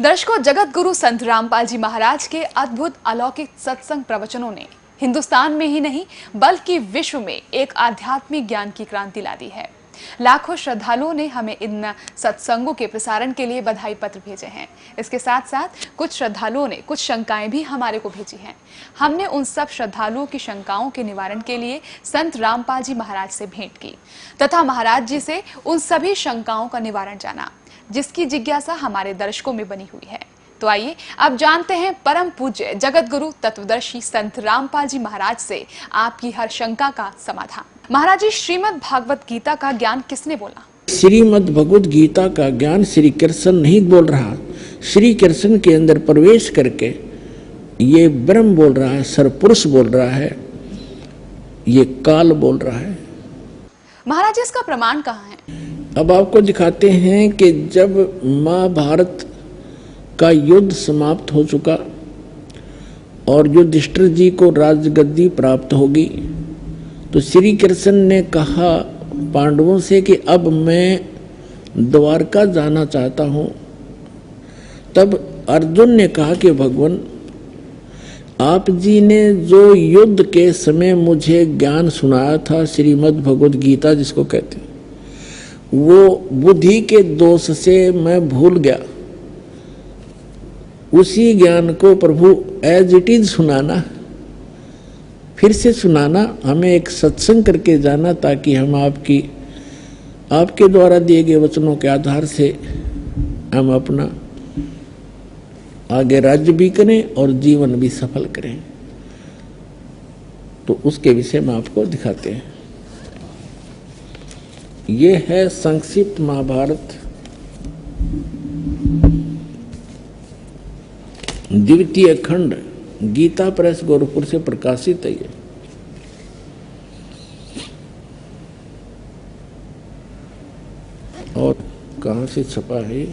दर्शकों, जगत गुरु संत रामपाल जी महाराज के अद्भुत अलौकिक सत्संग प्रवचनों ने हिंदुस्तान में ही नहीं बल्कि विश्व में एक आध्यात्मिक ज्ञान की क्रांति ला दी है। लाखों श्रद्धालुओं ने हमें इन सत्संगों के प्रसारण के लिए बधाई पत्र भेजे हैं। इसके साथ साथ कुछ श्रद्धालुओं ने कुछ शंकाएं भी हमारे को भेजी हैं। हमने उन सब श्रद्धालुओं की शंकाओं के निवारण के लिए संत रामपाल जी महाराज से भेंट की तथा महाराज जी से उन सभी शंकाओं का निवारण जाना, जिसकी जिज्ञासा हमारे दर्शकों में बनी हुई है। तो आइए अब जानते हैं परम पूज्य जगत गुरु तत्वदर्शी संत रामपाल जी महाराज से आपकी हर शंका का समाधान। महाराज जी, श्रीमद् भागवत गीता का ज्ञान किसने बोला? श्रीमद् भगवत गीता का ज्ञान श्री कृष्ण नहीं बोल रहा। श्री कृष्ण के अंदर प्रवेश करके ये ब्रह्म बोल रहा है, सरपुरुष बोल रहा है, ये काल बोल रहा है। महाराज जी, इसका प्रमाण कहाँ है? अब आपको दिखाते हैं कि जब महाभारत का युद्ध समाप्त हो चुका और युधिष्ठिर जी को राजगद्दी प्राप्त होगी, तो श्री कृष्ण ने कहा पांडवों से कि अब मैं द्वारका जाना चाहता हूं। तब अर्जुन ने कहा कि भगवान, आप जी ने जो युद्ध के समय मुझे ज्ञान सुनाया था, श्रीमद् भगवत गीता जिसको कहते हैं, वो बुद्धि के दोष से मैं भूल गया। उसी ज्ञान को प्रभु एज इट इज सुनाना, फिर से सुनाना, हमें एक सत्संग करके जाना, ताकि हम आपके द्वारा दिए गए वचनों के आधार से हम अपना आगे राज्य भी करें और जीवन भी सफल करें। तो उसके विषय में आपको दिखाते हैं। ये है संक्षिप्त महाभारत द्वितीय खंड, गीता प्रेस गोरखपुर से प्रकाशित है। ये और कहां से छपा है?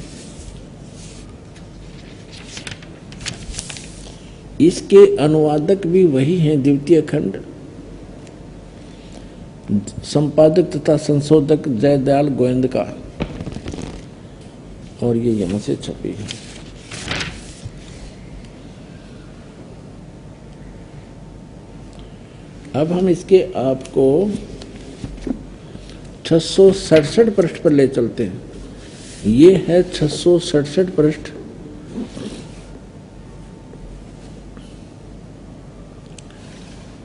इसके अनुवादक भी वही हैं, द्वितीय खंड, संपादक तथा संशोधक जयदयाल गोविंद का, और ये यहां से छपी है। अब हम इसके आपको 667 पृष्ठ पर ले चलते हैं। ये है 667 पृष्ठ।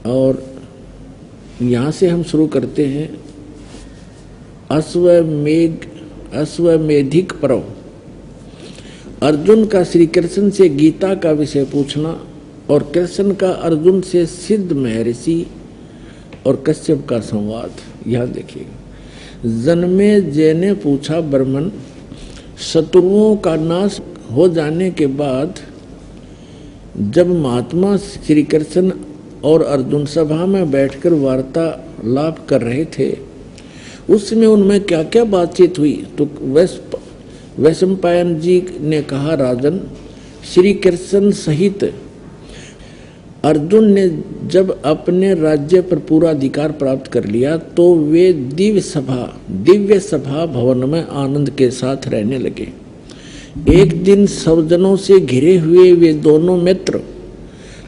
और यहां से हम शुरू करते हैं। अश्वमेधिक पर्व। अर्जुन का श्री कृष्ण से गीता का विषय पूछना और कृष्ण का अर्जुन से सिद्ध महर्षि और कश्यप का संवाद। यहां देखिएगा। जन्मे जय ने पूछा, ब्राह्मण, शत्रुओं का नाश हो जाने के बाद जब महात्मा श्री कृष्ण और अर्जुन सभा में बैठकर वार्तालाप कर रहे थे, उस समय उनमें क्या क्या बातचीत हुई? तो वैशंपायन जी ने कहा, राजन, श्री कृष्ण सहित अर्जुन ने जब अपने राज्य पर पूरा अधिकार प्राप्त कर लिया तो वे दिव्य सभा भवन में आनंद के साथ रहने लगे। एक दिन सज्जनों से घिरे हुए वे दोनों मित्र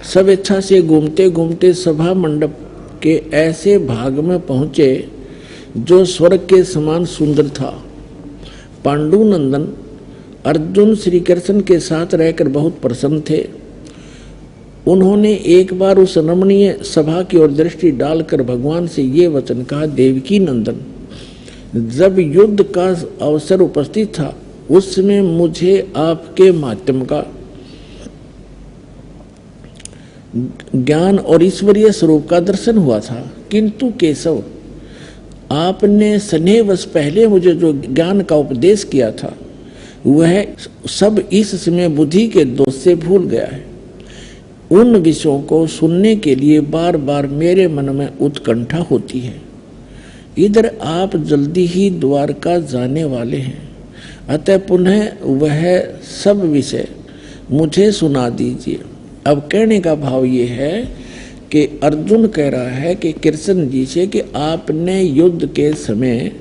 स्वेच्छा से घूमते घूमते सभा मंडप के ऐसे भाग में पहुंचे जो स्वर्ग के समान सुंदर था। पांडुनंदन अर्जुन श्री कृष्ण के साथ रहकर बहुत प्रसन्न थे। उन्होंने एक बार उस रमणीय सभा की ओर दृष्टि डालकर भगवान से ये वचन कहा, देवकी नंदन, जब युद्ध का अवसर उपस्थित था उस समय मुझे आपके माध्यम का ज्ञान और ईश्वरीय स्वरूप का दर्शन हुआ था, किंतु केशव, आपने स्नेहवश पहले मुझे जो ज्ञान का उपदेश किया था वह सब इस समय बुद्धि के दोष से भूल गया है। उन विषयों को सुनने के लिए बार बार मेरे मन में उत्कंठा होती है। इधर आप जल्दी ही द्वारका जाने वाले हैं, अतः पुनः वह सब विषय मुझे सुना दीजिए। अब कहने का भाव ये है कि अर्जुन कह रहा है कि कृष्ण जी से कि आपने युद्ध के समय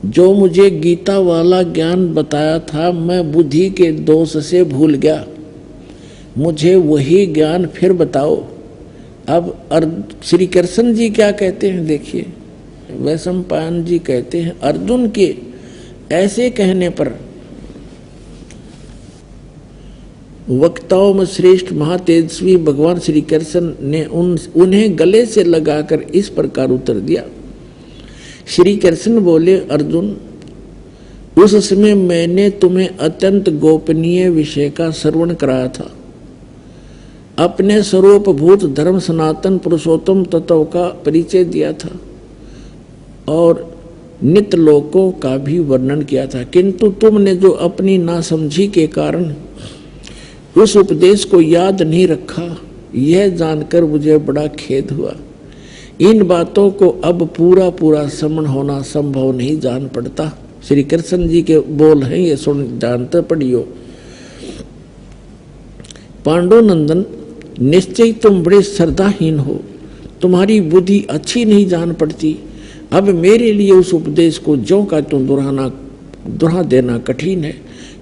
जो मुझे गीता वाला ज्ञान बताया था मैं बुद्धि के दोष से भूल गया, मुझे वही ज्ञान फिर बताओ। अब श्री कृष्ण जी क्या कहते हैं देखिए, वैशंपायन जी कहते हैं अर्जुन के ऐसे कहने पर वक्ताओं में श्रेष्ठ महातेजस्वी भगवान श्री कृष्ण ने उन्हें गले से लगाकर इस प्रकार उत्तर दिया। श्री कृष्ण बोले, अर्जुन, उस समय मैंने तुम्हें अत्यंत गोपनीय विषय का श्रवण कराया था, अपने स्वरूपभूत धर्म सनातन पुरुषोत्तम तत्व का परिचय दिया था और नित्य लोकों का भी वर्णन किया था, किंतु तुमने जो अपनी नासमझी के कारण उस उपदेश को याद नहीं रखा, यह जानकर मुझे बड़ा खेद हुआ। इन बातों को अब पूरा पूरा समझ होना संभव नहीं जान पड़ता। श्री कृष्ण जी के बोल हैं, ये सुन जानते पढ़ियो। पांडुनंदन, निश्चय तुम बड़े श्रद्धाहीन हो, तुम्हारी बुद्धि अच्छी नहीं जान पड़ती। अब मेरे लिए उस उपदेश को ज्यों का त्यों दोहरा देना कठिन है,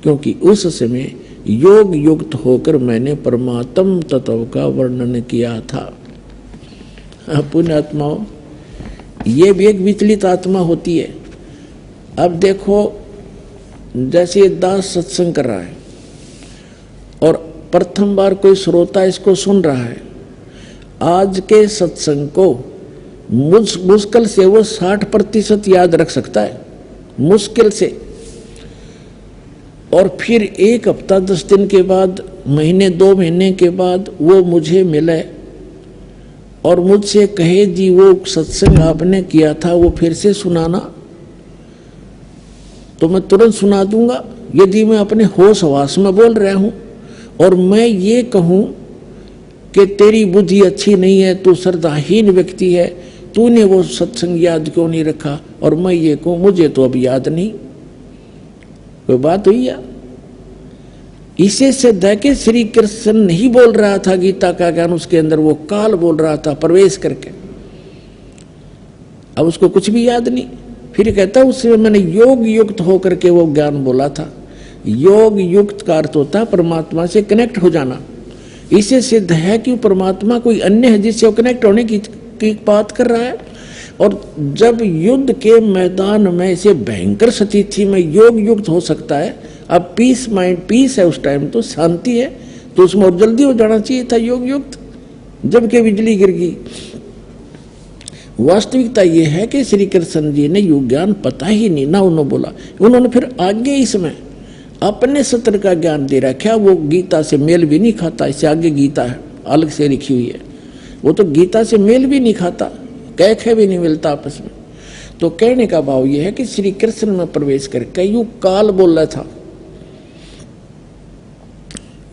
क्योंकि उस समय योग युक्त होकर मैंने परमात्म तत्व का वर्णन किया था। पुण्यात्माओं, ये भी एक विचलित आत्मा होती है। अब देखो, जैसे दास सत्संग कर रहा है और प्रथम बार कोई श्रोता इसको सुन रहा है, आज के सत्संग को मुश्किल से वो 60% याद रख सकता है, मुश्किल से। और फिर 1 हफ्ता 10 दिन के बाद, महीने 2 महीने के बाद वो मुझे मिले और मुझसे कहे, जी वो सत्संग आपने किया था वो फिर से सुनाना, तो मैं तुरंत सुना दूंगा। यदि मैं अपने होश हवास में बोल रहा हूं और मैं ये कहूं कि तेरी बुद्धि अच्छी नहीं है, तू श्रद्धाहीन व्यक्ति है, तूने वो सत्संग याद क्यों नहीं रखा, और मैं ये कहूं मुझे तो अब याद नहीं, कोई बात हुई या? इसे सिद्ध है कि श्री कृष्ण नहीं बोल रहा था गीता का ज्ञान, उसके अंदर वो काल बोल रहा था प्रवेश करके। अब उसको कुछ भी याद नहीं। फिर कहता उससे मैंने योग युक्त होकर के वो ज्ञान बोला था। योग युक्त का अर्थ होता है परमात्मा से कनेक्ट हो जाना। इसे सिद्ध है कि परमात्मा कोई अन्य है जिससे वो कनेक्ट होने की बात कर रहा है। और जब युद्ध के मैदान में से भयंकर स्थिति में योग युक्त हो सकता है, अब पीस माइंड पीस है, उस टाइम तो शांति है, तो उसमें और जल्दी हो जाना चाहिए था योग युक्त, जबकि बिजली गिर गई। वास्तविकता यह है कि श्री कृष्ण जी ने योग ज्ञान पता ही नहीं ना उन्होंने बोला। उन्होंने फिर आगे इसमें अपने सत्र का ज्ञान दे रखा, वो गीता से मेल भी नहीं खाता। इससे आगे गीता है अलग से लिखी हुई है, वो तो गीता से मेल भी नहीं खाता, कैखे भी नहीं मिलता आपस में। तो कहने का भाव यह है कि श्री कृष्ण में प्रवेश करके यू काल बोल रहा था।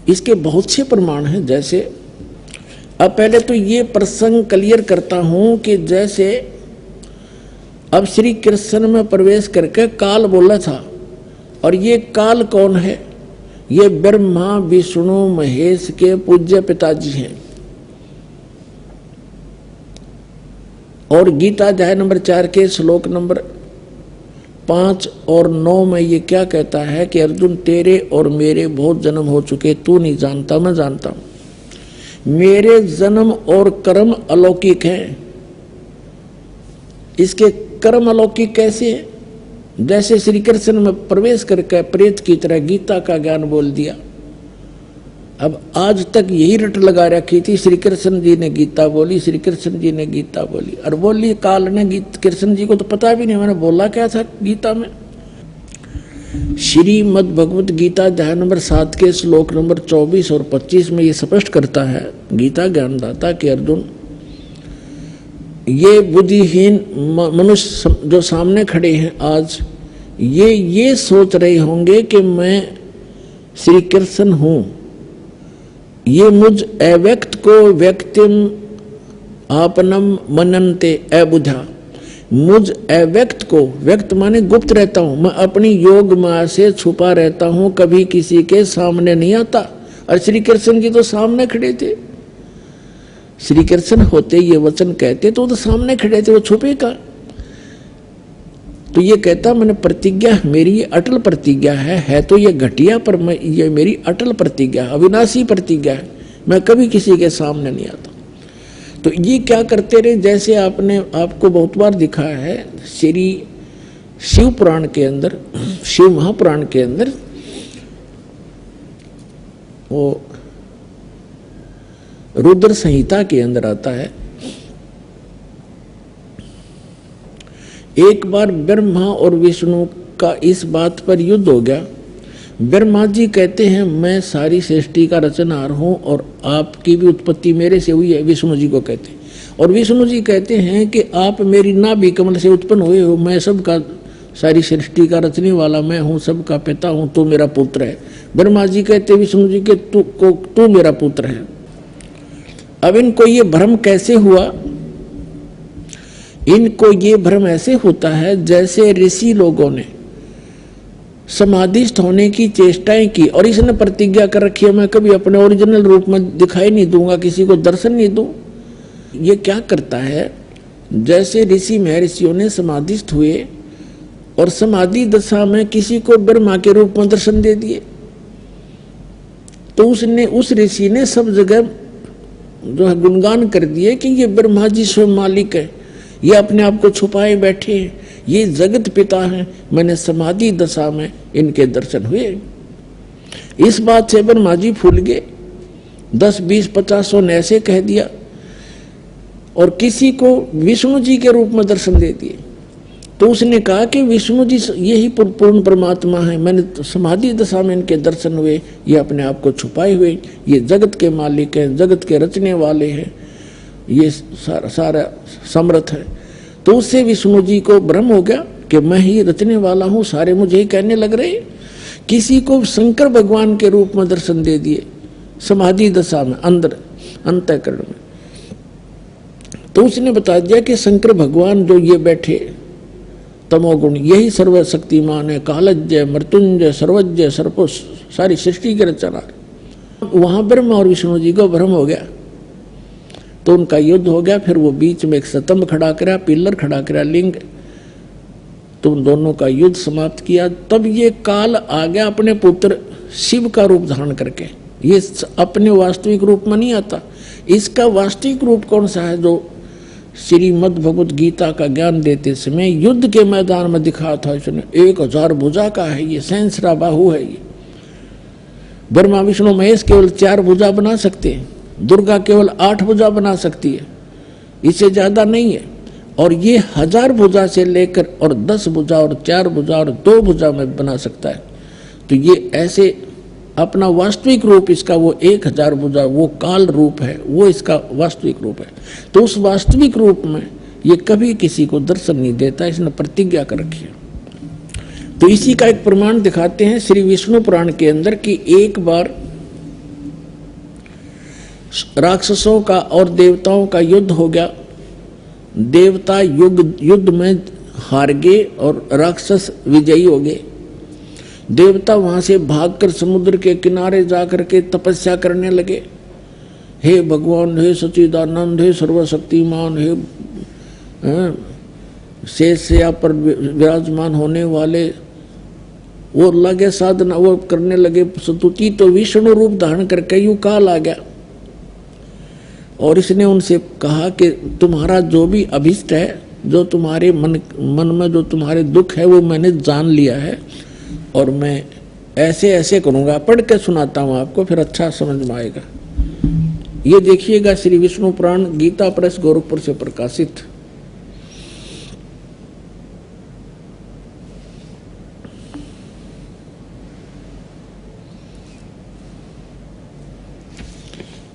इसके बहुत से प्रमाण हैं। जैसे अब पहले तो ये प्रसंग क्लियर करता हूं कि जैसे अब श्री कृष्ण में प्रवेश करके काल बोला था, और ये काल कौन है? ये ब्रह्मा विष्णु महेश के पूज्य पिताजी हैं। और गीता अध्याय नंबर 4 के श्लोक नंबर 5 और 9 में ये क्या कहता है कि अर्जुन, तेरे और मेरे बहुत जन्म हो चुके, तू नहीं जानता, मैं जानता हूं। मेरे जन्म और कर्म अलौकिक हैं। इसके कर्म अलौकिक कैसे है? जैसे श्री कृष्ण में प्रवेश करके प्रेत की तरह गीता का ज्ञान बोल दिया। अब आज तक यही रट लगा रखी थी, श्री कृष्ण जी ने गीता बोली, श्री कृष्ण जी ने गीता बोली, और बोली काल ने कृष्ण जी को तो पता भी नहीं मैंने बोला क्या था गीता में। श्रीमद् भगवत गीता अध्याय नंबर 7 के श्लोक नंबर 24 और 25 में ये स्पष्ट करता है गीता ज्ञानदाता कि अर्जुन, ये बुद्धिहीन मनुष्य जो सामने खड़े हैं आज, ये सोच रहे होंगे कि मैं श्री कृष्ण हूं। ये मुझ अव्यक्त को व्यक्तिम आपनम मनन्ते अबुधा, मुझ अव्यक्त को, व्यक्त माने गुप्त रहता हूं, मैं अपनी योग माया से छुपा रहता हूं, कभी किसी के सामने नहीं आता। और श्री कृष्ण जी तो सामने खड़े थे। श्री कृष्ण होते ये वचन कहते तो सामने खड़े थे, वो छुपे का। तो ये कहता मैंने प्रतिज्ञा, मेरी ये अटल प्रतिज्ञा है तो ये घटिया, पर मैं ये मेरी अटल प्रतिज्ञा, अविनाशी प्रतिज्ञा है, मैं कभी किसी के सामने नहीं आता। तो ये क्या करते रहे, जैसे आपने आपको बहुत बार दिखा है श्री शिव पुराण के अंदर, शिव महापुराण के अंदर वो रुद्र संहिता के अंदर आता है, एक बार ब्रह्मा और विष्णु का इस बात पर युद्ध हो गया। ब्रह्मा जी कहते हैं मैं सारी सृष्टि का रचनहार हूं और आपकी भी उत्पत्ति मेरे से हुई है, विष्णु जी को कहते हैं। और विष्णु जी कहते हैं कि आप मेरी नाभि कमल से उत्पन्न हुए हो, मैं सबका, सारी सृष्टि का रचने वाला मैं हूं, सबका पिता हूं, तू मेरा पुत्र है। ब्रह्मा जी कहते विष्णु जी के तू मेरा पुत्र है। अब इनको ये भ्रम कैसे हुआ? इनको ये भ्रम ऐसे होता है जैसे ऋषि लोगों ने समाधिस्थ होने की चेष्टाएं की और इसने प्रतिज्ञा कर रखी है मैं कभी अपने ओरिजिनल रूप में दिखाई नहीं दूंगा, किसी को दर्शन नहीं दूं। ये क्या करता है, जैसे ऋषि महर्षियों ने समाधिस्थ हुए और समाधि दशा में किसी को ब्रह्मा के रूप में दर्शन दे दिए, तो उसने, उस ऋषि ने सब जगह जो है गुणगान कर दिए कि ये ब्रह्मा जी स्वयं मालिक है, ये अपने आप को छुपाए बैठे हैं, ये जगत पिता हैं, मैंने समाधि दशा में इनके दर्शन हुए। इस बात से ब्रह्मा जी फूल गए, 10, 20, 50 ने ऐसे कह दिया और किसी को विष्णु जी के रूप में दर्शन दे दिए। तो उसने कहा कि विष्णु जी यही पूर्ण परमात्मा है, मैंने समाधि दशा में इनके दर्शन हुए, ये अपने आप को छुपाए हुए, ये जगत के मालिक हैं, जगत के रचने वाले हैं, ये सारा समर्थ है। तो उससे विष्णु जी को भ्रम हो गया कि मैं ही रचने वाला हूं, सारे मुझे ही कहने लग रहे। किसी को शंकर भगवान के रूप में दर्शन दे दिए समाधि दशा में, अंदर अंतःकरण में। तो उसने बता दिया कि शंकर भगवान जो ये बैठे तमोगुण, यही सर्वशक्तिमान है, कालज्ञ, मृत्युंजय, सर्वज्ञ, सर्वो, सारी सृष्टि के रचना। वहां ब्रह्मा और विष्णु जी को भ्रम हो गया, तो उनका युद्ध हो गया। फिर वो बीच में एक स्तंभ खड़ा करा, पिलर खड़ा करा, लिंग, तो उन दोनों का युद्ध समाप्त किया। तब ये काल आ गया अपने पुत्र शिव का रूप धारण करके। ये अपने वास्तविक रूप में नहीं आता, इसका वास्तविक रूप कौन सा है? जो श्रीमद् भगवत गीता का ज्ञान देते समय युद्ध के मैदान में दिखा था इसने, 1000 भुजा का है ये, सहस्रा बाहु है ये। ब्रह्मा विष्णु महेश केवल 4 भुजा बना सकते हैं, दुर्गा केवल 8 भुजा बना सकती है, इससे ज्यादा नहीं है। और ये 1000 भुजा से लेकर और 10 भुजा और 4 भुजा और 2 भुजा में बना सकता है। तो ये ऐसे अपना वास्तविक रूप इसका वो 1000 भुजा, वो काल रूप है, वो इसका वास्तविक रूप है। तो उस वास्तविक रूप में ये कभी किसी को दर्शन नहीं देता, इसने प्रतिज्ञा कर रखी है। तो इसी का एक प्रमाण दिखाते हैं श्री विष्णु पुराण के अंदर कि एक बार राक्षसों का और देवताओं का युद्ध हो गया। देवता युद्ध में हार गए और राक्षस विजयी हो गए। देवता वहां से भागकर समुद्र के किनारे जाकर के तपस्या करने लगे, हे भगवान, हे सच्चिदानंद, हे सर्वशक्तिमान, हे शेषया पर विराजमान होने वाले, वो लगे साधना, वो करने लगे स्तुति। तो विष्णु रूप धारण करके यूं काल आ गया और इसने उनसे कहा कि तुम्हारा जो भी अभिष्ट है, जो तुम्हारे मन में जो तुम्हारे दुख है, वो मैंने जान लिया है और मैं ऐसे ऐसे करूंगा। पढ़ के सुनाता हूं आपको, फिर अच्छा समझ में आएगा। ये देखिएगा श्री विष्णु पुराण, गीता प्रेस, गोरखपुर से प्रकाशित।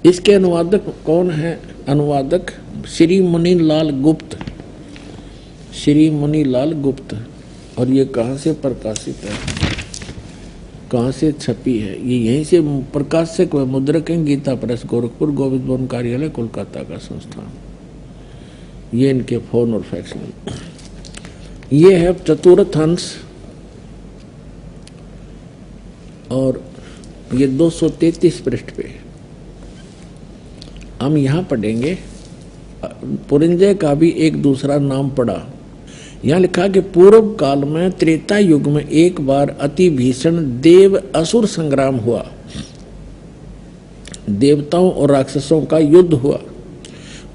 इसके अनुवादक कौन है? अनुवादक श्री मुनीलाल गुप्त, श्री मुनीलाल गुप्त। और ये कहाँ से प्रकाशित है, कहाँ से छपी है? ये यहीं से प्रकाशक व मुद्रक हैं, गीता प्रेस, गोरखपुर, गोविंद भवन कार्यालय, कोलकाता का संस्थान। ये इनके फोन और फैक्स में। ये है चतुर्थ अंश और ये 233 पृष्ठ पे। हम यहाँ पढ़ेंगे, पुरंजय का भी एक दूसरा नाम पढ़ा। यहाँ लिखा कि पूर्व काल में त्रेता युग में एक बार अति भीषण देव असुर संग्राम हुआ, देवताओं और राक्षसों का युद्ध हुआ।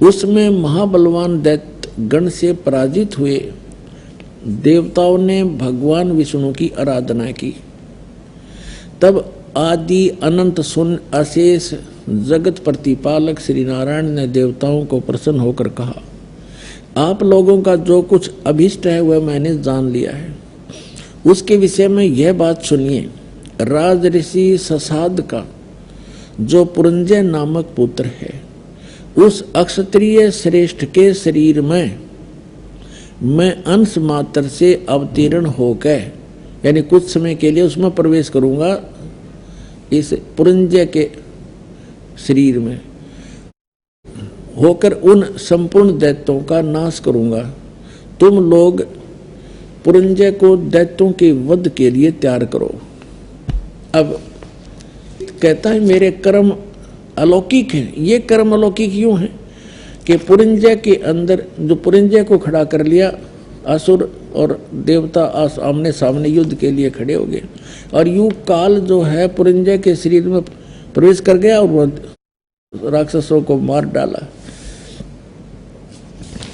उसमें महाबलवान दैत्य गण से पराजित हुए देवताओं ने भगवान विष्णु की आराधना की। तब आदि अनंत शून्य अशेष जगत प्रतिपालक श्री नारायण ने देवताओं को प्रसन्न होकर कहा, आप लोगों का जो कुछ अभिष्ट है वह मैंने जान लिया है। उसके विषय में यह बात सुनिए। राज ऋषि ससाद का जो पुरंजय नामक पुत्र है, उस अक्षत्रिय श्रेष्ठ के शरीर में मैं अंश मात्र से अवतीर्ण होकर, यानी कुछ समय के लिए उसमें प्रवेश करूंगा, इस पुरंजय के शरीर में होकर उन संपूर्ण दैत्यों का नाश करूंगा। तुम लोग पुरंजय को दैत्यों के वध के लिए तैयार करो। अब कहता है मेरे कर्म अलौकिक हैं। ये कर्म अलौकिक यूं हैं कि पुरंजय के अंदर जो पुरंजय को खड़ा कर लिया, असुर और देवता आमने सामने युद्ध के लिए खड़े हो गए, और यूं काल जो है पुरंजय के शरीर में प्रवेश कर गया और वो राक्षसों को मार डाला।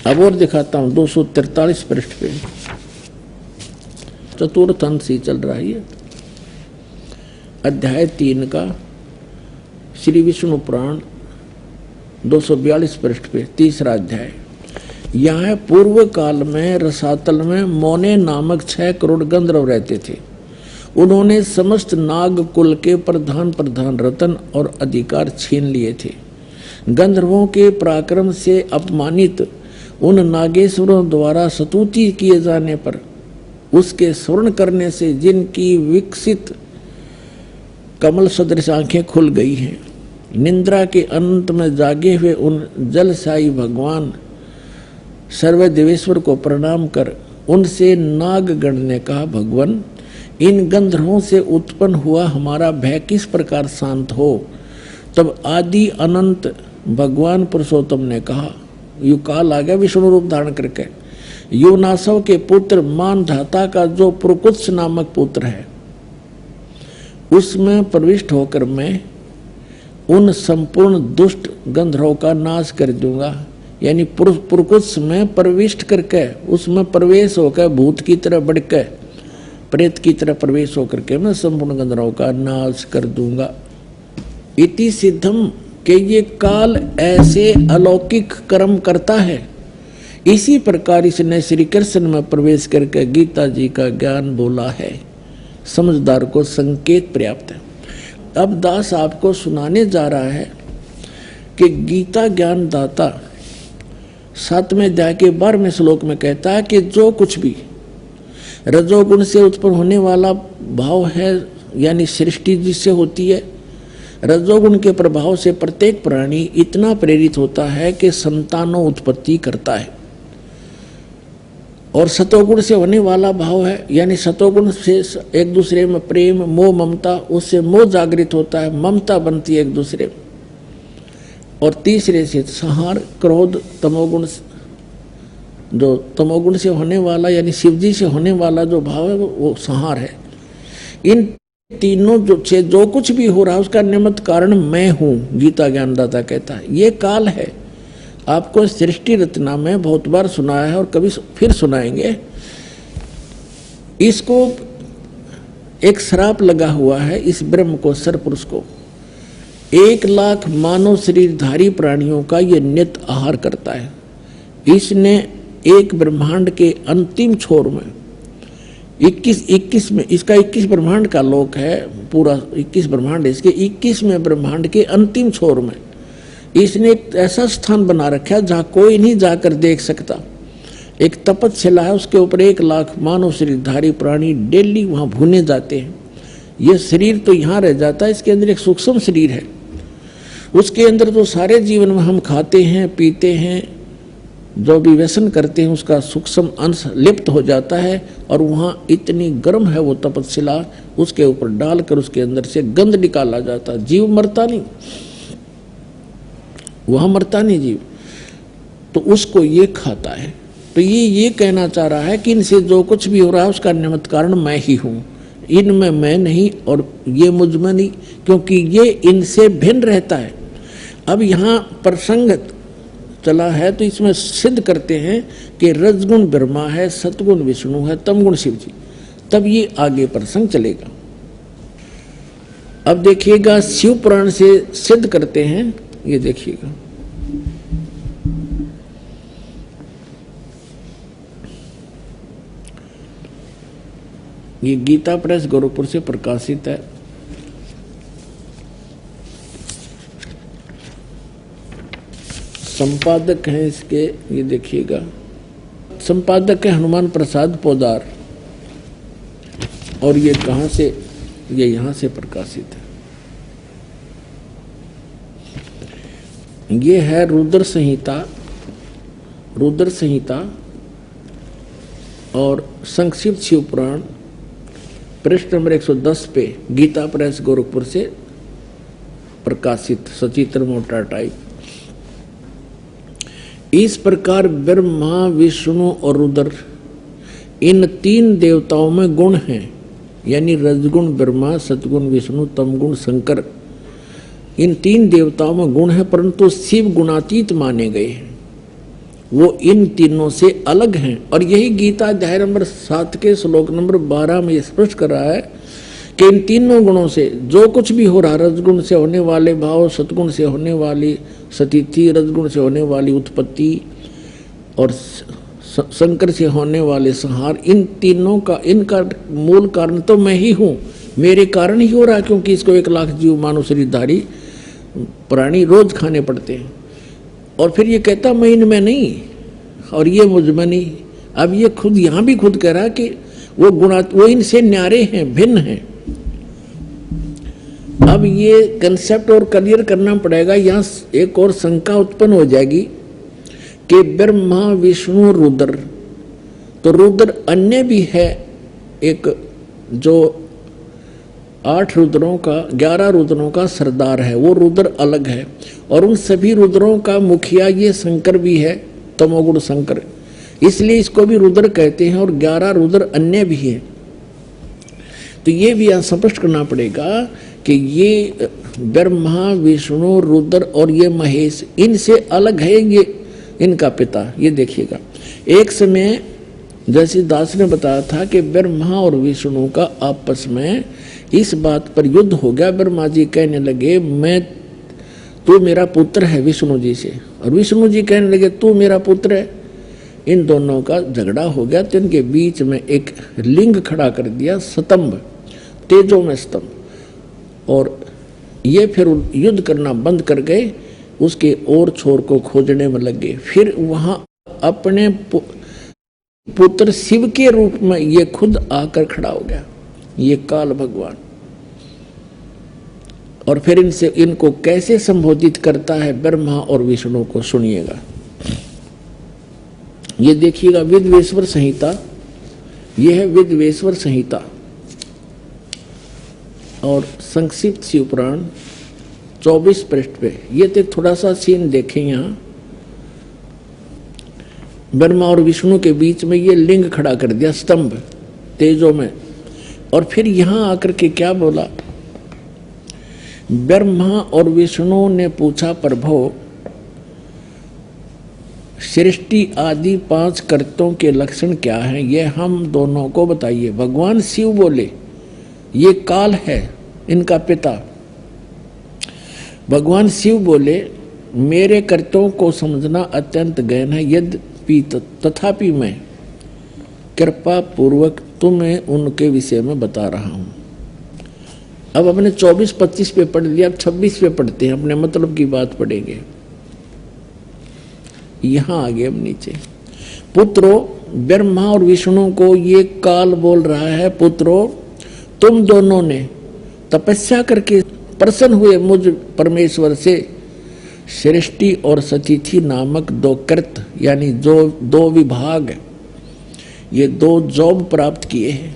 अब और दिखाता हूं 243 पृष्ठ पे, चतुर्थ अंश ही चल रहा है, अध्याय 3 का श्री विष्णु पुराण 242 पृष्ठ पे, तीसरा अध्याय। यहाँ पूर्व काल में रसातल में मोने नामक 6 करोड़ गंधर्व रहते थे। उन्होंने समस्त नाग कुल के प्रधान रतन और अधिकार छीन लिए थे। गंधर्वों के पराक्रम से अपमानित उन नागेश्वरों द्वारा स्तुति किए जाने पर उसके स्वर्ण करने से जिनकी विकसित कमल सदृश आंखें खुल गई हैं, निंद्रा के अंत में जागे हुए उन जलसाई भगवान सर्वदेवेश्वर को प्रणाम कर उनसे नागगण ने कहा, भगवान इन गंधर्वों से उत्पन्न हुआ हमारा भय किस प्रकार शांत हो। तब आदि अनंत भगवान पुरुषोत्तम ने कहा, यु काल आ गया विष्णु रूप धारण करके, युवनासव के पुत्र मानधाता का जो पुरकुत्स नामक पुत्र है, उसमें प्रविष्ट होकर मैं उन संपूर्ण दुष्ट गंधर्वों का नाश कर दूंगा। यानी पुरकुत्स में प्रविष्ट करके, उसमें प्रवेश होकर भूत की तरह बढ़कर प्रेत की तरह प्रवेश होकर के मैं संपूर्ण गंधर्वों का नाश कर दूंगा। इति सिद्धम के ये काल ऐसे अलौकिक कर्म करता है। इसी प्रकार इसने श्री कृष्ण में प्रवेश करके गीता जी का ज्ञान बोला है। समझदार को संकेत पर्याप्त है। अब दास आपको सुनाने जा रहा है कि गीता ज्ञान दाता 7वें अध्याय के 12वें श्लोक में कहता है कि जो कुछ भी रजोगुण से उत्पन्न होने वाला भाव है, यानी सृष्टि जिससे होती है, रजोगुण के प्रभाव से प्रत्येक प्राणी इतना प्रेरित होता है कि संतानों उत्पत्ति करता है। और सतोगुण से होने वाला भाव है, यानी सतोगुण से एक दूसरे में प्रेम मोह ममता, उससे मोह जागृत होता है, ममता बनती है एक दूसरे में। और तीसरे से संहार क्रोध तमोगुण, जो तमोगुण से होने वाला यानी शिवजी से होने वाला जो भाव है वो संहार है। इन तीनों जो कुछ भी हो रहा है उसका निमित्त कारण मैं हूं, गीता ज्ञानदाता कहता है। ये काल है। आपको सृष्टि रचना में बहुत बार सुनाया है और कभी फिर सुनाएंगे। इसको एक श्राप लगा हुआ है इस ब्रह्म को, सरपुरुष को। 1 लाख मानव शरीरधारी प्राणियों का ये नित्य आहार करता है। इसने एक ब्रह्मांड के अंतिम छोर में 21 में, इसका 21 ब्रह्मांड का लोक है, पूरा 21 ब्रह्मांड, इसके 21वें ब्रह्मांड के अंतिम छोर में इसने एक ऐसा स्थान बना रखा है जहाँ कोई नहीं जाकर देख सकता। एक तपस्शिला है, उसके ऊपर 1 लाख मानव शरीरधारी प्राणी डेली वहाँ भुने जाते हैं। यह शरीर तो यहाँ रह जाता है, इसके अंदर एक सूक्ष्म शरीर है। उसके अंदर जो सारे जीवन में हम खाते हैं पीते हैं, जो भी व्यसन करते हैं, उसका सूक्ष्म अंश लिप्त हो जाता है। और वहाँ इतनी गर्म है वो तपस्शिला, उसके ऊपर डालकर उसके अंदर से गंध निकाला जाता है। जीव मरता नहीं, वहाँ मरता नहीं जीव, तो उसको ये खाता है। तो ये कहना चाह रहा है कि इनसे जो कुछ भी हो रहा है उसका निमित्त कारण मैं ही हूँ, इनमें मैं नहीं और ये मुझ में नहीं, क्योंकि ये इनसे भिन्न रहता है। अब यहाँ प्रसंग चला है तो इसमें सिद्ध करते हैं कि रजगुण ब्रह्मा है, सतगुण विष्णु है, तमगुण शिव जी, तब ये आगे प्रसंग चलेगा। अब देखिएगा शिव पुराण से सिद्ध करते हैं, ये देखिएगा ये गीता प्रेस गोरखपुर से प्रकाशित है। संपादक हैं इसके, ये देखिएगा, संपादक है हनुमान प्रसाद पोदार, और ये कहाँ से, ये यहाँ से प्रकाशित है। ये है रुद्र संहिता और संक्षिप्त शिव पुराण, पृष्ठ नंबर 110 पे गीता प्रेस गोरखपुर से प्रकाशित, सचित्र मोटा टाइप। इस प्रकार ब्रह्मा विष्णु और रुद्र इन तीन देवताओं में गुण हैं, यानी रजगुण ब्रह्मा, सतगुण विष्णु, तमगुण शंकर, इन तीन देवताओं में गुण है, परंतु शिव गुणातीत माने गए हैं, वो इन तीनों से अलग हैं। और यही गीता अध्याय नंबर 7 के श्लोक नंबर 12 में स्पष्ट कर रहा है कि इन तीनों गुणों से जो कुछ भी हो रहा, रजगुण से होने वाले भाव, सतगुण से होने वाली सतिथि, रजगुण से होने वाली उत्पत्ति और शंकर से होने वाले संहार, इन तीनों का, इनका मूल कारण तो मैं ही हूँ, मेरे कारण ही हो रहा है, क्योंकि इसको 1 लाख जीव मानव शरीरधारी प्राणी रोज खाने पड़ते हैं। और फिर ये कहता मैं इनमें नहीं और ये मुझ में नहीं। अब ये खुद यहाँ भी खुद कह रहा है कि वो इनसे न्यारे हैं, भिन्न हैं। अब ये कंसेप्ट और क्लियर करना पड़ेगा। यहाँ एक और शंका उत्पन्न हो जाएगी कि ब्रह्मा विष्णु रुद्र, तो रुद्र अन्य भी है, एक जो 8 रुद्रों का, 11 रुद्रों का सरदार है, वो रुद्र अलग है, और उन सभी रुद्रों का मुखिया ये शंकर भी है, तमोगुण शंकर, इसलिए इसको भी रुद्र कहते हैं, और 11 रुद्र अन्य भी है। तो ये भी यहाँ स्पष्ट करना पड़ेगा कि ये ब्रह्मा विष्णु रुद्र और ये महेश इनसे अलग है, ये इनका पिता। ये देखिएगा, एक समय जैसे दास ने बताया था कि ब्रह्मा और विष्णु का आपस में इस बात पर युद्ध हो गया। ब्रह्मा जी कहने लगे तू मेरा पुत्र है विष्णु जी से, और विष्णु जी कहने लगे तू मेरा पुत्र है। इन दोनों का झगड़ा हो गया, तो इनके बीच में एक लिंग खड़ा कर दिया, स्तंभ, तेजो में स्तंभ, और ये फिर युद्ध करना बंद कर गए, उसके और छोर को खोजने में लगे। फिर वहां अपने पुत्र शिव के रूप में ये खुद आकर खड़ा हो गया, ये काल भगवान। और फिर इनको कैसे संबोधित करता है ब्रह्मा और विष्णु को, सुनिएगा। ये देखिएगा विद्वेश्वर संहिता, ये है विद्वेश्वर संहिता और संक्षिप्त शिव पुराण 24 पृष्ठ पे। ये तो थोड़ा सा सीन देखें, यहाँ ब्रह्मा और विष्णु के बीच में ये लिंग खड़ा कर दिया, स्तंभ तेजो में। और फिर यहां आकर के क्या बोला, ब्रह्मा और विष्णु ने पूछा, प्रभु सृष्टि आदि 5 कर्तों के लक्षण क्या हैं, ये हम दोनों को बताइए। भगवान शिव बोले, ये काल है इनका पिता। भगवान शिव बोले, मेरे कर्तों को समझना अत्यंत गहन है, यद्यपि तथापि मैं कृपा पूर्वक तुम्हें उनके विषय में बता रहा हूं। अब हमने 24-25 पे पढ़ लिया, अब 26 पे पढ़ते हैं, अपने मतलब की बात पढ़ेंगे। यहां आगे हम नीचे, पुत्रो, ब्रह्मा और विष्णु को ये काल बोल रहा है, पुत्रो तुम दोनों ने तपस्या करके प्रसन्न हुए मुझ परमेश्वर से सृष्टि और सतिथि नामक 2 कृत, यानी जो 2 विभाग, ये 2 जॉब प्राप्त किए हैं,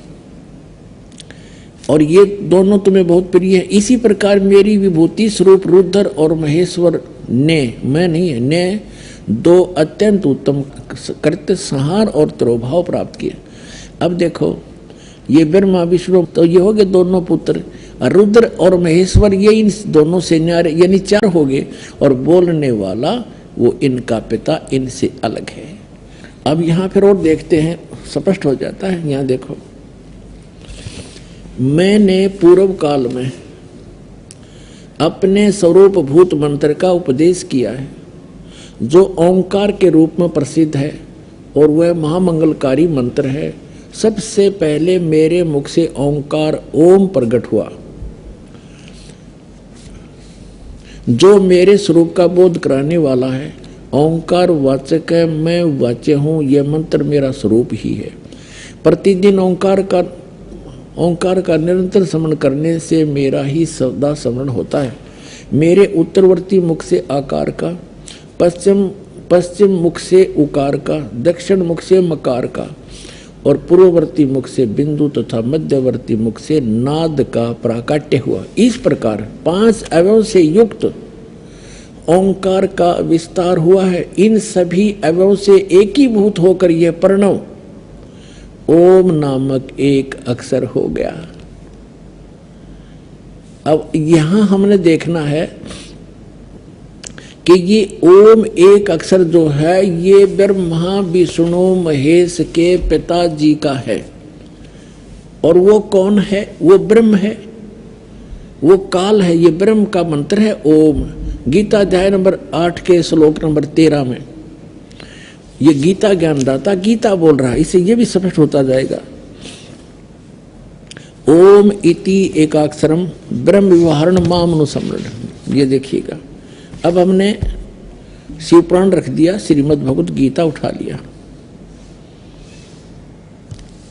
और ये दोनों तुम्हें बहुत प्रिय है। इसी प्रकार मेरी विभूति स्वरूप रुद्र और महेश्वर ने, मैं नहीं है, ने दो अत्यंत उत्तम कृत्य संहार और तिरोभाव प्राप्त किए। अब देखो ये ब्रह्मा विष्णु तो ये हो गए दोनों पुत्र, रुद्र और महेश्वर ये इन दोनों से न्यारे यानी चार हो गए, और बोलने वाला वो इनका पिता इनसे अलग है। अब यहाँ फिर और देखते हैं, स्पष्ट हो जाता है। यहाँ देखो, मैंने पूर्व काल में अपने स्वरूप भूत मंत्र का उपदेश किया है, जो ओंकार के रूप में प्रसिद्ध है और वह महामंगलकारी मंत्र है। सबसे पहले मेरे मुख से ओंकार ओम प्रकट हुआ, जो मेरे स्वरूप का बोध कराने वाला है। ओंकार वाचक है, मैं वाच्य हूँ, यह मंत्र मेरा स्वरूप ही है। प्रतिदिन ओंकार का निरंतर स्मरण करने से मेरा ही सदा स्मरण होता है। मेरे उत्तरवर्ती मुख से आकार का, पश्चिम मुख से उकार का, दक्षिण मुख से मकार का और पूर्ववर्ती मुख से बिंदु तथा मध्यवर्ती मुख से नाद का प्राकट्य हुआ। इस प्रकार 5 अवयव से युक्त ओंकार का विस्तार हुआ है। इन सभी अवयव से एकीभूत होकर यह प्रणव ओम नामक एक अक्षर हो गया। अब यहां हमने देखना है कि ये ओम एक अक्षर जो है ये ब्रह्मा विष्णु महेश के पिताजी का है। और वो कौन है? वो ब्रह्म है, वो काल है। ये ब्रह्म का मंत्र है ओम। गीता अध्याय नंबर 8 के श्लोक नंबर 13 में ये गीता ज्ञानदाता गीता बोल रहा है, इससे ये भी स्पष्ट होता जाएगा। ओम इति एकाक्षरम ब्रह्म व्यवहारण मामनुसमरण। ये देखिएगा, अब हमने शिवपुराण रख दिया, श्रीमद् भगवत गीता उठा लिया।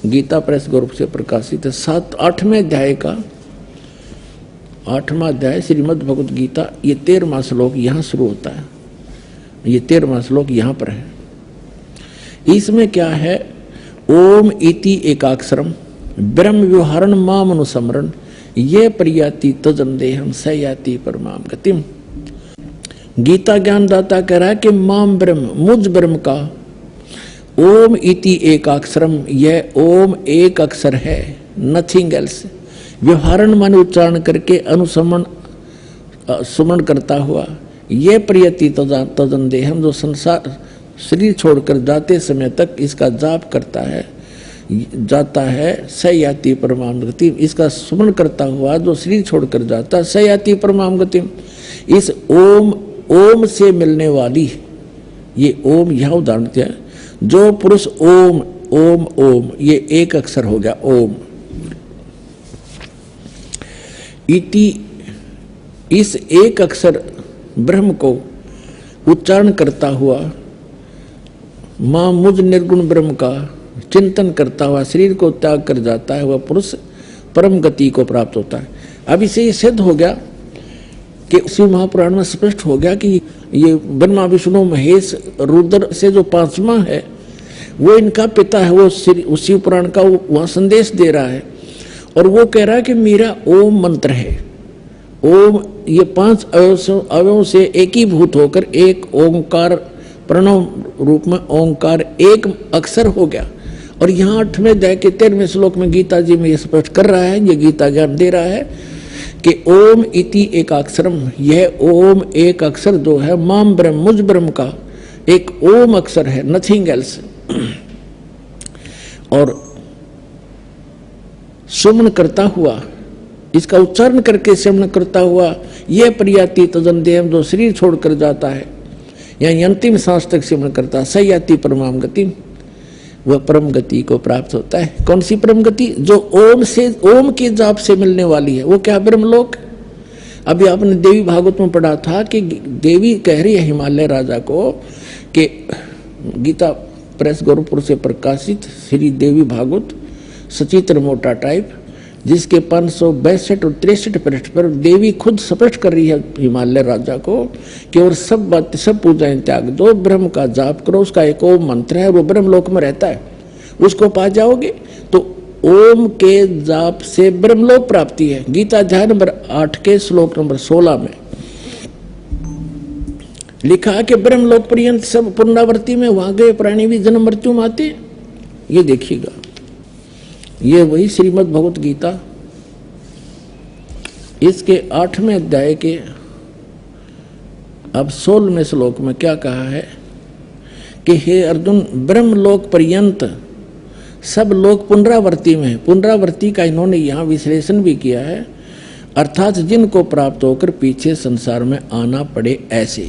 गीता प्रेस ग्रुप से प्रकाशित है 8वें अध्याय का 8वां अध्याय श्रीमद् भगवत गीता। ये 13वां श्लोक यहाँ शुरू होता है, ये 13वां श्लोक यहाँ पर है। इसमें क्या है? ओम इति एकाक्षरम ब्रह्म व्यवहारण माम अनुसमरण ये प्रयाति तजन देहम स याति परमाम गतिम। गीता ज्ञानदाता कह रहा है कि माम ब्रह्म, मुझ ब्रह्म का ओम इति एकाक्षरम, यह ओम एक अक्षर है, नथिंग एल्स। व्यवहारण मान उच्चारण करके अनुसमन सुमन करता हुआ ये प्रयति तजन देहम, जो संसार शरीर छोड़कर जाते समय तक इसका जाप करता है, जाता है, स याति परमाम गति। इसका सुमन करता हुआ जो शरीर छोड़कर जाता स याति परमाम गति। इस ओम से मिलने वाली, ये ओम यह उदाहरण दिया, जो पुरुष ओम ओम ओम ये एक अक्षर हो गया ओम इति। इस एक अक्षर ब्रह्म को उच्चारण करता हुआ मां मुझ निर्गुण ब्रह्म का चिंतन करता हुआ शरीर को त्याग कर जाता है, वह पुरुष परम गति को प्राप्त होता है। अब इसे ये सिद्ध हो गया कि शिव महापुराण में स्पष्ट हो गया कि ये ब्रह्मा विष्णु महेश रुद्र से जो 5वां है वो इनका पिता है। वो शिव पुराण का वहां संदेश दे रहा है और वो कह रहा है कि मेरा ओम मंत्र है। ओम ये 5 अवयवों से एकीभूत होकर एक ओंकार प्रणव रूप में ओंकार एक अक्षर हो गया। और यहाँ 8वें अध्याय के 13वें श्लोक में गीता जी में ये स्पष्ट कर रहा है, ये गीता ज्ञान दे रहा है कि ओम इति एकाक्षरम, यह ओम एक अक्षर जो है माम ब्रह्म, मुझ ब्रह्म का एक ओम अक्षर है, नथिंग एल्स। और सुमन करता हुआ, इसका उच्चारण करके सुमन करता हुआ यह प्रयाति तजन देहम, जो शरीर छोड़कर जाता है यानी अंतिम सांस तक सिमरण करता है, स याति परमाम गति, वह परम गति को प्राप्त होता है। कौन सी परम गति? जो ओम के जाप से मिलने वाली है। वो क्या? ब्रह्मलोक। अभी आपने देवी भागवत में पढ़ा था कि देवी कह रही है हिमालय राजा को कि गीता प्रेस गोरखपुर से प्रकाशित श्री देवी भागवत सचित्र मोटा टाइप, जिसके 562 और 63 पृष्ठ पर देवी खुद स्पष्ट कर रही है हिमालय राजा को कि और सब बात सब पूजाएं त्याग दो, ब्रह्म का जाप करो, उसका एक ओम मंत्र है, वो ब्रह्मलोक में रहता है, उसको पा जाओगे। तो ओम के जाप से ब्रह्मलोक प्राप्ति है। गीता अध्याय नंबर 8 के श्लोक नंबर 16 में लिखा है कि ब्रह्मलोक पर्यंत सब पुनरावृत्ति में, वहां गए प्राणी भी जन्म मृत्यु में आते। ये देखिएगा, ये वही श्रीमद् भगवत गीता, इसके 8वें अध्याय के अब 16वें श्लोक में क्या कहा है कि हे अर्जुन, ब्रह्मलोक पर्यंत सब लोग पुनरावृत्ति में, पुनरावृत्ति का इन्होंने यहाँ विश्लेषण भी किया है, अर्थात जिनको प्राप्त होकर पीछे संसार में आना पड़े ऐसे।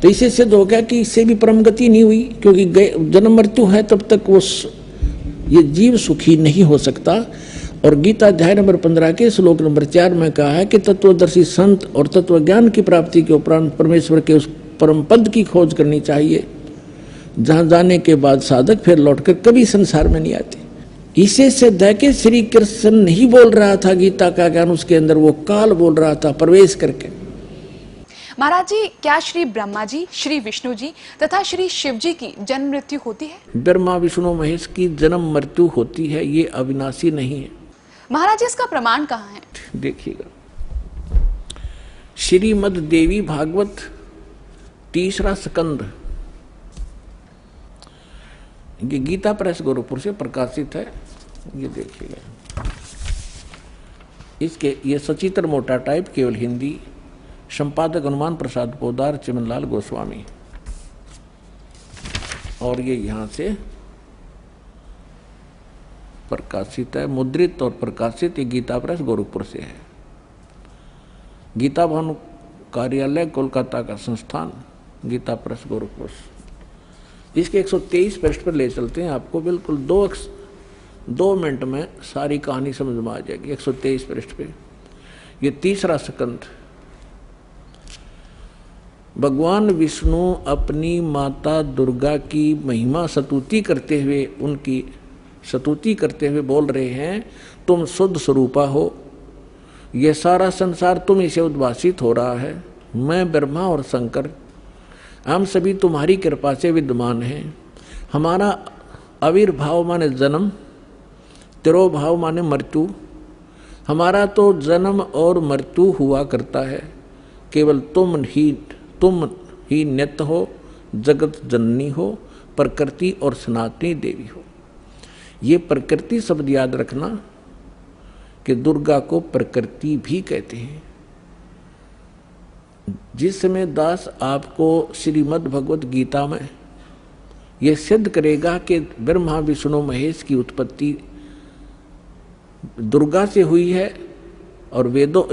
तो इससे सिद्ध हो गया कि इससे भी परम गति नहीं हुई, क्योंकि जन्म मृत्यु है तब तक वो ये जीव सुखी नहीं हो सकता। और गीता अध्याय नंबर 15 के श्लोक नंबर 4 में कहा है कि तत्वदर्शी संत और तत्व ज्ञान की प्राप्ति के उपरांत परमेश्वर के उस परम पद की खोज करनी चाहिए, जहां जाने के बाद साधक फिर लौटकर कभी संसार में नहीं आते। इसे सिद्ध है कि श्री कृष्ण नहीं बोल रहा था गीता का ज्ञान, उसके अंदर वो काल बोल रहा था प्रवेश करके। महाराज जी, क्या श्री ब्रह्मा जी, श्री विष्णु जी तथा श्री शिव जी की जन्म मृत्यु होती है? ब्रह्मा विष्णु महेश की जन्म मृत्यु होती है, ये अविनाशी नहीं है। महाराज जी, इसका प्रमाण कहाँ है? देखिएगा, श्रीमद् देवी भागवत 3रा स्कंद, ये गीता प्रेस गोरखपुर से प्रकाशित है। ये देखिएगा, इसके ये सचित्र मोटा टाइप, केवल हिंदी, संपादक हनुमान प्रसाद पोदार, चिमनलाल गोस्वामी, और ये यहाँ से प्रकाशित है, मुद्रित और प्रकाशित। ये गीता प्रेस गोरखपुर से है। गीता भवन कार्यालय कोलकाता का संस्थान, गीता प्रेस गोरखपुर। इसके 123 पृष्ठ पर ले चलते हैं आपको, बिल्कुल 2 मिनट में सारी कहानी समझ में आ जाएगी। 123 पृष्ठ पे ये 3रा स्कंद। भगवान विष्णु अपनी माता दुर्गा की महिमा स्तुति करते हुए, उनकी स्तुति करते हुए बोल रहे हैं, तुम शुद्ध स्वरूपा हो, यह सारा संसार तुम ही से उद्भासित हो रहा है। मैं ब्रह्मा और शंकर, हम सभी तुम्हारी कृपा से विद्यमान हैं। हमारा आविर्भाव माने जन्म, तिरोभाव माने मृत्यु। हमारा तो जन्म और मृत्यु हुआ करता है, केवल तुम ही नित्य हो, जगत जननी हो, प्रकृति और सनातनी देवी हो। ये प्रकृति शब्द याद रखना कि दुर्गा को प्रकृति भी कहते हैं। जिस समय दास आपको श्रीमद् भगवत गीता में यह सिद्ध करेगा कि ब्रह्मा विष्णु महेश की उत्पत्ति दुर्गा से हुई है और वेदों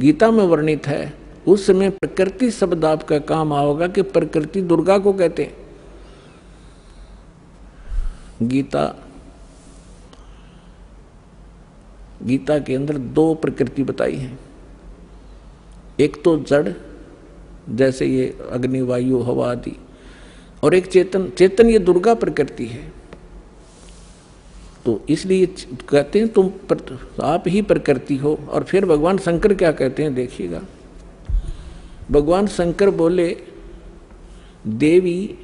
गीता में वर्णित है, उस समय प्रकृति शब्द आपका काम आओगा कि प्रकृति दुर्गा को कहते हैं। गीता के अंदर 2 प्रकृति बताई है। एक तो जड़, जैसे ये अग्नि वायु हवा आदि, और एक चेतन ये दुर्गा प्रकृति है। तो इसलिए कहते हैं तुम आप ही प्रकृति हो। और फिर भगवान शंकर क्या कहते हैं, देखिएगा। भगवान शंकर बोले, देवी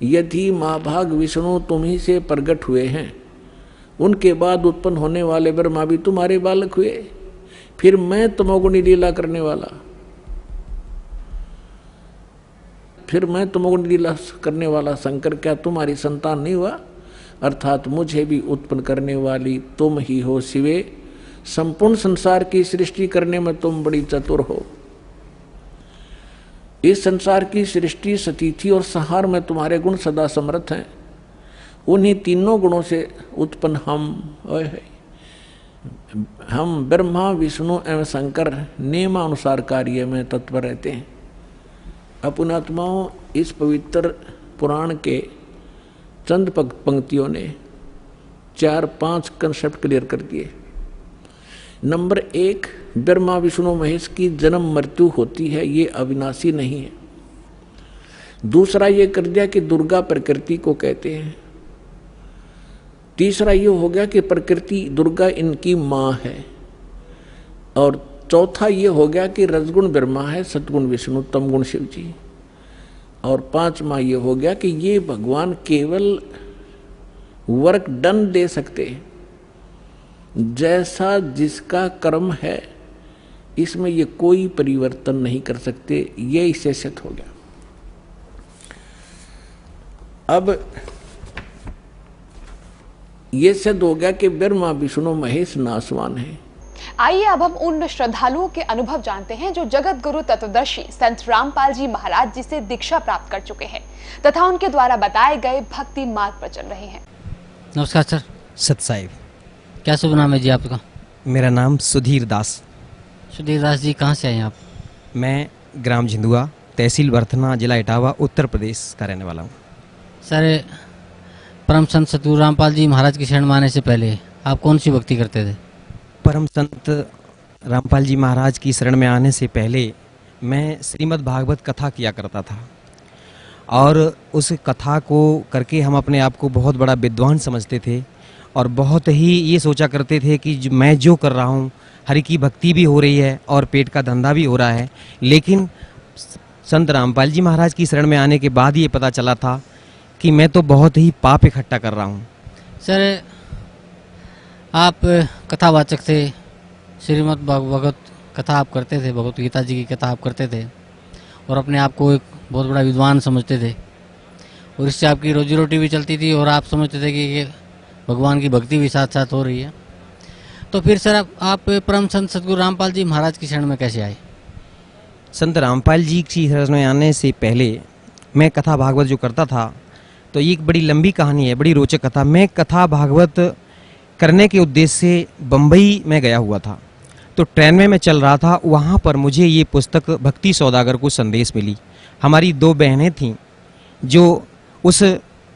यदि माँ भाग विष्णु तुम ही से प्रकट हुए हैं, उनके बाद उत्पन्न होने वाले ब्रह्मा भी तुम्हारे बालक हुए, फिर मैं तमोगुणी लीला करने वाला, शंकर क्या तुम्हारी संतान नहीं हुआ? अर्थात मुझे भी उत्पन्न करने वाली तुम ही हो शिवे। संपूर्ण संसार की सृष्टि करने में तुम बड़ी चतुर हो। इस संसार की सृष्टि, स्थिति और संहार में तुम्हारे गुण सदा समर्थ हैं। उन्हीं तीनों गुणों से उत्पन्न हम ब्रह्मा विष्णु एवं शंकर नियमानुसार कार्य में तत्पर रहते हैं। अपनात्माओं, इस पवित्र पुराण के चंद पंक्तियों ने 4-5 कंसेप्ट क्लियर कर दिए। नंबर 1, ब्रह्मा विष्णु महेश की जन्म मृत्यु होती है, ये अविनाशी नहीं है। दूसरा ये कर दिया कि दुर्गा प्रकृति को कहते हैं। तीसरा ये हो गया कि प्रकृति दुर्गा इनकी माँ है। और चौथा ये हो गया कि रजगुण ब्रह्मा है, सतगुण विष्णु, तमगुण शिव जी। और 5वां ये हो गया कि ये भगवान केवल वर्क डन दे सकते हैं। जैसा जिसका कर्म है इसमें ये कोई परिवर्तन नहीं कर सकते, ये इससे सिद्ध हो गया। अब ये सिद्ध हो गया कि ब्रह्मा विष्णु महेश नासवान है। आइए अब हम उन श्रद्धालुओं के अनुभव जानते हैं जो जगत गुरु तत्वदर्शी संत रामपाल जी महाराज जी से दीक्षा प्राप्त कर चुके हैं तथा उनके द्वारा बताए गए भक्ति मार्ग पर चल रहे हैं। नमस्कार सर। सत साहिब। क्या शुभ नाम है जी आपका? मेरा नाम सुधीर दास। सुधीर दास जी, कहाँ से आए हैं आप? मैं ग्राम झिंदुआ, तहसील बर्थना, जिला इटावा, उत्तर प्रदेश का रहने वाला हूँ। सर, परम संत सतगुरु रामपाल जी महाराज की शरण में आने से पहले आप कौन सी भक्ति करते थे? परम संत रामपाल जी महाराज की शरण में आने से पहले मैं श्रीमद् भागवत कथा किया करता था और उस कथा को करके हम अपने आप को बहुत बड़ा विद्वान समझते थे और बहुत ही ये सोचा करते थे कि मैं जो कर रहा हूँ, हरि की भक्ति भी हो रही है और पेट का धंधा भी हो रहा है। लेकिन संत रामपाल जी महाराज की शरण में आने के बाद ये पता चला था कि मैं तो बहुत ही पाप इकट्ठा कर रहा हूँ। सर, आप कथावाचक थे, श्रीमद् भागवत कथा आप करते थे, भगवत गीता जी की कथा आप करते थे और अपने आप को एक बहुत बड़ा विद्वान समझते थे और इससे आपकी रोजी रोटी भी चलती थी और आप समझते थे कि ये भगवान की भक्ति भी साथ साथ हो रही है। तो फिर सर आप परम संत सतगुरु रामपाल जी महाराज की शरण में कैसे आए? संत रामपाल जी की शरण में आने से पहले मैं कथा भागवत जो करता था, तो ये एक बड़ी लंबी कहानी है, बड़ी रोचक कथा। मैं कथा भागवत करने के उद्देश्य से बम्बई में गया हुआ था, तो ट्रेन में मैं चल रहा था, वहाँ पर मुझे ये पुस्तक भक्ति सौदागर को संदेश मिली। हमारी दो बहनें थीं जो उस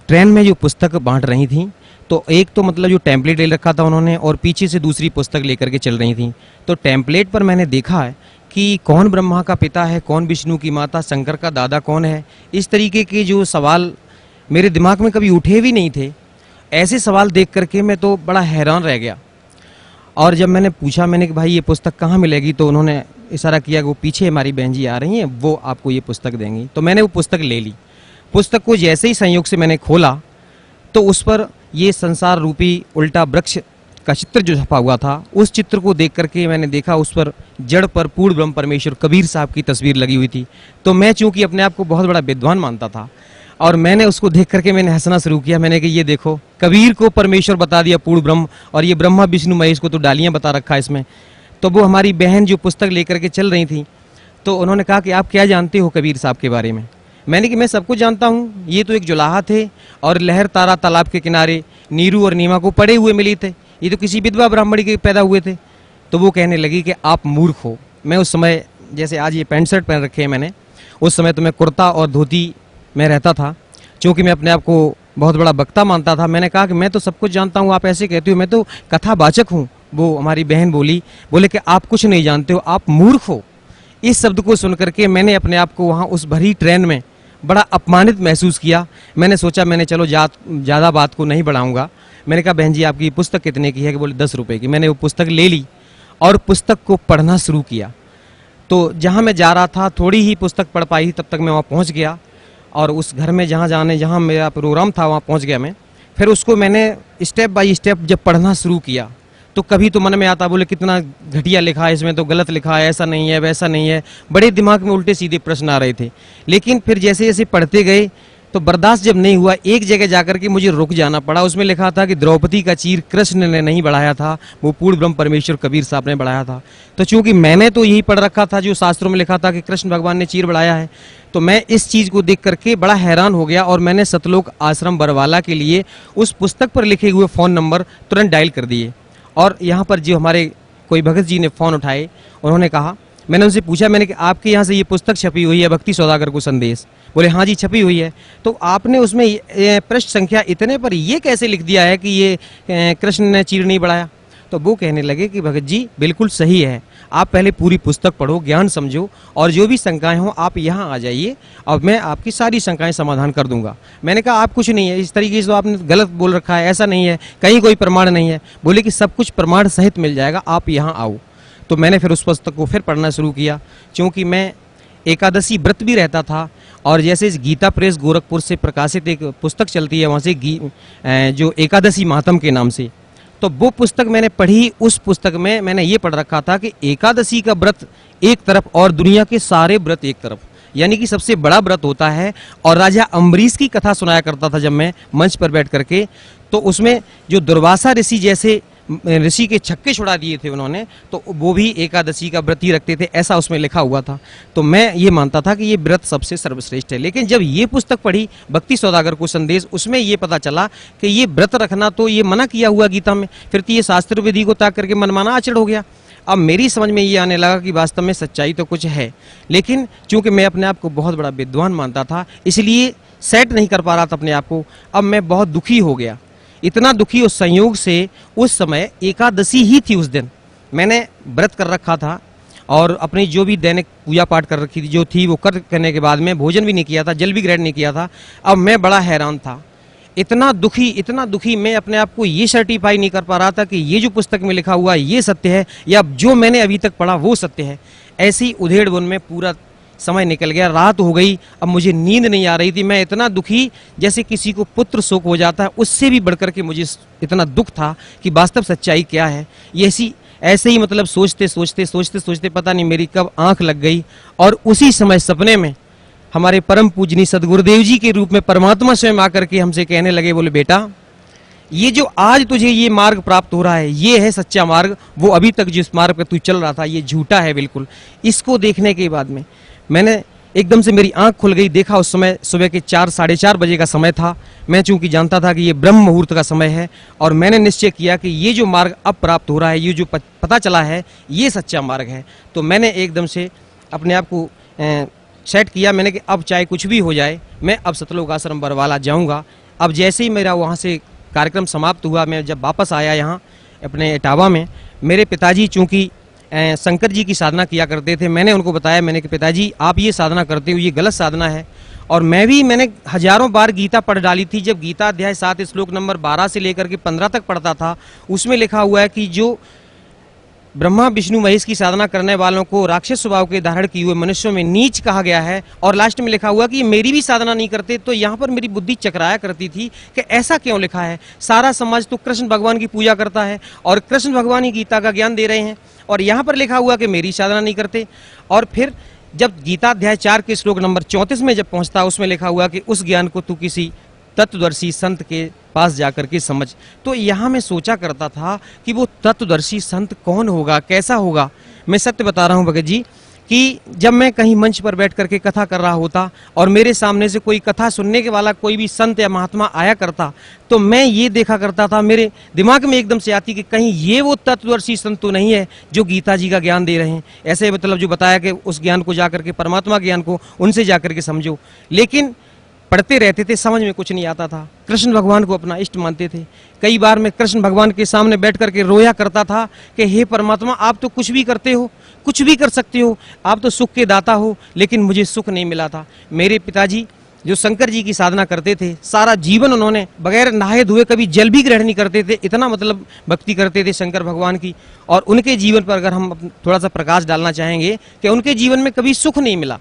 ट्रेन में जो पुस्तक बांट रही थीं, तो एक तो मतलब जो टेम्पलेट ले रखा था उन्होंने और पीछे से दूसरी पुस्तक लेकर के चल रही थीं। तो टेम्पलेट पर मैंने देखा है कि कौन ब्रह्मा का पिता है, कौन विष्णु की माता, शंकर का दादा कौन है, इस तरीके के जो सवाल मेरे दिमाग में कभी उठे भी नहीं थे। ऐसे सवाल देख करके मैं तो बड़ा हैरान रह गया और जब मैंने पूछा, मैंने कि भाई ये पुस्तक कहाँ मिलेगी, तो उन्होंने इशारा किया कि वो पीछे हमारी बहन जी आ रही हैं, वो आपको ये पुस्तक देंगी। तो मैंने वो पुस्तक ले ली। पुस्तक को जैसे ही संयोग से मैंने खोला तो उस पर ये संसार रूपी उल्टा वृक्ष का चित्र जो छपा हुआ था, उस चित्र को देख करके मैंने देखा उस पर जड़ पर पूर्ण ब्रह्म परमेश्वर कबीर साहब की तस्वीर लगी हुई थी। तो मैं चूंकि अपने आप को बहुत बड़ा विद्वान मानता था और मैंने उसको देख करके मैंने हंसना शुरू किया। मैंने कहा ये देखो, कबीर को परमेश्वर बता दिया पूर्ण ब्रह्म और ये ब्रह्मा विष्णु महेश को तो डालियाँ बता रखा है इसमें। तो वो हमारी बहन जो पुस्तक लेकर के चल रही थी, तो उन्होंने कहा कि आप क्या जानते हो कबीर साहब के बारे में? मैंने कि मैं सब कुछ जानता हूँ, ये तो एक जुलाहा थे और लहर तारा तालाब के किनारे नीरू और नीमा को पड़े हुए मिली थे, ये तो किसी विधवा ब्राह्मणी के पैदा हुए थे। तो वो कहने लगी कि आप मूर्ख हो। मैं उस समय, जैसे आज ये पैंट शर्ट पहन रखे हैं मैंने, उस समय तो मैं कुर्ता और धोती में रहता था, क्योंकि मैं अपने आप को बहुत बड़ा वक्ता मानता था। मैंने कहा कि मैं तो सब कुछ जानता हूँ, आप ऐसे कहते हो, मैं तो कथावाचक हूँ। वो हमारी बहन बोले कि आप कुछ नहीं जानते हो, आप मूर्ख हो। इस शब्द को सुन करके मैंने अपने आप को वहाँ उस भरी ट्रेन में बड़ा अपमानित महसूस किया। मैंने सोचा, मैंने चलो ज़्यादा बात को नहीं बढ़ाऊंगा। मैंने कहा बहन जी आपकी पुस्तक कितने की है? कि बोले 10 रुपये की। मैंने वो पुस्तक ले ली और पुस्तक को पढ़ना शुरू किया। तो जहाँ मैं जा रहा था, थोड़ी ही पुस्तक पढ़ पाई, तब तक मैं वहाँ पहुँच गया और उस घर में जहाँ मेरा प्रोग्राम था वहाँ पहुँच गया मैं। फिर उसको मैंने स्टेप बाय स्टेप जब पढ़ना शुरू किया, तो कभी तो मन में आता, बोले कितना घटिया लिखा है इसमें, तो गलत लिखा है, ऐसा नहीं है, वैसा नहीं है। बड़े दिमाग में उल्टे सीधे प्रश्न आ रहे थे। लेकिन फिर जैसे जैसे पढ़ते गए तो बर्दाश्त जब नहीं हुआ, एक जगह जाकर के मुझे रुक जाना पड़ा। उसमें लिखा था कि द्रौपदी का चीर कृष्ण ने नहीं बढ़ाया था, वो पूर्ण ब्रह्म परमेश्वर कबीर साहब ने बढ़ाया था। तो चूंकि मैंने तो यही पढ़ रखा था जो शास्त्रों में लिखा था कि कृष्ण भगवान ने चीर बढ़ाया है, तो मैं इस चीज़ को देख करके बड़ा हैरान हो गया और मैंने सतलोक आश्रम बरवाला के लिए उस पुस्तक पर लिखे हुए फ़ोन नंबर तुरंत डायल कर दिए। और यहाँ पर जो हमारे कोई भगत जी ने फ़ोन उठाए, उन्होंने कहा, मैंने उनसे पूछा, मैंने कि आपके यहाँ से ये पुस्तक छपी हुई है भक्ति सौदागर को संदेश? बोले हाँ जी छपी हुई है। तो आपने उसमें पृष्ठ संख्या इतने पर ये कैसे लिख दिया है कि ये कृष्ण ने चीर नहीं बढ़ाया? तो वो कहने लगे कि भगत जी बिल्कुल सही है, आप पहले पूरी पुस्तक पढ़ो, ज्ञान समझो और जो भी शंकाएं हों आप यहाँ आ जाइए और मैं आपकी सारी शंकाएं समाधान कर दूंगा। मैंने कहा आप कुछ नहीं है, इस तरीके से तो आपने गलत बोल रखा है, ऐसा नहीं है, कहीं कोई प्रमाण नहीं है। बोले कि सब कुछ प्रमाण सहित मिल जाएगा, आप यहाँ आओ। तो मैंने फिर उस पुस्तक को फिर पढ़ना शुरू किया, क्योंकि मैं एकादशी व्रत भी रहता था और जैसे इस गीता प्रेस गोरखपुर से प्रकाशित एक पुस्तक चलती है वहाँ से जो एकादशी मातम के नाम से, तो वो पुस्तक मैंने पढ़ी। उस पुस्तक में मैंने ये पढ़ रखा था कि एकादशी का व्रत एक तरफ और दुनिया के सारे व्रत एक तरफ, यानी कि सबसे बड़ा व्रत होता है। और राजा अम्बरीश की कथा सुनाया करता था जब मैं मंच पर बैठ करके, तो उसमें जो दुर्वासा ऋषि जैसे ऋषि के छक्के छुड़ा दिए थे उन्होंने, तो वो भी एकादशी का व्रत ही रखते थे, ऐसा उसमें लिखा हुआ था। तो मैं ये मानता था कि ये व्रत सबसे सर्वश्रेष्ठ है। लेकिन जब ये पुस्तक पढ़ी भक्ति सौदागर को संदेश, उसमें ये पता चला कि ये व्रत रखना तो ये मना किया हुआ गीता में, फिर तो ये शास्त्र विधि को ताक करके मनमाना आचरण हो गया। अब मेरी समझ में ये आने लगा कि वास्तव में सच्चाई तो कुछ है, लेकिन चूंकि मैं अपने आप को बहुत बड़ा विद्वान मानता था, इसलिए सेट नहीं कर पा रहा था अपने आप को। अब मैं बहुत दुखी हो गया, इतना दुखी उस संयोग से। उस समय एकादशी ही थी, उस दिन मैंने व्रत कर रखा था और अपनी जो भी दैनिक पूजा पाठ कर रखी थी जो थी वो करने के बाद में भोजन भी नहीं किया था, जल भी ग्रहण नहीं किया था। अब मैं बड़ा हैरान था, इतना दुखी मैं अपने आप को ये सर्टिफाई नहीं कर पा रहा था कि ये जो पुस्तक में लिखा हुआ ये सत्य है या जो मैंने अभी तक पढ़ा वो सत्य है। ऐसी उधेड़ बुन में पूरा समय निकल गया, रात हो गई, अब मुझे नींद नहीं आ रही थी। मैं इतना दुखी, जैसे किसी को पुत्र शोक हो जाता है, उससे भी बढ़कर के मुझे इतना दुख था कि वास्तव सच्चाई क्या है। ये ऐसे ही मतलब सोचते पता नहीं मेरी कब आंख लग गई और उसी समय सपने में हमारे परम पूजनीय सदगुरुदेव जी के रूप में परमात्मा स्वयं आकर के हमसे कहने लगे, बोले बेटा ये जो आज तुझे ये मार्ग प्राप्त हो रहा है ये है सच्चा मार्ग, वो अभी तक जिस मार्ग पर तू चल रहा था ये झूठा है बिल्कुल। इसको देखने के बाद में मैंने एकदम से मेरी आंख खुल गई, देखा उस समय सुबह के 4 साढ़े 4 बजे का समय था। मैं चूंकि जानता था कि ये ब्रह्म मुहूर्त का समय है और मैंने निश्चय किया कि ये जो मार्ग अब प्राप्त हो रहा है, ये जो पता चला है ये सच्चा मार्ग है। तो मैंने एकदम से अपने आप को सेट किया, मैंने कि अब चाहे कुछ भी हो जाए मैं अब सतलोक आश्रम बरवाला जाऊंगा। अब जैसे ही मेरा वहाँ से कार्यक्रम समाप्त हुआ, मैं जब वापस आया यहाँ अपने इटावा में, मेरे पिताजी चूंकि शंकर जी की साधना किया करते थे, मैंने उनको बताया, मैंने कि पिताजी आप ये साधना करते हो ये गलत साधना है। और मैंने हजारों बार गीता पढ़ डाली थी। जब गीता अध्याय 7 श्लोक नंबर 12 से लेकर के 15 तक पढ़ता था, उसमें लिखा हुआ है कि जो ब्रह्मा विष्णु महेश की साधना करने वालों को राक्षस स्वभाव के धारण किए हुए मनुष्यों में नीच कहा गया है। और लास्ट में लिखा हुआ कि मेरी भी साधना नहीं करते। तो यहाँ पर मेरी बुद्धि चकराया करती थी कि ऐसा क्यों लिखा है, सारा समाज तो कृष्ण भगवान की पूजा करता है और कृष्ण भगवान ही गीता का ज्ञान दे रहे हैं और यहाँ पर लिखा हुआ कि मेरी साधना नहीं करते। और फिर जब गीता अध्याय 4 के श्लोक नंबर 34 में जब पहुंचता, उसमें लिखा हुआ कि उस ज्ञान को तू किसी तत्वदर्शी संत के पास जाकर के समझ। तो यहाँ मैं सोचा करता था कि वो तत्वदर्शी संत कौन होगा, कैसा होगा। मैं सत्य बता रहा हूँ भगत जी कि जब मैं कहीं मंच पर बैठ करके कथा कर रहा होता और मेरे सामने से कोई कथा सुनने के वाला कोई भी संत या महात्मा आया करता, तो मैं ये देखा करता था, मेरे दिमाग में एकदम से आती कि कहीं ये वो तत्वदर्शी संत तो नहीं है जो गीता जी का ज्ञान दे रहे हैं। ऐसे मतलब जो बताया कि उस ज्ञान को जाकर के, परमात्मा ज्ञान को उनसे जाकर के समझो। लेकिन पढ़ते रहते थे, समझ में कुछ नहीं आता था। कृष्ण भगवान को अपना इष्ट मानते थे। कई बार मैं कृष्ण भगवान के सामने बैठ करके रोया करता था कि हे परमात्मा आप तो कुछ भी करते हो, कुछ भी कर सकते हो, आप तो सुख के दाता हो, लेकिन मुझे सुख नहीं मिला था। मेरे पिताजी जो शंकर जी की साधना करते थे, सारा जीवन उन्होंने बगैर नहाए धोए कभी जल भी ग्रहण नहीं करते थे, इतना मतलब भक्ति करते थे शंकर भगवान की। और उनके जीवन पर अगर हम थोड़ा सा प्रकाश डालना चाहेंगे कि उनके जीवन में कभी सुख नहीं मिला,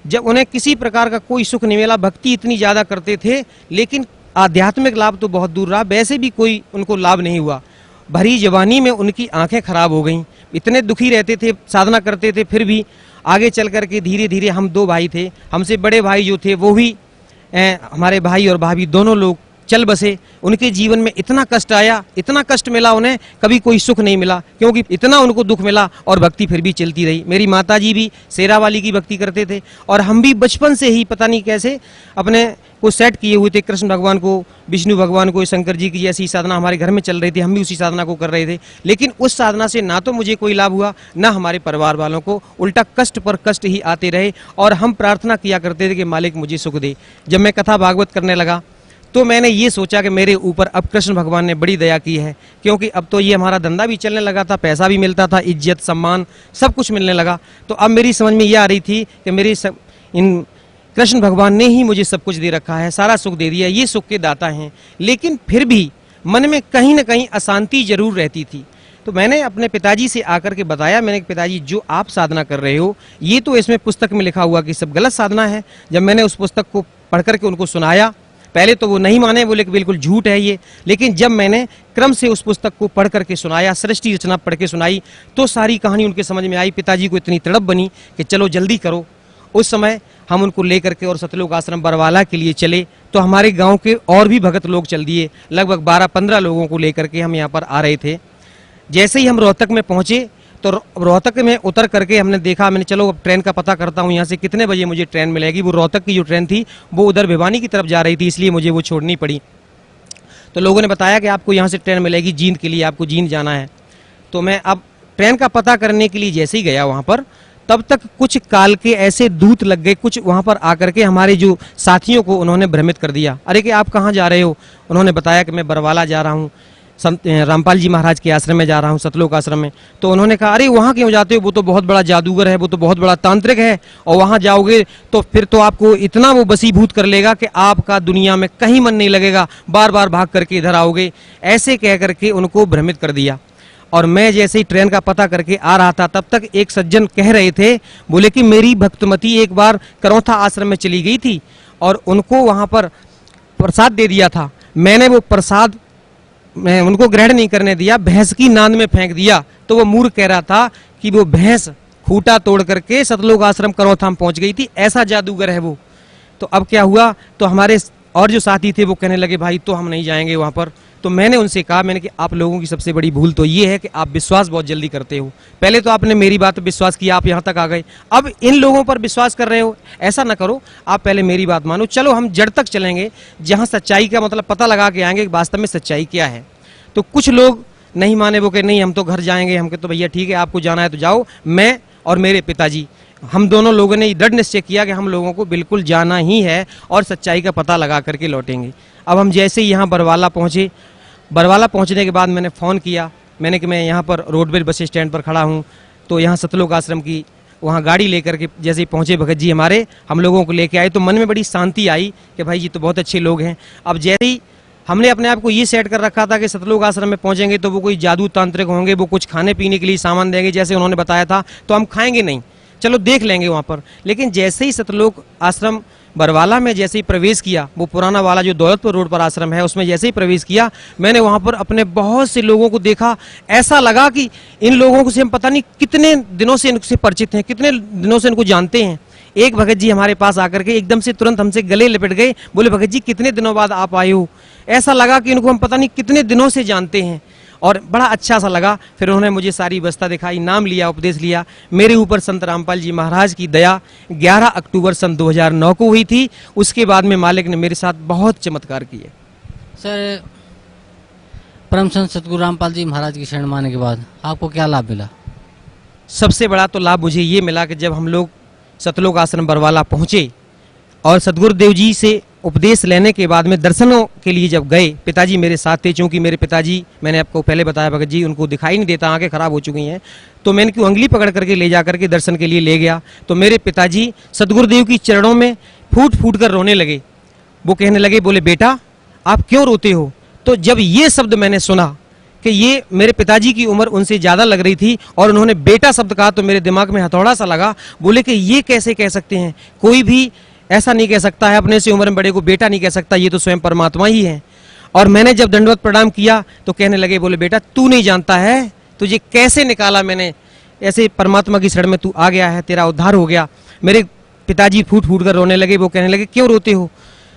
जब उन्हें किसी प्रकार का कोई सुख नहीं मिला। भक्ति इतनी ज्यादा करते थे लेकिन आध्यात्मिक लाभ तो बहुत दूर रहा, वैसे भी कोई उनको लाभ नहीं हुआ। भरी जवानी में उनकी आंखें खराब हो गईं, इतने दुखी रहते थे, साधना करते थे, फिर भी आगे चल करके धीरे धीरे, हम 2 भाई थे, हमसे बड़े भाई जो थे वो भी हमारे भाई और भाभी दोनों लोग चल बसे। उनके जीवन में इतना कष्ट आया, इतना कष्ट मिला उन्हें, कभी कोई सुख नहीं मिला, क्योंकि इतना उनको दुख मिला और भक्ति फिर भी चलती रही। मेरी माताजी भी शेरावाली की भक्ति करते थे और हम भी बचपन से ही पता नहीं कैसे अपने को सेट किए हुए थे। कृष्ण भगवान को, विष्णु भगवान को, शंकर जी की जैसी साधना हमारे घर में चल रही थी, हम भी उसी साधना को कर रहे थे। लेकिन उस साधना से ना तो मुझे कोई लाभ हुआ, ना हमारे परिवार वालों को, उल्टा कष्ट पर कष्ट ही आते रहे। और हम प्रार्थना किया करते थे कि मालिक मुझे सुख दे। जब मैं कथा भागवत करने लगा तो मैंने ये सोचा कि मेरे ऊपर अब कृष्ण भगवान ने बड़ी दया की है, क्योंकि अब तो ये हमारा धंधा भी चलने लगा था, पैसा भी मिलता था, इज्जत सम्मान सब कुछ मिलने लगा। तो अब मेरी समझ में ये आ रही थी कि इन कृष्ण भगवान ने ही मुझे सब कुछ दे रखा है, सारा सुख दे दिया, ये सुख के दाता हैं। लेकिन फिर भी मन में कहीं ना कहीं अशांति जरूर रहती थी। तो मैंने अपने पिताजी से आकर के बताया, मैंने पिताजी जो आप साधना कर रहे हो ये तो इसमें पुस्तक में लिखा हुआ कि सब गलत साधना है। जब मैंने उस पुस्तक को पढ़ करके उनको सुनाया, पहले तो वो नहीं माने, बोले कि बिल्कुल झूठ है ये, लेकिन जब मैंने क्रम से उस पुस्तक को पढ़ करके सुनाया, सृष्टि रचना पढ़ के सुनाई, तो सारी कहानी उनके समझ में आई। पिताजी को इतनी तड़प बनी कि चलो जल्दी करो। उस समय हम उनको लेकर के और सतलोक आश्रम बरवाला के लिए चले, तो हमारे गांव के और भी भगत लोग चल दिए। लगभग 12-15 लोगों को लेकर के हम यहाँ पर आ रहे थे। जैसे ही हम रोहतक में पहुंचे तो रोहतक में उतर करके हमने देखा, मैंने चलो अब ट्रेन का पता करता हूँ यहाँ से कितने बजे मुझे ट्रेन मिलेगी। वो रोहतक की जो ट्रेन थी वो उधर भिवानी की तरफ जा रही थी, इसलिए मुझे वो छोड़नी पड़ी। तो लोगों ने बताया कि आपको यहाँ से ट्रेन मिलेगी जींद के लिए, आपको जींद जाना है। तो मैं अब ट्रेन का पता करने के लिए जैसे ही गया वहाँ पर, तब तक कुछ काल के ऐसे दूत लग गए, कुछ वहाँ पर आकर के हमारे जो साथियों को उन्होंने भ्रमित कर दिया। अरे कि आप कहाँ जा रहे हो? उन्होंने बताया कि मैं बरवाला जा रहा हूँ, संत रामपाल जी महाराज के आश्रम में जा रहा हूँ, सतलोक आश्रम में। तो उन्होंने कहा अरे वहाँ क्यों जाते हो? वो तो बहुत बड़ा जादूगर है, वो तो बहुत बड़ा तांत्रिक है, और वहाँ जाओगे तो फिर तो आपको इतना वो बसीभूत कर लेगा कि आपका दुनिया में कहीं मन नहीं लगेगा, बार बार भाग करके इधर आओगे। ऐसे कह करके उनको भ्रमित कर दिया। और मैं जैसे ही ट्रेन का पता करके आ रहा था, तब तक एक सज्जन कह रहे थे, बोले कि मेरी भक्तमती एक बार करौथा आश्रम में चली गई थी और उनको वहाँ पर प्रसाद दे दिया था। मैंने वो प्रसाद मैं उनको ग्रहण नहीं करने दिया, भैंस की नांद में फेंक दिया। तो वो मूर्ख कह रहा था कि वो भैंस खूंटा तोड़ करके सतलोक आश्रम करौथा में पहुंच गई थी, ऐसा जादूगर है वो। तो अब क्या हुआ, तो हमारे और जो साथी थे वो कहने लगे भाई तो हम नहीं जाएंगे वहां पर। तो मैंने उनसे कहा, मैंने कि आप लोगों की सबसे बड़ी भूल तो ये है कि आप विश्वास बहुत जल्दी करते हो। पहले तो आपने मेरी बात पर विश्वास किया, आप यहाँ तक आ गए, अब इन लोगों पर विश्वास कर रहे हो। ऐसा ना करो, आप पहले मेरी बात मानो। चलो हम जड़ तक चलेंगे, जहाँ सच्चाई का मतलब पता लगा के आएंगे वास्तव में सच्चाई क्या है। तो कुछ लोग नहीं माने, वो कहे नहीं हम तो घर जाएंगे। हम कहे तो भैया ठीक है, आपको जाना है तो जाओ। मैं और मेरे पिताजी, हम दोनों लोगों ने दृढ़ निश्चय किया कि हम लोगों को बिल्कुल जाना ही है और सच्चाई का पता लगा करके लौटेंगे। अब हम जैसे ही यहाँ बरवाला पहुँचे, बरवाला पहुँचने के बाद मैंने फ़ोन किया, मैंने कि मैं यहाँ पर रोडवेज बस स्टैंड पर खड़ा हूँ। तो यहाँ सतलोक आश्रम की वहाँ गाड़ी लेकर के जैसे ही पहुँचे भगत जी हमारे, हम लोगों को लेके आए, तो मन में बड़ी शांति आई कि भाई जी तो बहुत अच्छे लोग हैं। अब जैसे ही हमने अपने आप को ये सेट कर रखा था कि सतलोक आश्रम में पहुँचेंगे तो वो कोई जादू तांत्रिक होंगे, वो कुछ खाने पीने के लिए सामान देंगे जैसे उन्होंने बताया था, तो हम खाएंगे नहीं, चलो देख लेंगे वहाँ पर। लेकिन जैसे ही सतलोक आश्रम बरवाला में जैसे ही प्रवेश किया, वो पुराना वाला जो दौलतपुर रोड पर आश्रम है उसमें जैसे ही प्रवेश किया, मैंने वहाँ पर अपने बहुत से लोगों को देखा। ऐसा लगा कि इन लोगों से हम पता नहीं कितने दिनों से इनसे परिचित हैं, कितने दिनों से इनको जानते हैं। एक भगत जी हमारे पास आकर के एकदम से तुरंत हमसे गले लिपट गए, बोले भगत जी कितने दिनों बाद आप आए हो? ऐसा लगा कि इनको हम पता नहीं कितने दिनों से जानते हैं, और बड़ा अच्छा सा लगा। फिर उन्होंने मुझे सारी व्यवस्था दिखाई, नाम लिया, उपदेश लिया। मेरे ऊपर संत रामपाल जी महाराज की दया 11 अक्टूबर सन 2009 को हुई थी। उसके बाद में मालिक ने मेरे साथ बहुत चमत्कार किए। सर, परम संत सतगुरु रामपाल जी महाराज की शरण माने के बाद आपको क्या लाभ मिला? सबसे बड़ा तो लाभ मुझे ये मिला कि जब हम लोग सतलोक आश्रम बरवाला पहुँचे और सतगुरुदेव जी से उपदेश लेने के बाद में दर्शनों के लिए जब गए, पिताजी मेरे साथ थे। चूंकि मेरे पिताजी, मैंने आपको पहले बताया भगत जी, उनको दिखाई नहीं देता, आंखें खराब हो चुकी हैं, तो मैंने उनकी उंगली पकड़ करके ले जा करके दर्शन के लिए ले गया। तो मेरे पिताजी सतगुरुदेव की चरणों में फूट फूट कर रोने लगे। वो कहने लगे, बोले बेटा आप क्यों रोते हो? तो जब ये शब्द मैंने सुना कि ये मेरे पिताजी की उम्र उनसे ज़्यादा लग रही थी और उन्होंने बेटा शब्द कहा, तो मेरे दिमाग में हथौड़ा सा लगा। बोले कि ये कैसे कह सकते हैं, कोई भी ऐसा नहीं कह सकता है, अपने से उम्र में बड़े को बेटा नहीं कह सकता, ये तो स्वयं परमात्मा ही है। और मैंने जब दंडवत प्रणाम किया तो कहने लगे, बोले बेटा तू नहीं जानता है, तुझे कैसे निकाला मैंने, ऐसे परमात्मा की शरण में तू आ गया है, तेरा उद्धार हो गया। मेरे पिताजी फूट फूट कर रोने लगे। वो कहने लगे क्यों रोते हो?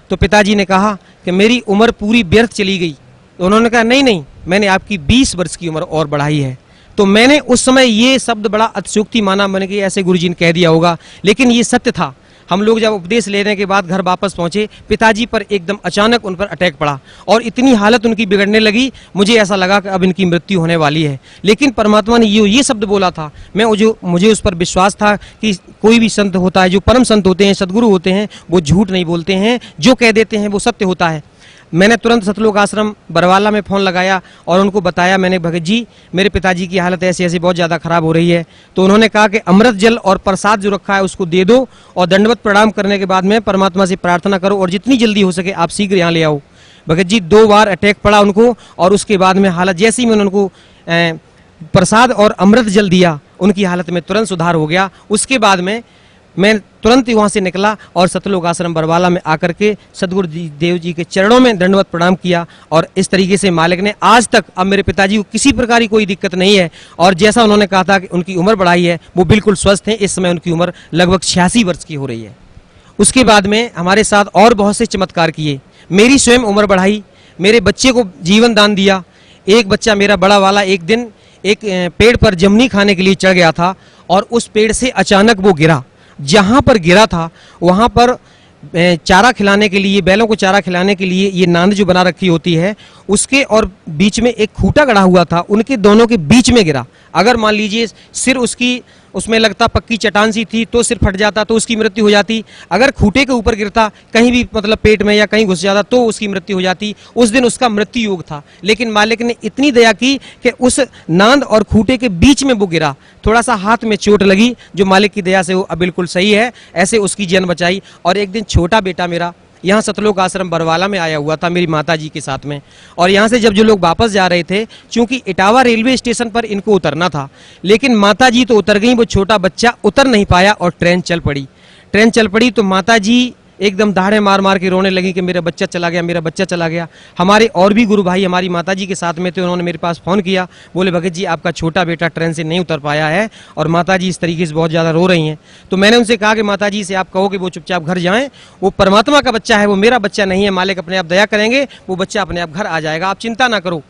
तो पिताजी ने कहा कि मेरी उम्र पूरी व्यर्थ चली गई। तो उन्होंने कहा नहीं नहीं, मैंने आपकी 20 वर्ष की उम्र और बढ़ाई है। तो मैंने उस समय ये शब्द बड़ा अतिशयोक्ति माना, मैंने कि ऐसे गुरुजी ने कह दिया होगा, लेकिन ये सत्य था। हम लोग जब उपदेश लेने के बाद घर वापस पहुंचे, पिताजी पर एकदम अचानक उन पर अटैक पड़ा और इतनी हालत उनकी बिगड़ने लगी, मुझे ऐसा लगा कि अब इनकी मृत्यु होने वाली है। लेकिन परमात्मा ने ये शब्द बोला था, मुझे उस पर विश्वास था कि कोई भी संत होता है, जो परम संत होते हैं, सदगुरु होते हैं, वो झूठ नहीं बोलते हैं, जो कह देते हैं वो सत्य होता है। मैंने तुरंत सतलोक आश्रम बरवाला में फ़ोन लगाया और उनको बताया, मैंने भगत जी मेरे पिताजी की हालत ऐसी ऐसी बहुत ज़्यादा ख़राब हो रही है। तो उन्होंने कहा कि अमृत जल और प्रसाद जो रखा है उसको दे दो और दंडवत प्रणाम करने के बाद में परमात्मा से प्रार्थना करो और जितनी जल्दी हो सके आप शीघ्र यहाँ ले आओ। भगत जी 2 बार अटैक पड़ा उनको और उसके बाद में हालत, जैसे ही मैंने उनको प्रसाद और अमृत जल दिया, उनकी हालत में तुरंत सुधार हो गया। उसके बाद में मैं तुरंत ही वहां से निकला और सतलोक आश्रम बरवाला में आकर के सदगुरु देव जी के चरणों में दंडवत प्रणाम किया। और इस तरीके से मालिक ने आज तक, अब मेरे पिताजी को किसी प्रकार की कोई दिक्कत नहीं है। और जैसा उन्होंने कहा था कि उनकी उम्र बढ़ाई है, वो बिल्कुल स्वस्थ हैं। इस समय उनकी उम्र लगभग 86 वर्ष की हो रही है। उसके बाद में हमारे साथ और बहुत से चमत्कार किए। मेरी स्वयं उम्र बढ़ाई, मेरे बच्चे को जीवन दान दिया। एक बच्चा मेरा बड़ा वाला एक दिन एक पेड़ पर जमनी खाने के लिए चढ़ गया था और उस पेड़ से अचानक वो गिरा। जहां पर गिरा था वहां पर चारा खिलाने के लिए, बैलों को चारा खिलाने के लिए ये नांद जो बना रखी होती है, उसके और बीच में एक खूंटा गड़ा हुआ था, उनके दोनों के बीच में गिरा। अगर मान लीजिए सिर उसकी उसमें लगता पक्की चट्टान सी थी तो सिर फट जाता तो उसकी मृत्यु हो जाती। अगर खूंटे के ऊपर गिरता कहीं भी, मतलब पेट में या कहीं घुस जाता तो उसकी मृत्यु हो जाती। उस दिन उसका मृत्यु योग था, लेकिन मालिक ने इतनी दया की कि उस नांद और खूंटे के बीच में वो गिरा। थोड़ा सा हाथ में चोट लगी, जो मालिक की दया से वो अब बिल्कुल सही है। ऐसे उसकी जान बचाई। और एक दिन छोटा बेटा मेरा यहाँ सतलोक आश्रम बरवाला में आया हुआ था मेरी माता जी के साथ में। और यहाँ से जब जो लोग वापस जा रहे थे, चूंकि इटावा रेलवे स्टेशन पर इनको उतरना था, लेकिन माता जी तो उतर गई, वो छोटा बच्चा उतर नहीं पाया और ट्रेन चल पड़ी। ट्रेन चल पड़ी तो माता जी एकदम दहाड़े मार मार के रोने लगी कि मेरा बच्चा चला गया, मेरा बच्चा चला गया। हमारे और भी गुरु भाई हमारी माता जी के साथ में थे, उन्होंने मेरे पास फ़ोन किया, बोले भगत जी आपका छोटा बेटा ट्रेन से नहीं उतर पाया है और माता जी इस तरीके से बहुत ज़्यादा रो रही हैं। तो मैंने उनसे कहा कि माता जी से आप कहो कि वो चुपचाप घर जाएं, वो परमात्मा का बच्चा है, वो मेरा बच्चा नहीं है, मालिक अपने आप दया करेंगे, वो बच्चा अपने आप घर आ जाएगा, आप चिंता ना करो।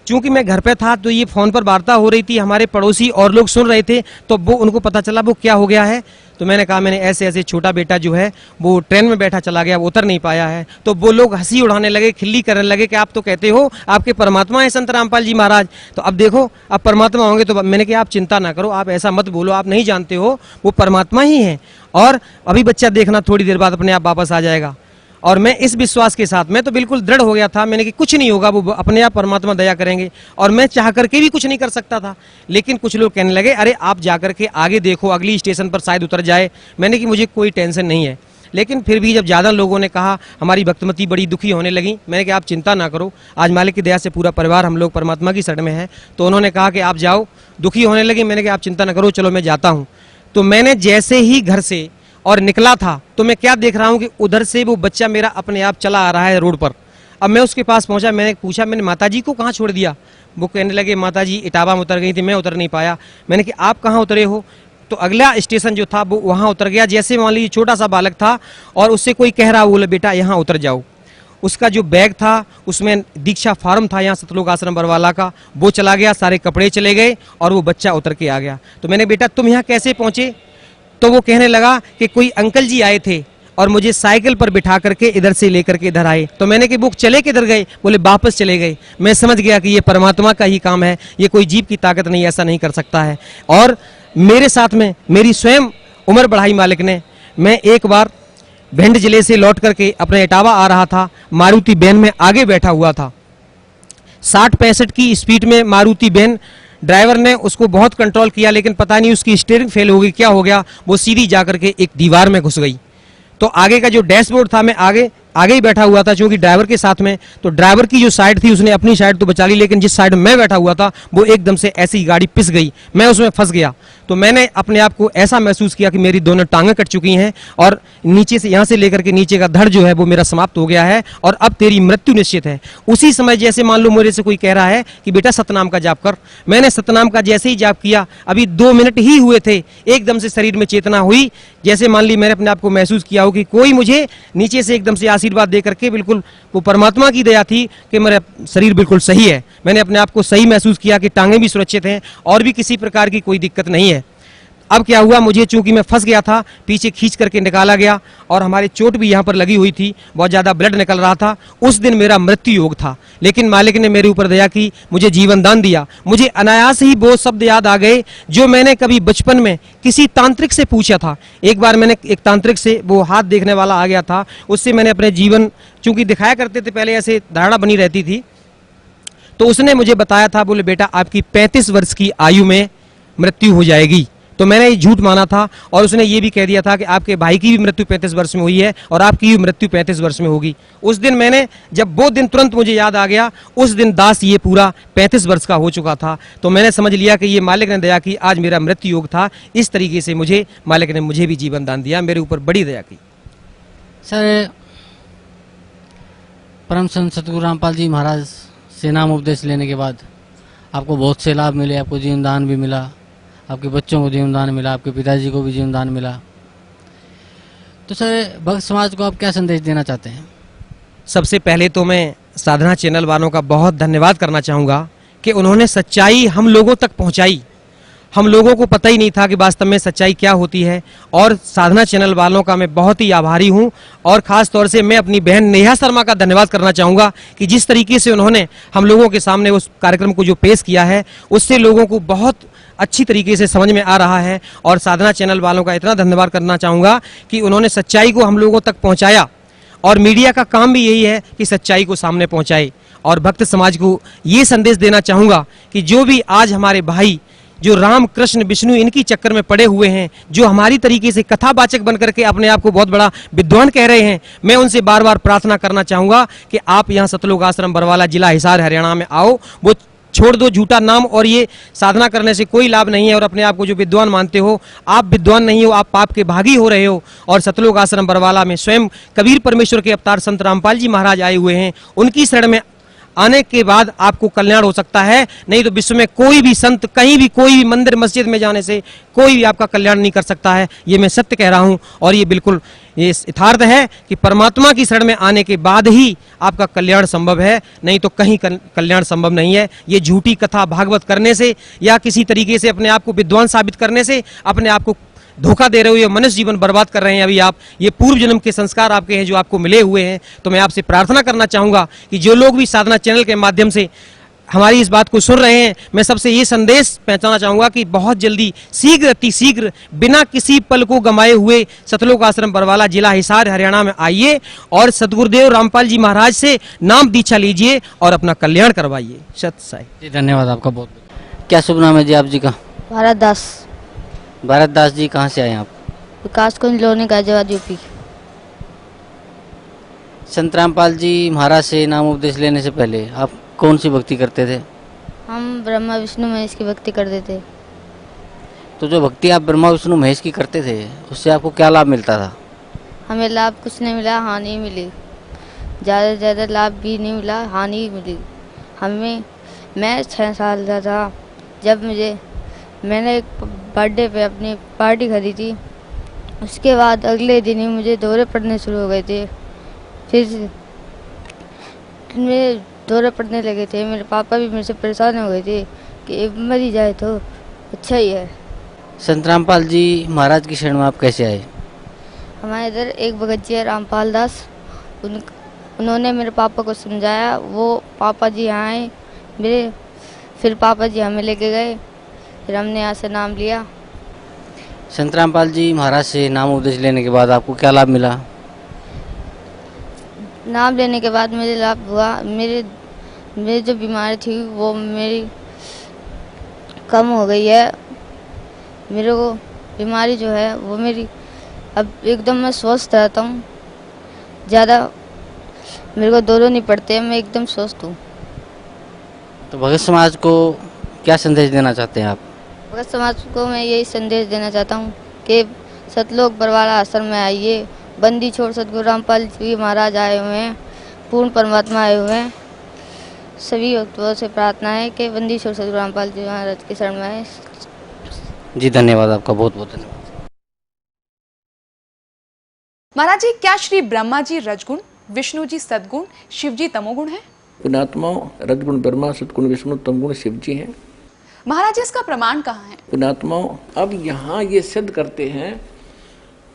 चूंकि मैं घर पे था तो ये फ़ोन पर वार्ता हो रही थी, हमारे पड़ोसी और लोग सुन रहे थे, तो वो उनको पता चला वो क्या हो गया है। तो मैंने कहा मैंने ऐसे ऐसे छोटा बेटा जो है वो ट्रेन में बैठा चला गया, वो उतर नहीं पाया है। तो वो लोग हंसी उड़ाने लगे, खिल्ली करने लगे कि आप तो कहते हो आपके परमात्मा है संत रामपाल जी महाराज, तो अब देखो अब परमात्मा होंगे। तो मैंने कहा आप चिंता ना करो, आप ऐसा मत बोलो, आप नहीं जानते हो, वो परमात्मा ही है और अभी बच्चा देखना थोड़ी देर बाद अपने आप वापस आ जाएगा। और मैं इस विश्वास के साथ, मैं तो बिल्कुल दृढ़ हो गया था, मैंने कि कुछ नहीं होगा, वो अपने आप परमात्मा दया करेंगे। और मैं चाह करके भी कुछ नहीं कर सकता था। लेकिन कुछ लोग कहने लगे अरे आप जाकर के आगे देखो, अगली स्टेशन पर शायद उतर जाए। मैंने कि मुझे कोई टेंशन नहीं है। लेकिन फिर भी जब ज़्यादा लोगों ने कहा, हमारी भक्तमती बड़ी दुखी होने लगी। मैंने कहा आप चिंता ना करो, आज मालिक की दया से पूरा परिवार हम लोग परमात्मा की शरण में है। तो उन्होंने कहा कि आप जाओ, दुखी होने लगी। मैंने कहा आप चिंता ना करो, चलो मैं जाता हूँ। तो मैंने जैसे ही घर से और निकला था तो मैं क्या देख रहा हूं कि उधर से वो बच्चा मेरा अपने आप चला आ रहा है रोड पर। अब मैं उसके पास पहुंचा, मैंने पूछा मैंने माताजी को कहाँ छोड़ दिया। वो कहने लगे माताजी इटावा में उतर गई थी, मैं उतर नहीं पाया। मैंने कि आप कहाँ उतरे हो। तो अगला स्टेशन जो था वो वहाँ उतर गया। जैसे मान लीजिए छोटा सा बालक था और उससे कोई कह रहा, बोले बेटा यहाँ उतर जाओ। उसका जो बैग था उसमें दीक्षा फार्म था यहाँ सतलोक आश्रम बरवाला का, वो चला गया, सारे कपड़े चले गए और वो बच्चा उतर के आ गया। तो मैंने बेटा तुम यहाँ कैसे पहुँचे। तो वो कहने लगा कि कोई अंकल जी आए थे और मुझे साइकिल पर बिठा करके इधर से लेकर के इधर आए। तो मैंने कि वो चले किधर गए, बोले वापस चले गए। मैं समझ गया कि ये परमात्मा का ही काम है, ये कोई जीव की ताकत नहीं, ऐसा नहीं कर सकता है। और मेरे साथ में मेरी स्वयं उम्र बढ़ाई मालिक ने। मैं एक बार भिंड जिले से लौट करके अपने इटावा आ रहा था, मारुति वैन में आगे बैठा हुआ था। 60-65 की स्पीड में मारुति वैन, ड्राइवर ने उसको बहुत कंट्रोल किया, लेकिन पता नहीं उसकी स्टीयरिंग फेल हो गई, क्या हो गया, वो सीधी जाकर के एक दीवार में घुस गई। तो आगे का जो डैशबोर्ड था, मैं आगे ही बैठा हुआ था क्योंकि ड्राइवर के साथ में, तो ड्राइवर की जो साइड थी उसने अपनी साइड तो बचा ली, लेकिन जिस साइड में बैठा हुआ था वो एकदम से ऐसी गाड़ी पिस गई, मैं उसमें फंस गया। तो मैंने अपने आप को ऐसा महसूस किया कि मेरी दोनों टांगें कट चुकी हैं और नीचे से, यहाँ से लेकर के नीचे का धड़ जो है वो मेरा समाप्त हो गया है और अब तेरी मृत्यु निश्चित है। उसी समय जैसे मान लो मेरे से कोई कह रहा है कि बेटा सतनाम का जाप कर, मैंने सतनाम का जैसे ही जाप किया, अभी 2 मिनट ही हुए थे, एकदम से शरीर में चेतना हुई। जैसे मान ली मैंने अपने आप को महसूस किया हो कि कोई मुझे नीचे से एकदम से आशीर्वाद दे करके, बिल्कुल वो परमात्मा की दया थी कि मेरा शरीर बिल्कुल सही है। मैंने अपने आप को सही महसूस किया कि टांगें भी सुरक्षित हैं और भी किसी प्रकार की कोई दिक्कत नहीं है। अब क्या हुआ, मुझे चूंकि मैं फंस गया था, पीछे खींच करके निकाला गया और हमारी चोट भी यहाँ पर लगी हुई थी, बहुत ज़्यादा ब्लड निकल रहा था। उस दिन मेरा मृत्यु योग था, लेकिन मालिक ने मेरे ऊपर दया की, मुझे जीवन दान दिया। मुझे अनायास ही वो शब्द याद आ गए जो मैंने कभी बचपन में किसी तांत्रिक से पूछा था। एक बार मैंने एक तांत्रिक से, वो हाथ देखने वाला आ गया था, उससे मैंने अपने जीवन, चूंकि दिखाया करते थे पहले, ऐसे धारणा बनी रहती थी, तो उसने मुझे बताया था, बोले बेटा आपकी 35 वर्ष की आयु में मृत्यु हो जाएगी। तो मैंने ये झूठ माना था और उसने ये भी कह दिया था कि आपके भाई की भी मृत्यु 35 वर्ष में हुई है और आपकी भी मृत्यु 35 वर्ष में होगी। उस दिन मैंने, जब वो दिन तुरंत मुझे याद आ गया, उस दिन दास ये पूरा 35 वर्ष का हो चुका था। तो मैंने समझ लिया कि ये मालिक ने दया की, आज मेरा मृत्यु योग था। इस तरीके से मुझे मालिक ने मुझे भी जीवन दान दिया, मेरे ऊपर बड़ी दया की। सर, परम संत सतगुरु रामपाल जी महाराज से नाम उपदेश लेने के बाद आपको बहुत से लाभ मिले, आपको जीवन दान भी मिला, आपके बच्चों को जीवन दान मिला, आपके पिताजी को भी जीवन दान मिला। तो सर, भक्त समाज को आप क्या संदेश देना चाहते हैं? सबसे पहले तो मैं साधना चैनल वालों का बहुत धन्यवाद करना चाहूँगा कि उन्होंने सच्चाई हम लोगों तक पहुँचाई। हम लोगों को पता ही नहीं था कि वास्तव में सच्चाई क्या होती है, और साधना चैनल वालों का मैं बहुत ही आभारी हूं। और खास तौर से मैं अपनी बहन नेहा शर्मा का धन्यवाद करना चाहूँगा कि जिस तरीके से उन्होंने हम लोगों के सामने उस कार्यक्रम को जो पेश किया है, उससे लोगों को बहुत अच्छी तरीके से समझ में आ रहा है। और साधना चैनल वालों का इतना धन्यवाद करना चाहूँगा कि उन्होंने सच्चाई को हम लोगों तक पहुँचाया, और मीडिया का काम भी यही है कि सच्चाई को सामने पहुँचाए। और भक्त समाज को ये संदेश देना चाहूँगा कि जो भी आज हमारे भाई जो राम कृष्ण विष्णु इनकी चक्कर में पड़े हुए हैं, जो हमारी तरीके से कथावाचक बनकर के अपने आप को बहुत बड़ा विद्वान कह रहे हैं, मैं उनसे बार बार प्रार्थना करना चाहूँगा कि आप यहाँ सतलोक आश्रम बरवाला, जिला हिसार, हरियाणा में आओ। वो छोड़ दो झूठा नाम, और ये साधना करने से कोई लाभ नहीं है। और अपने आप को जो विद्वान मानते हो, आप विद्वान नहीं हो, आप पाप के भागी हो रहे हो। और सतलोक आश्रम बरवाला में स्वयं कबीर परमेश्वर के अवतार संत रामपाल जी महाराज आए हुए हैं। उनकी शरण में आने के बाद आपको कल्याण हो सकता है, नहीं तो विश्व में कोई भी संत, कहीं भी, कोई भी मंदिर मस्जिद में जाने से कोई भी आपका कल्याण नहीं कर सकता है। ये मैं सत्य कह रहा हूं, और ये बिल्कुल ये यथार्थ है कि परमात्मा की शरण में आने के बाद ही आपका कल्याण संभव है, नहीं तो कहीं कल्याण संभव नहीं है। ये झूठी कथा भागवत करने से या किसी तरीके से अपने आप को विद्वान साबित करने से अपने आप को धोखा दे रहे हो, ये मनुष्य जीवन बर्बाद कर रहे हैं अभी आप। ये पूर्व जन्म के संस्कार आपके हैं जो आपको मिले हुए हैं। तो मैं आपसे प्रार्थना करना चाहूँगा कि जो लोग भी साधना चैनल के माध्यम से हमारी इस बात को सुन रहे हैं, मैं सबसे ये संदेश पहुंचाना चाहूँगा कि बहुत जल्दी, शीघ्र अति शीघ्र, बिना किसी पल को गंवाए हुए सतलोक आश्रम बरवाला, जिला हिसार, हरियाणा में आइए और सतगुरुदेव रामपाल जी महाराज से नाम दीक्षा लीजिए और अपना कल्याण करवाइए। सत साई जी, धन्यवाद आपका बहुत बहुत। क्या शुभ नाम है जी आप जी का? भारत दास। भारत दास जी, कहाँ से आए आप? विकास कुंज लोनी गाजियाबाद यूपी। संत रामपाल जी महाराज से नाम उपदेश लेने से पहले आप कौन सी भक्ति करते थे? हम ब्रह्मा विष्णु महेश की भक्ति करते थे। तो जो भक्ति आप ब्रह्मा विष्णु महेश की करते थे, उससे आपको क्या लाभ मिलता था? हमें लाभ कुछ नहीं मिला, हानि मिली। ज़्यादा से ज़्यादा लाभ भी नहीं मिला, हानि ही मिली हमें। मैं 6 साल का था जब मैंने एक बर्थडे पे अपनी पार्टी खरीदी। उसके बाद अगले दिन ही मुझे दौरे पड़ने शुरू हो गए थे। फिर मेरे दौरे पड़ने लगे थे। मेरे पापा भी मेरे से परेशान हो गए थे कि मर ही जाए तो अच्छा ही है। संत रामपाल जी महाराज की शरण में आप कैसे आए? हमारे इधर एक भगत जी है रामपाल दास, उन्होंने मेरे पापा को समझाया। वो पापा जी यहाँ आए मेरे, फिर पापा जी हमें लेके गए, फिर हमने यहाँ से नाम लिया। संत रामपाल जी महाराज से नाम उपदेश लेने के बाद आपको क्या लाभ मिला? नाम लेने के बाद मुझे लाभ हुआ। मेरी जो बीमारी थी वो मेरी कम हो गई है। मेरे को बीमारी जो है वो मेरी अब एकदम मैं स्वस्थ रहता हूँ। ज़्यादा मेरे को दौरे नहीं पड़ते, मैं एकदम स्वस्थ हूँ। तो भगत समाज को क्या संदेश देना चाहते हैं आप? भगत समाज को मैं यही संदेश देना चाहता हूँ कि सतलोक बरवाला आश्रम में आइए। बंदी छोड़ सतगुरु रामपाल जी महाराज आए हुए हैं, पूर्ण परमात्मा आए हुए हैं। सभी भक्तों से प्रार्थना है कि बंदी छोड़ सतगुरु रामपाल जी महाराज की शरण में आए। जी, धन्यवाद आपका, बहुत बहुत धन्यवाद। महाराज जी, क्या श्री ब्रह्मा जी रजगुण, विष्णु जी सद्गुण, शिव जी तमोगुण है? पुण्यात्माओं, रजगुण ब्रह्मा, सद्गुण विष्णु, तमगुण शिव जी हैं। महाराज जी, इसका प्रमाण कहाँ है? पुण्यात्माओं, अब यहाँ ये सिद्ध करते हैं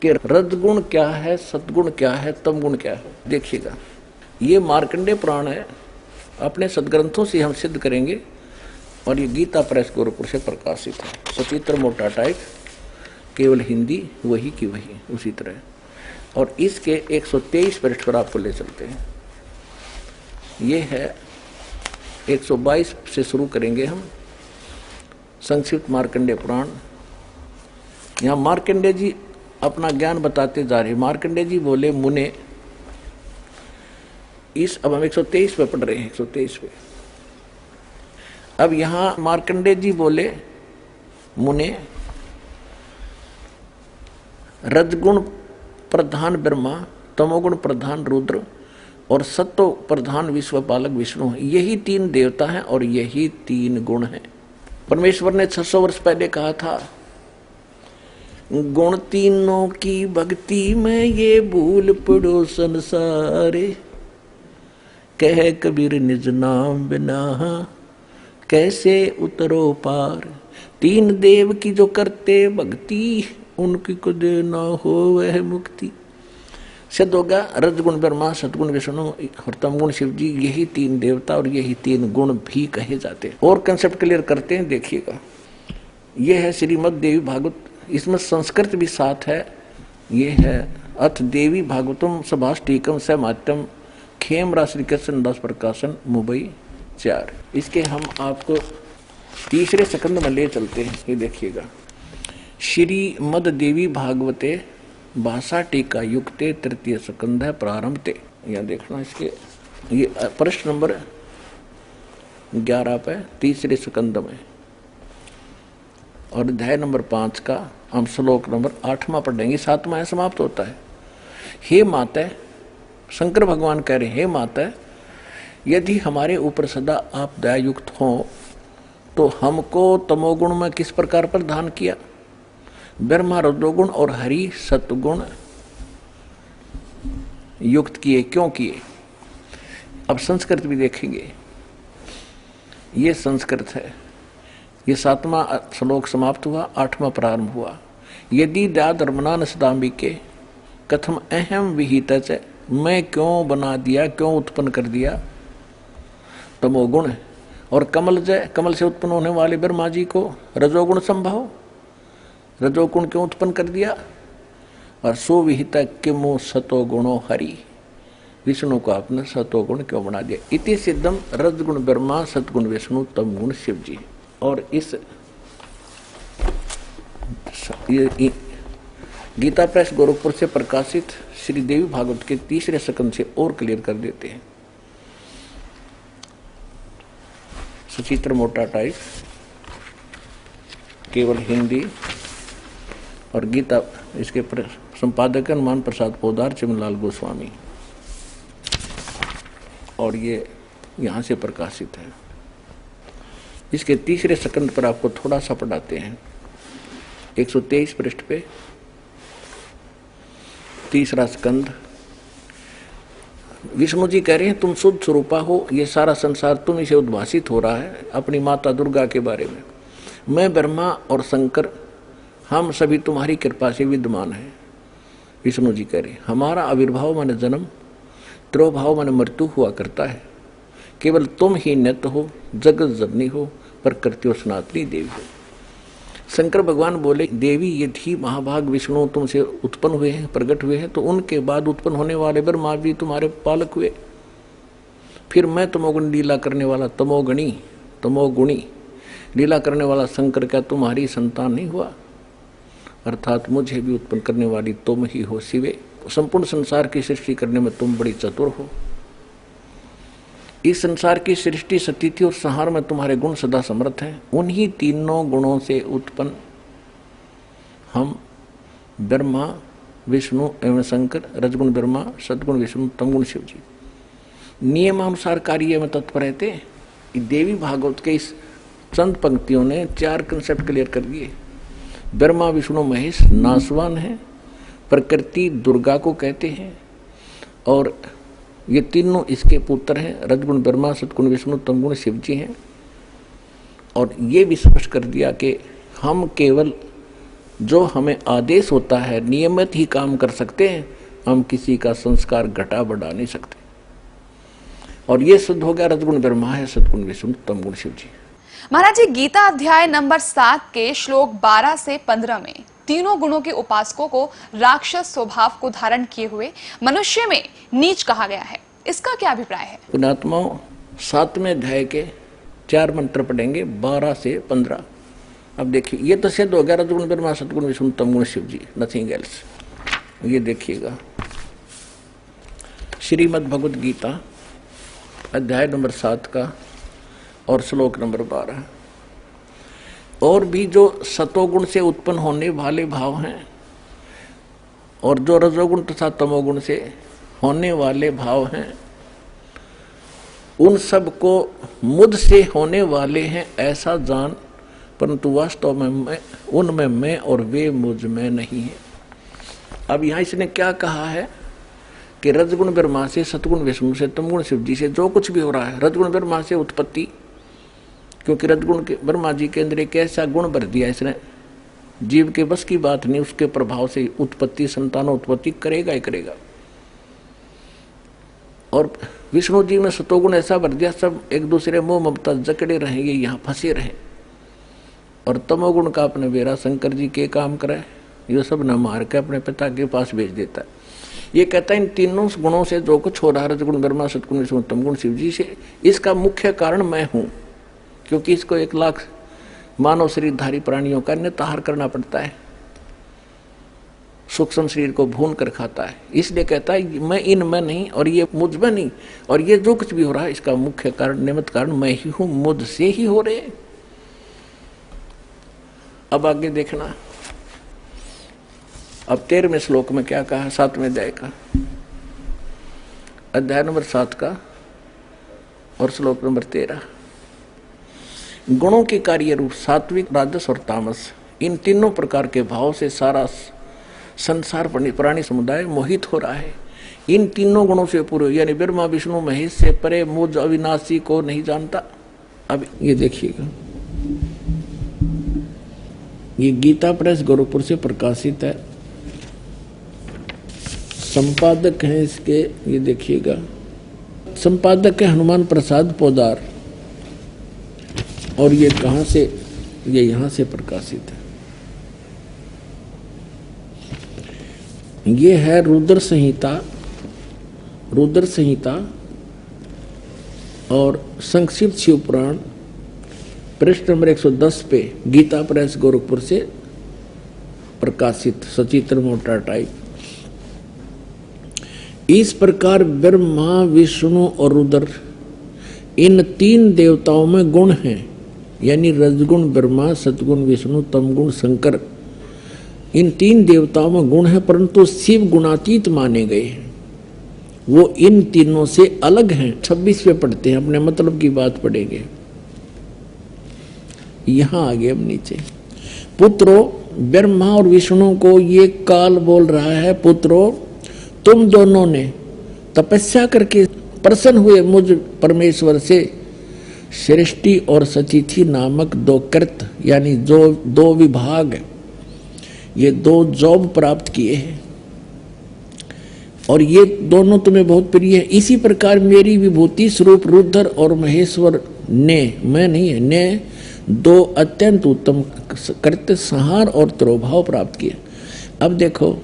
कि रजगुण क्या है, सद्गुण क्या है, तमगुण क्या है। देखिएगा, ये मार्कंडेय पुराण है, अपने सदग्रंथों से हम सिद्ध करेंगे। और ये गीता प्रेस गोरखपुर से प्रकाशित है, सचित्र मोटा टाइप, केवल हिंदी वही की वही उसी तरह। और इसके 123 पृष्ठ पर आपको ले चलते हैं। ये है 122 से शुरू करेंगे हम। संक्षिप्त मार्कंडेय पुराण यहाँ मार्कंडेय जी अपना ज्ञान बताते जा रहे। मार्कंडेय जी बोले मुने, अब हम 123 पे पढ़ रहे हैं, 123 पे। अब यहाँ मार्कंडेय जी बोले मुने, रजगुण प्रधान ब्रह्मा, तमोगुण प्रधान रुद्र और सत्व प्रधान विश्वपालक विष्णु, यही 3 देवता हैं और यही 3 गुण हैं। परमेश्वर ने 600 वर्ष पहले कहा था, गुण तीनों की भक्ति में ये भूल पड़ो संसारे, कह कबीर निज नाम बिना कैसे उतरो पार। 3 देव की जो करते भक्ति, उनकी को देना हो वह मुक्ति। सिद्ध होगा रजगुण ब्रह्मा, सतगुण विष्णु और तमगुण शिव जी, यही 3 देवता और यही 3 गुण भी कहे जाते हैं। और कंसेप्ट क्लियर करते हैं, देखिएगा। यह है श्रीमद् देवी भागवत, इसमें संस्कृत भी साथ है। ये है अथ देवी भागवतम सभाष्टीकम समात्यम खेमरा श्री कृष्ण दास प्रकाशन मुंबई 4। इसके हम आपको तीसरे स्कंद में ले चलते हैं। ये देखिएगा, श्रीमद् देवी भागवते भाषा टीका युक्ते तृतीय स्कंध है प्रारंभते। यहाँ देखना, इसके ये प्रश्न नंबर 11 पे तीसरे स्कंद में, और अध्याय नंबर 5 का हम श्लोक नंबर 8वां पढ़ेंगे। 7वां समाप्त होता है। हे माता, शंकर भगवान कह रहे हैं, हे माता, यदि हमारे ऊपर सदा आप दयायुक्त हो तो हमको तमोगुण में किस प्रकार प्रदान किया, ब्रह्मा रजोगुण और हरि सत्वगुण युक्त किए, क्यों किए। अब संस्कृत भी देखेंगे, ये संस्कृत है। ये 7वां श्लोक समाप्त हुआ, 8वां प्रारंभ हुआ। यदि दाधर्मनान सदाम्बिके कथम अहम विहित, मैं क्यों बना दिया, क्यों उत्पन्न कर दिया तमोगुण और कमल से उत्पन्न होने वाले ब्रह्मा जी को रजोगुण संभव, रजोगुण क्यों उत्पन्न कर दिया। और सुविहित किमो सतोगुणो हरि, विष्णु को आपने सतोगुण क्यों बना दिया। इति सिद्धम रजगुण ब्रह्मा सतगुण विष्णु तमगुण शिव जी। और इस गीता प्रेस गोरखपुर से प्रकाशित श्री देवी भागवत के तीसरे स्कंद से और क्लियर कर देते हैं। सचित्र मोटा टाइप, केवल हिंदी, और गीता इसके संपादक हनुमान प्रसाद पोदार, चिमनलाल गोस्वामी, और ये यहाँ से प्रकाशित है। इसके तीसरे स्कंद पर आपको थोड़ा सा पढ़ाते हैं। 123 पृष्ठ पे तीसरा स्कंद। विष्णु जी कह रहे हैं, तुम शुद्ध स्वरूपा हो, ये सारा संसार तुम इसे उद्भासित हो रहा है अपनी माता दुर्गा के बारे में। मैं ब्रह्मा और शंकर, हम सभी तुम्हारी कृपा से विद्यमान हैं। विष्णु जी कह रहे, हमारा आविर्भाव माने जन्म, तिरोभाव माने मृत्यु हुआ करता है। केवल तुम ही नित्य हो, जगत जननी हो, प्रकृति और सनातनी देवी हो। शंकर भगवान बोले, देवी यदि महाभाग विष्णु तुमसे उत्पन्न हुए हैं, प्रकट हुए हैं, तो उनके बाद उत्पन्न होने वाले ब्रह्मा भी तुम्हारे पालक हुए। फिर मैं तमोगुण लीला करने वाला तमोगुणी लीला करने वाला शंकर क्या तुम्हारी संतान नहीं हुआ। अर्थात मुझे भी उत्पन्न करने वाली तुम ही हो शिवे। संपूर्ण संसार की सृष्टि करने में तुम बड़ी चतुर हो। इस संसार की सृष्टि, स्थिति और संहार में तुम्हारे गुण सदा समर्थ हैं। उन्हीं तीनों गुणों से उत्पन्न हम ब्रह्मा विष्णु एवं शंकर, रजगुण ब्रह्मा सद्गुण विष्णु तमगुण शिव जी नियमानुसार कार्य में तत्पर रहते हैं। देवी भागवत के इस चंद पंक्तियों ने 4 कंसेप्ट क्लियर कर दिए। ब्रह्मा विष्णु महेश नासवान है, प्रकृति दुर्गा को कहते हैं, और ये तीनों इसके पुत्र हैं। रजगुण ब्रह्मा सतगुण विष्णु तमगुण शिव जी हैं। और ये भी स्पष्ट कर दिया कि हम केवल जो हमें आदेश होता है नियमित ही काम कर सकते हैं, हम किसी का संस्कार घटा बढ़ा नहीं सकते। और ये सिद्ध हो गया रजगुण ब्रह्मा है, सतगुण विष्णु तमगुण शिव जी। महाराज जी, गीता अध्याय नंबर 7 के श्लोक 12 से 15 में तीनों गुणों के उपासकों को राक्षस स्वभाव को धारण किए हुए मनुष्य में नीच कहा गया है। इसका क्या अभिप्राय है? पुण्यात्माओं, 7वें अध्याय के 4 मंत्र पढ़ेंगे 12 से 15। अब देखिए ये तो सिद्ध हो गया रजगुण ब्रह्मा सतगुण विष्णु तमगुण शिव जी, नथिंग एल्स। ये देखिएगा श्रीमद् भगवद गीता अध्याय नंबर 7 का और श्लोक नंबर 12। और भी जो सतोगुण से उत्पन्न होने वाले भाव हैं और जो रजोगुण तथा तमोगुण से होने वाले भाव हैं उन सब को मुझ से होने वाले हैं ऐसा जान, परंतु वास्तव में उनमें मैं और वे मुझ में नहीं है। अब यहां इसने क्या कहा है कि रजगुण ब्रह्मा से, सतगुण विष्णु से, तमगुण शिव जी से जो कुछ भी हो रहा है, रजगुण ब्रह्मा से उत्पत्ति, क्योंकि रजगुण के ब्रह्मा जी के अंदर एक ऐसा गुण भर दिया इसने, जीव के बस की बात नहीं, उसके प्रभाव से उत्पत्ति, संतानोत्पत्ति करेगा ही करेगा। और विष्णु जी में सतोगुण ऐसा भर दिया, सब एक दूसरे मोह ममता जकड़े रहेंगे, यहाँ फंसे रहे। और तमोगुण का अपने बेरा शंकर जी के काम करे, ये सब न मार के अपने पिता के पास भेज देता है। ये कहता है इन तीनों गुणों से जो कुछ हो रहा है, रजगुण ब्रह्मा सतगुण विष्णु तमगुण शिव जी से, इसका मुख्य कारण मैं हूं, क्योंकि इसको 1 लाख मानव शरीरधारी प्राणियों का निताहार करना पड़ता है, सूक्ष्म शरीर को भून कर खाता है। इसलिए कहता है मैं इनमें नहीं और ये मुझ में नहीं, और ये जो कुछ भी हो रहा है इसका मुख्य कारण, निमित्त कारण मैं ही हूं, मुझ से ही हो रहे। अब आगे देखना, अब 13वें श्लोक में क्या कहा, 7वें अध्याय का, अध्याय नंबर 7 का और श्लोक नंबर 13। गुणों के कार्य रूप सात्विक, राजस और तामस, इन तीनों प्रकार के भाव से सारा संसार प्राणी समुदाय मोहित हो रहा है। इन तीनों गुणों से पूरे, यानी ब्रह्मा विष्णु महेश से परे मुझ अविनाशी को नहीं जानता। अब ये देखिएगा, ये गीता प्रेस गोरखपुर से प्रकाशित है, संपादक हैं इसके, ये देखिएगा, संपादक है हनुमान प्रसाद पोदार, और ये कहां से, ये यहां से प्रकाशित है। ये है रुद्र संहिता और संक्षिप्त शिव पुराण, पृष्ठ नंबर 110 पे, गीता प्रेस गोरखपुर से प्रकाशित, सचित्र मोटा टाइप। इस प्रकार ब्रह्मा विष्णु और रुद्र, इन 3 देवताओं में गुण हैं, यानी रजगुण ब्रह्मा, सतगुण विष्णु, तमगुण शंकर, इन 3 देवताओं में गुण है, परंतु शिव गुणातीत माने गए हैं। वो इन तीनों से अलग हैं। 26वें पढ़ते हैं, अपने मतलब की बात पढ़ेंगे। यहां आगे अब नीचे, पुत्रो, ब्रह्मा और विष्णु को ये काल बोल रहा है, पुत्रो तुम दोनों ने तपस्या करके प्रसन्न हुए मुझ परमेश्वर से सृष्टि और सतिथि नामक 2 कृत, यानी जो 2 विभाग, ये 2 जॉब प्राप्त किए हैं, और ये दोनों तुम्हें बहुत प्रिय है। इसी प्रकार मेरी विभूति स्वरूप रुद्र और महेश्वर ने, मैं नहीं है, ने 2 अत्यंत उत्तम कृत्य, संहार और तिरोभाव प्राप्त किए। अब देखो,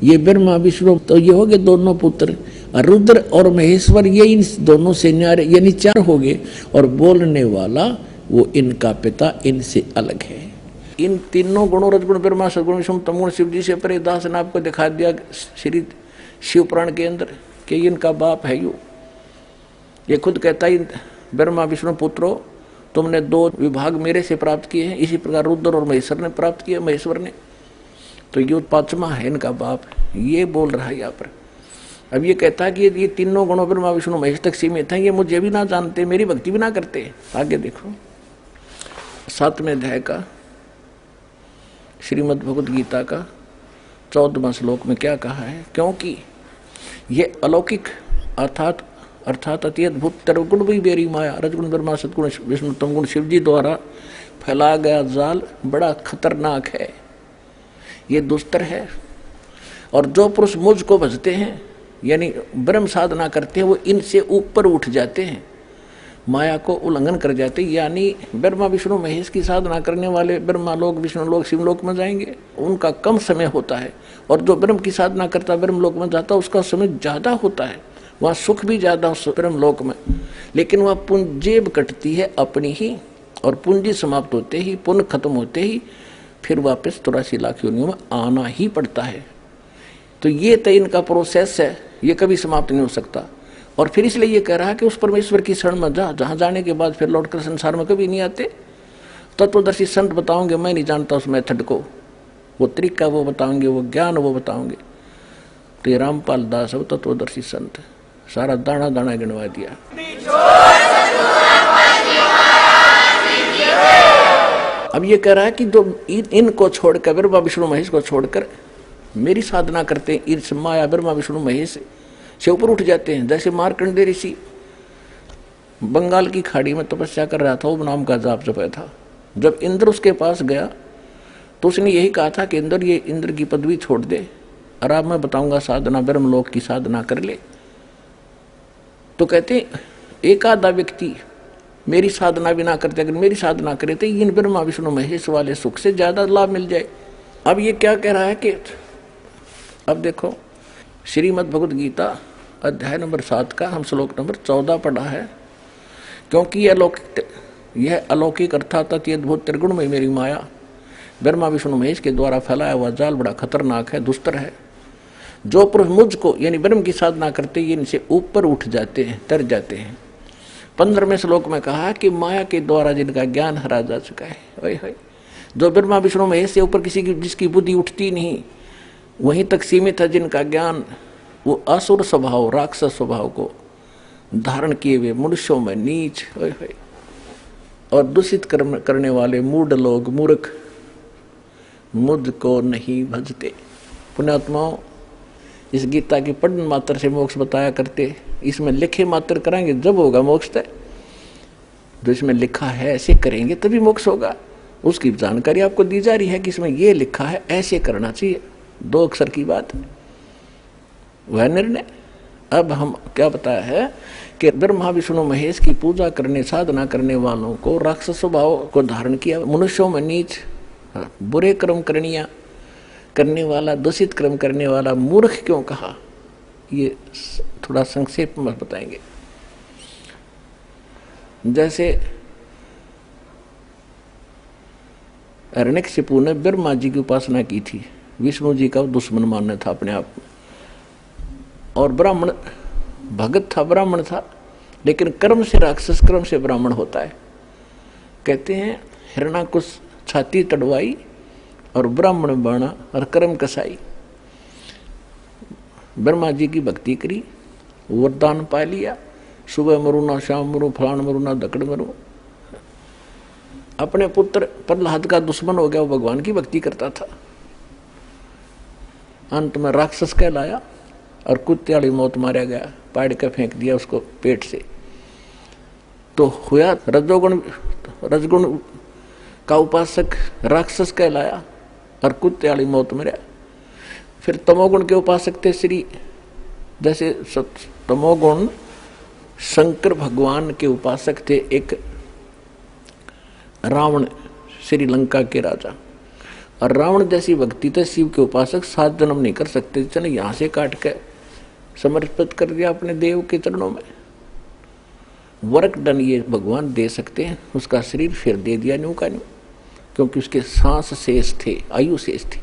ये ब्रह्मा विष्णु तो ये हो गए दोनों पुत्र, रुद्र और महेश्वर ये इन दोनों से न्यारे, यानी 4 हो गए, और बोलने वाला वो इनका पिता इनसे अलग है। इन तीनों गुणों, रजगुण ब्रह्मा सतगुण विष्णु तमगुण शिव जी से परे, दास ने आपको दिखा दिया श्री शिव पुराण के अंदर कि इनका बाप है यू। ये खुद कहता है ब्रह्मा विष्णु पुत्रो, तुमने 2 विभाग मेरे से प्राप्त किए हैं, इसी प्रकार रुद्र और महेश्वर ने प्राप्त किए, महेश्वर ने, तो ये 5वां है इनका बाप, ये बोल रहा है यहाँ पर। अब ये कहता है कि ये तीनों गुणों ब्रह्मा विष्णु महेश तक सीमित हैं, ये मुझे भी ना जानते, मेरी भक्ति भी ना करते। आगे देखो 7वें अध्याय का श्रीमद् भगवद गीता का 14वां श्लोक में क्या कहा है, क्योंकि ये अलौकिक अर्थात अति अद्भुत त्रिगुण भी बेरी माया, रजगुण ब्रह्मा सतगुण विष्णु तमगुण शिव जी द्वारा फैलाया गया जाल बड़ा खतरनाक है, ये दुस्तर है। और जो पुरुष मुझ को भजते हैं, यानी ब्रह्म साधना करते हैं, वो इनसे ऊपर उठ जाते हैं, माया को उल्लंघन कर जाते, यानी ब्रह्मा विष्णु महेश की साधना करने वाले ब्रह्मा लोक, विष्णु लोक, शिवलोक में जाएंगे, उनका कम समय होता है, और जो ब्रह्म की साधना करता ब्रह्म लोक में जाता उसका समय ज्यादा होता है, वहाँ सुख भी ज्यादा उस ब्रह्म लोक में, लेकिन वह पुंजेब कटती है अपनी ही, और पूंजी समाप्त होते ही, पुण्य खत्म होते ही फिर वापस 83 लाख योनियों में आना ही पड़ता है। तो ये तो इनका प्रोसेस है, ये कभी समाप्त नहीं हो सकता। और फिर इसलिए ये कह रहा है कि उस परमेश्वर की शरण में जा, जहाँ जाने के बाद फिर लौटकर संसार में कभी नहीं आते। तत्वदर्शी संत बताओगे, मैं नहीं जानता उस मेथड को, वो तरीका वो बताओगे, वो ज्ञान वो बताओगे। तो ये रामपाल दास है वो तत्वदर्शी संत, सारा दाना दाना गिनवा दिया। अब ये कह रहा है कि जो इनको छोड़कर, ब्रह्मा विष्णु महेश को छोड़कर मेरी साधना करते हैं, इस माया ब्रह्मा विष्णु महेश से ऊपर उठ जाते हैं। जैसे मार्कंडेय ऋषि बंगाल की खाड़ी में तपस्या कर रहा था, ओम नाम का जाप जपया था। जब इंद्र उसके पास गया तो उसने यही कहा था कि इंद्र, ये इंद्र की पदवी छोड़ दे और अब मैं बताऊंगा साधना, ब्रह्मलोक की साधना कर ले। तो कहते एक आधा व्यक्ति मेरी साधना भी ना करते, अगर मेरी साधना करे तो इन ब्रह्मा विष्णु महेश वाले सुख से ज्यादा लाभ मिल जाए। अब ये क्या कह रहा है कि अब देखो श्रीमद् भगवद गीता अध्याय नंबर 7 का हम श्लोक नंबर 14 पढ़ा है। क्योंकि यह अलौकिक अर्थात अति अद्भुत त्रिगुण में मेरी माया ब्रह्मा विष्णु महेश के द्वारा फैलाया हुआ जाल बड़ा खतरनाक है, दुस्तर है। जो पुरुष मुझको यानी ब्रह्म की साधना करते ये इनसे ऊपर उठ जाते हैं, तर जाते हैं। 15वें श्लोक में कहा कि माया के द्वारा जिनका ज्ञान हरा जा चुका है, ओए जो ब्रह्मा विष्णु महेश से ऊपर किसी की जिसकी बुद्धि उठती नहीं, वहीं तक सीमित है जिनका ज्ञान, वो असुर स्वभाव राक्षस स्वभाव को धारण किए हुए मनुष्यों में नीच और दूषित कर्म करने वाले मूढ़ लोग मूर्ख मुझको नहीं भजते। पुण्यात्माओं, इस गीता की पढ़न मात्र से मोक्ष बताया करते, इसमें लिखे मात्र कराएंगे जब होगा मोक्ष तय। जो इसमें लिखा है ऐसे करेंगे तभी मोक्ष होगा। उसकी जानकारी आपको दी जा रही है कि इसमें ये लिखा है ऐसे करना चाहिए, 2 अक्षर की बात है, वह निर्णय। अब हम क्या बताया है कि ब्रह्मा विष्णु महेश की पूजा करने साधना करने वालों को राक्षस स्वभाव को धारण किया, मनुष्यों में नीच बुरे कर्म करनिया करने वाला, दूषित कर्म करने वाला मूर्ख क्यों कहा, ये थोड़ा संक्षेप में बताएंगे। जैसे हिरण्यकशिपु ने ब्रह्मा जी की उपासना की थी, विष्णु जी का दुश्मन मानना था अपने आप में, और ब्राह्मण भगत था, ब्राह्मण था, लेकिन कर्म से राक्षस, कर्म से ब्राह्मण होता है। कहते हैं हिरण्याकुश छाती तड़वाई और ब्राह्मण बाणा और कर्म कसाई। ब्रह्मा जी की भक्ति करी, वरदान पा लिया, सुबह मरू ना शाम मरू, फलान मरू ना दकड़ मरू। अपने पुत्र प्रहलाद का दुश्मन हो गया, वो भगवान की भक्ति करता था, अंत में राक्षस कहलाया और कुत्ते वाली मौत मारा गया, पाड़ के फेंक दिया उसको पेट से। तो हुआ रजगुण का उपासक राक्षस कहलाया और कुत्ते वाली मौत मरा। फिर तमोगुण के उपासक थे श्री, जैसे तमोगुण शंकर भगवान के उपासक थे एक रावण, श्रीलंका के राजा। और रावण जैसी भक्ति थे शिव के उपासक 7 जन्म नहीं कर सकते, चले यहां से काट के समर्पित कर दिया अपने देव के चरणों में। वर्क डन ये भगवान दे सकते हैं, उसका शरीर फिर दे दिया न्यू का न्यू, क्योंकि उसके सांस शेष थे, आयु शेष थी।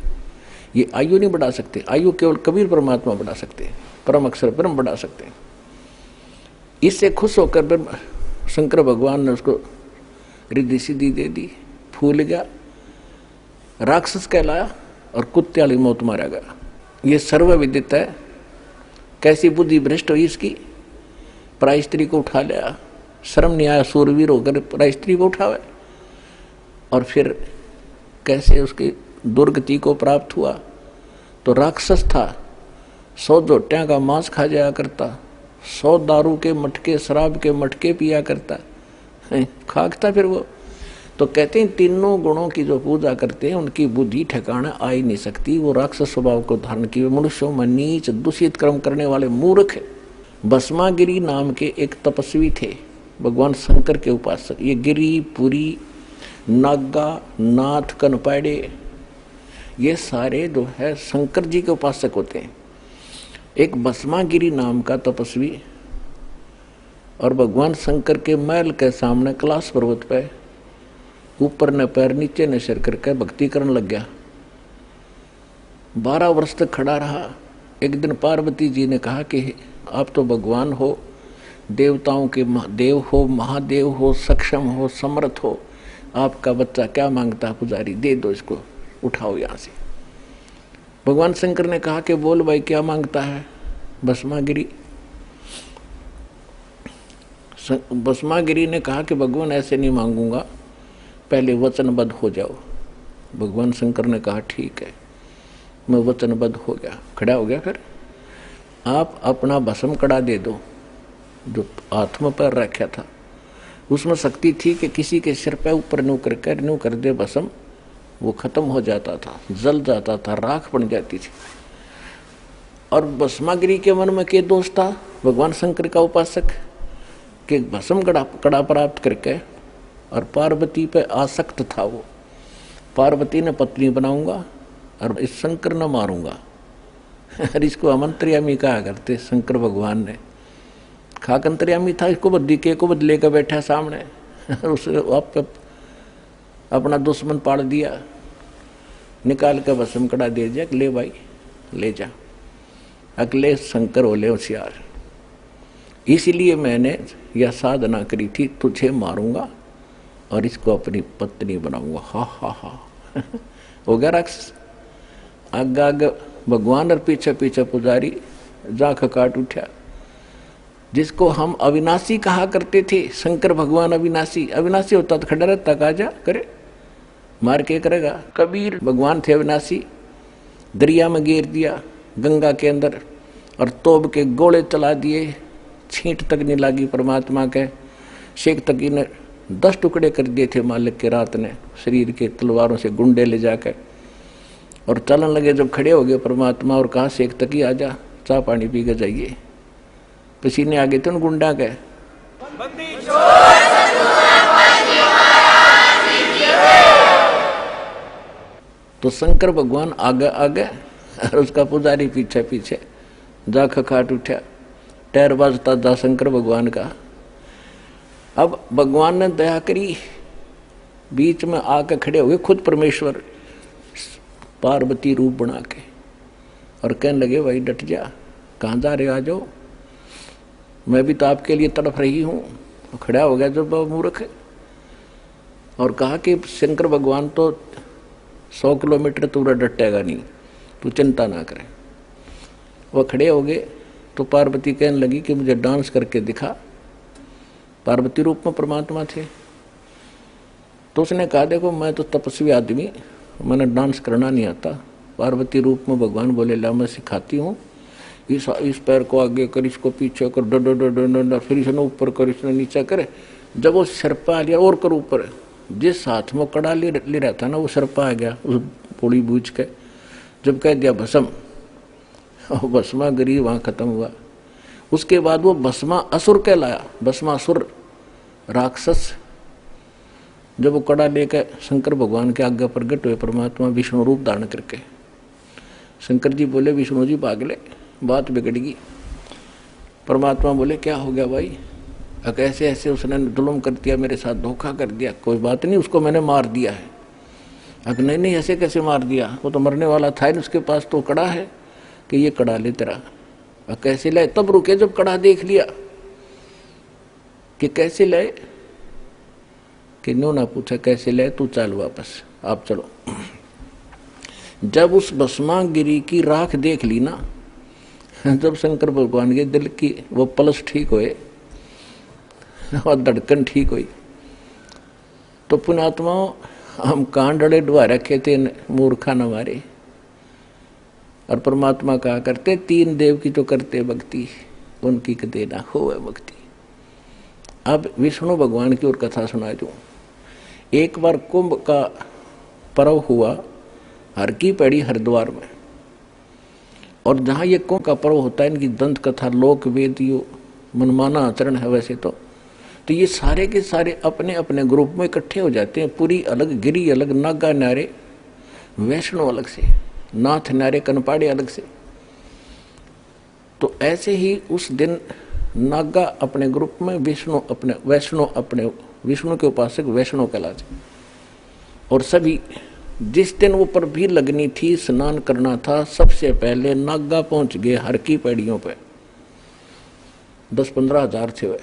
ये आयु नहीं बढ़ा सकते, आयु केवल कबीर परमात्मा बढ़ा सकते हैं, परम अक्षर ब्रह्म बढ़ा सकते हैं। इससे खुश होकर शंकर भगवान ने उसको रिद्धि सिद्धि दे दी, फूल गया, राक्षस कहलाया और कुत्ते वाली मौत मारा गया। ये सर्वविदित है। कैसी बुद्धि भ्रष्ट हुई इसकी, पराई स्त्री को उठा लिया, शर्म नहीं आया सूरवीर होकर पराई स्त्री को उठावे, और फिर कैसे उसकी दुर्गति को प्राप्त हुआ। तो राक्षस था, 100 जोटियां का मांस खा जाया करता, 100 दारू के मटके, शराब के मटके पिया करता, खाकता फिर वो। तो कहते हैं तीनों गुणों की जो पूजा करते हैं उनकी बुद्धि ठिकाना आ ही नहीं सकती, वो राक्षस स्वभाव को धारण किए मनुष्यों में नीच दूषित कर्म करने वाले मूर्ख। भस्मागिरी नाम के एक तपस्वी थे, भगवान शंकर के उपासक। ये गिरी, पुरी, नागा, नाथ, कनपाड़े, ये सारे जो है शंकर जी के उपासक होते हैं। एक भस्मागिरी नाम का तपस्वी और भगवान शंकर के महल के सामने कैलाश पर्वत पे ऊपर न पैर नीचे न सिर करके भक्ति करने लग गया। 12 वर्ष तक खड़ा रहा। एक दिन पार्वती जी ने कहा कि आप तो भगवान हो, देवताओं के देव हो, महादेव हो, सक्षम हो, समर्थ हो, आपका बच्चा क्या मांगता है पुजारी, दे दो इसको, उठाओ यहाँ से। भगवान शंकर ने कहा कि बोल भाई क्या मांगता है। भस्मागिरी भस्मागिरी ने कहा कि भगवान ऐसे नहीं मांगूंगा, पहले वचनबद्ध हो जाओ। भगवान शंकर ने कहा ठीक है, मैं वचनबद्ध हो गया, खड़ा हो गया। फिर आप अपना भस्म कड़ा दे दो, जो हाथ में पैर रखा था उसमें शक्ति थी कि किसी के सिर पे ऊपर न्यू कर दे भस्म, वो खत्म हो जाता था, जल जाता था, राख बन जाती थी। और भस्मागिरी के मन में क्या दोष था, भगवान शंकर का उपासक, कि भस्म कड़ा प्राप्त करके, और पार्वती पे आसक्त था वो। पार्वती ने पत्नी बनाऊंगा और इस शंकर न मारूंगा। और इसको अमंत्रियामी कहा करते शंकर भगवान ने। खाकंतरियामी था, इसको दिखे को बदले कर बैठा सामने, उसे आप अपना दुश्मन पाड़ दिया, निकाल कर भस्म कड़ा दे दिया, ले भाई ले जा। अगले शंकर बोले होशियार, इसलिए मैंने यह साधना करी थी, तुझे मारूंगा और इसको अपनी पत्नी बनाऊंगा। हा हा हा हो गया राक्षस। आग आग भगवान और पीछे पीछे पुजारी, जाख काट उठा। जिसको हम अविनाशी कहा करते थे, शंकर भगवान अविनाशी, अविनाशी होता तो खड़ा रहता, काजा करे, मार के करेगा। कबीर भगवान थे अविनाशी, दरिया में गिर दिया गंगा के अंदर, और तोब के गोले चला दिए, छींट तक नहीं लगी परमात्मा के। शेख तकी ने 10 टुकड़े कर दिए थे मालिक के रात ने, शरीर के तलवारों से गुंडे ले जाकर, और चलन लगे। जब खड़े हो गए परमात्मा और कहा शेख तकी आजा, चाय पानी पी के जाइए। पसीने आ गए थे उन गुंडा के। तो शंकर भगवान आगे आगे और उसका पुजारी पीछे पीछे, जा खखाट उठा, टैर बाजता था शंकर भगवान का। अब भगवान ने दया करी, बीच में आकर खड़े हुए खुद परमेश्वर, पार्वती रूप बना के, और कहने लगे भाई डट जा, कहाँ जा रहे हो, आ जाओ, मैं भी तो आपके लिए तड़प रही हूँ। खड़ा हो गया जब मूर्ख, और कहा कि शंकर भगवान तो 100 किलोमीटर दूर डटेगा नहीं, तू चिंता ना करे। वह खड़े हो गए तो पार्वती कहने लगी कि मुझे डांस करके दिखा। पार्वती रूप में परमात्मा थे। तो उसने कहा देखो मैं तो तपस्वी आदमी, मैंने डांस करना नहीं आता। पार्वती रूप में भगवान बोले ला मैं सिखाती हूँ, इस पैर को आगे कर, इसको पीछे कर, डर, फिर इसने ऊपर कर, इसने नीचे करे। जब वो सरपा आ गया और कर ऊपर, जिस हाथ में कड़ा ले रहा था ना वो सरपा आ गया उस पोड़ी बूझ के। जब कह दिया भस्म, भस्मा गिरी, वहां खत्म हुआ। उसके बाद वो भस्मा असुर कहलाया, भस्मासुर राक्षस। जब वो कड़ा लेकर शंकर भगवान के आगे प्रकट हुए परमात्मा विष्णु रूप धारण करके, शंकर जी बोले विष्णु जी पागले, बात बिगड़ गई। परमात्मा बोले क्या हो गया भाई, कैसे ऐसे उसने जुल्म कर दिया, मेरे साथ धोखा कर दिया। कोई बात नहीं, उसको मैंने मार दिया है। नहीं नहीं ऐसे कैसे मार दिया, वो तो मरने वाला था ही, उसके पास तो कड़ा है कि ये कड़ा ले तेरा। कैसे लाए, तब रुके जब कड़ा देख लिया कि कैसे लाए, कि नो ना पूछा कैसे लाए, तू चल वापस, आप चलो। जब उस भस्मागिरी की राख देख ली ना, जब शंकर भगवान के दिल की वो पल्स ठीक हुए और धड़कन ठीक हुई, तो पुण्यात्माओं हम कांडड़े डुआ रखे थे मूर्खा न मारे। और परमात्मा कहा करते 3 देव की तो करते भक्ति, उनकी कदे ना हो भक्ति। अब विष्णु भगवान की और कथा सुना दूं। एक बार कुंभ का पर्व हुआ हर की पैड़ी हरिद्वार में, और जहाँ ये कुंभ का पर्व होता है इनकी दंत कथा लोक वेद मनमाना आचरण है वैसे तो ये सारे के सारे अपने अपने ग्रुप में इकट्ठे हो जाते हैं। पुरी अलग, गिरी अलग, नागा न्यारे, वैष्णो अलग से, नाथ न्यारे, कनपाड़े अलग से। तो ऐसे ही उस दिन नागा अपने ग्रुप में, विष्णु अपने, वैष्णो अपने, विष्णु के उपासक वैष्णो कहलाते। और सभी जिस दिन वो पर भी लगनी थी, स्नान करना था, सबसे पहले नागा पहुंच गए हर की पैड़ियों पे। 10-15 हजार थे वे।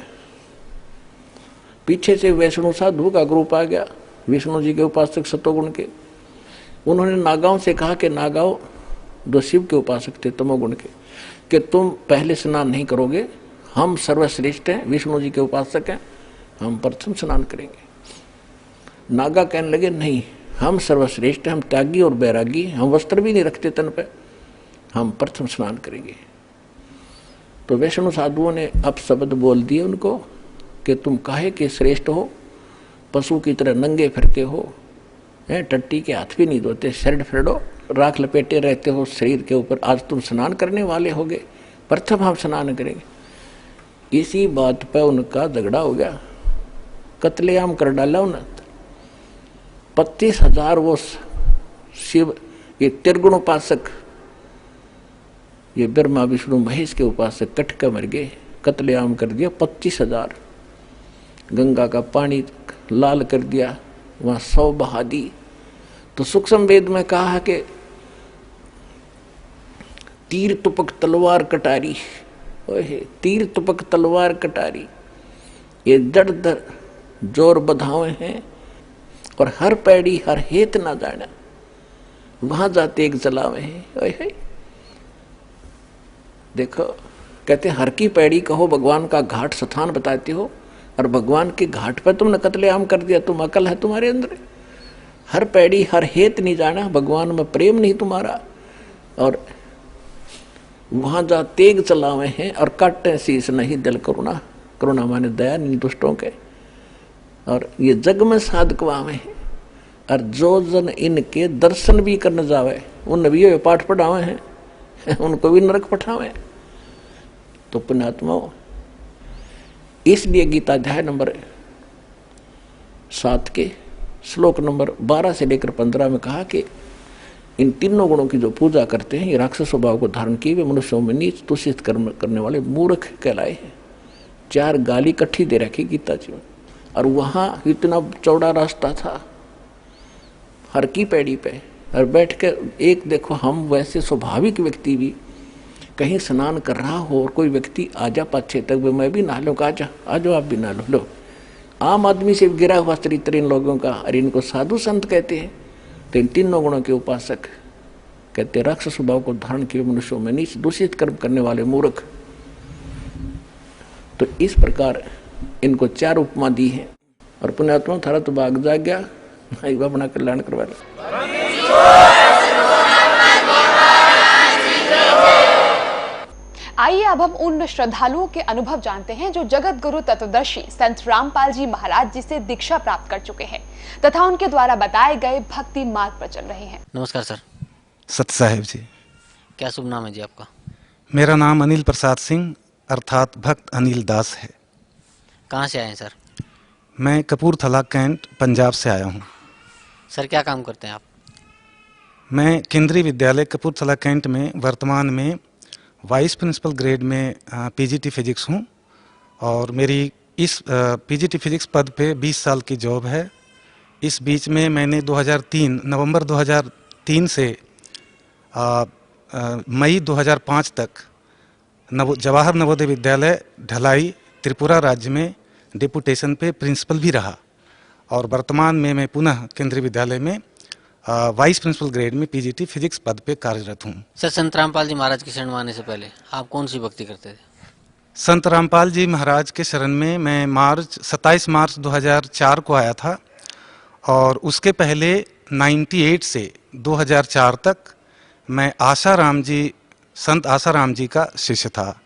पीछे से वैष्णो साधु का ग्रुप आ गया, विष्णु जी के उपासक सतोगुण के। उन्होंने नागाओं से कहा कि नागाओं, जो शिव के उपासक थे तमोगुण के, कि तुम पहले स्नान नहीं करोगे, हम सर्वश्रेष्ठ हैं, विष्णु जी के उपासक हैं, हम प्रथम स्नान करेंगे। नागा कहने लगे नहीं, हम सर्वश्रेष्ठ हैं, हम त्यागी और बैरागी, हम वस्त्र भी नहीं रखते तन पे, हम प्रथम स्नान करेंगे। तो वैष्णव साधुओं ने अब शब्द बोल दिए उनको कि तुम काहे के श्रेष्ठ हो, पशु की तरह नंगे फिरते हो, टट्टी के हाथ भी नहीं धोते, शर्ट फेड़ो, राख लपेटे रहते हो शरीर के ऊपर, आज तुम स्नान करने वाले होगे, प्रथम हम स्नान करेंगे। इसी बात पर उनका झगड़ा हो गया, कत्लेआम कर डाला उन्हें। 25,000 वो शिव, ये त्रिगुण उपासक, ये ब्रह्मा विष्णु महेश के उपासक कट कर मर गए, कत्लेआम कर दिया 25,000। गंगा का पानी लाल कर दिया, वहां 100 बहा दी। तो सूक्ष्म वेद में कहा कि तीर तुपक तलवार कटारी, तीर तुपक तलवार कटारी, ये दर दर जोर बधावे हैं, और हर पैड़ी हर हेत ना जाना, वहां जाते एक जलावे हैं। देखो, कहते हर की पैड़ी कहो, भगवान का घाट स्थान बताते हो, और भगवान के घाट पर तुमने कत्लेआम कर दिया, तुम अकल है तुम्हारे अंदर? हर पैड़ी हर हेत नहीं जाना, भगवान में प्रेम नहीं तुम्हारा, और वहां जा तेग चलावे हैं और काटे शीश नहीं दिल करुणा, करुणा माने दया नहीं दुष्टों के, और ये जग में साधकवावे हैं। और जो जन इनके दर्शन भी करने जावे, उन नबियों पाठ पढ़ावे हैं, उनको भी नरक पठावे। तो पुण्यात्माओं, इसलिए गीता अध्याय नंबर 7 के श्लोक नंबर 12 से लेकर 15 में कहा कि इन तीनों गुणों की जो पूजा करते हैं, ये राक्षस स्वभाव को धारण किए वे मनुष्यों में नीच दूषित कर्म करने वाले मूर्ख कहलाए हैं। 4 गाली इकट्ठी दे रखी गीता जी में। और वहां इतना चौड़ा रास्ता था हर की पैड़ी पे, और बैठ कर एक देखो, हम वैसे स्वाभाविक व्यक्ति भी कहीं स्नान कर रहा हो और कोई व्यक्ति आजा पाछे तक, मैं भी नहा लो, आजा आ जाओ आप भी नहा लो। आम आदमी से गिरा हुआ चरित्र इन लोगों का, और इनको साधु संत कहते हैं। तो इन तीनों गुणों के उपासक कहते राक्षस स्वभाव को धारण किए मनुष्यों में नीच दूषित कर्म करने वाले मूर्ख। तो इस प्रकार इनको 4 उपमा दी है। और पुण्यात्मा थारा तो भाग जाग गया, अपना कल्याण करवा लो। आइए अब हम उन श्रद्धालुओं के अनुभव जानते हैं जो जगत गुरु तत्वदर्शी संत रामपाल जी महाराज जी से दीक्षा प्राप्त कर चुके हैं तथा उनके द्वारा बताए गए भक्ति मार्ग पर चल रहे हैं। नमस्कार सर। सत साहेब जी। क्या शुभ नाम है जी आपका? मेरा नाम अनिल प्रसाद सिंह अर्थात भक्त अनिल दास है। कहाँ से आए हैं सर? मैं कपूरथला कैंट पंजाब से आया हूँ। सर क्या काम करते हैं आप? मैं केंद्रीय विद्यालय कपूरथला कैंट में वर्तमान में वाइस प्रिंसिपल ग्रेड में पीजीटी फिजिक्स हूँ, और मेरी इस पीजीटी फिजिक्स पद पे 20 साल की जॉब है। इस बीच में मैंने नवंबर 2003 से मई 2005 तक जवाहर नवोदय विद्यालय ढलाई त्रिपुरा राज्य में डेपुटेशन पे प्रिंसिपल भी रहा, और वर्तमान में मैं पुनः केंद्रीय विद्यालय में वाइस प्रिंसिपल ग्रेड में पीजीटी फिजिक्स पद पे कार्यरत हूँ। सर संत रामपाल जी महाराज की शरण में आने से पहले आप कौन सी भक्ति करते थे? संत रामपाल जी महाराज के शरण में मैं 27 मार्च 2004 को आया था, और उसके पहले 98 से 2004 तक मैं संत आसाराम जी का शिष्य था।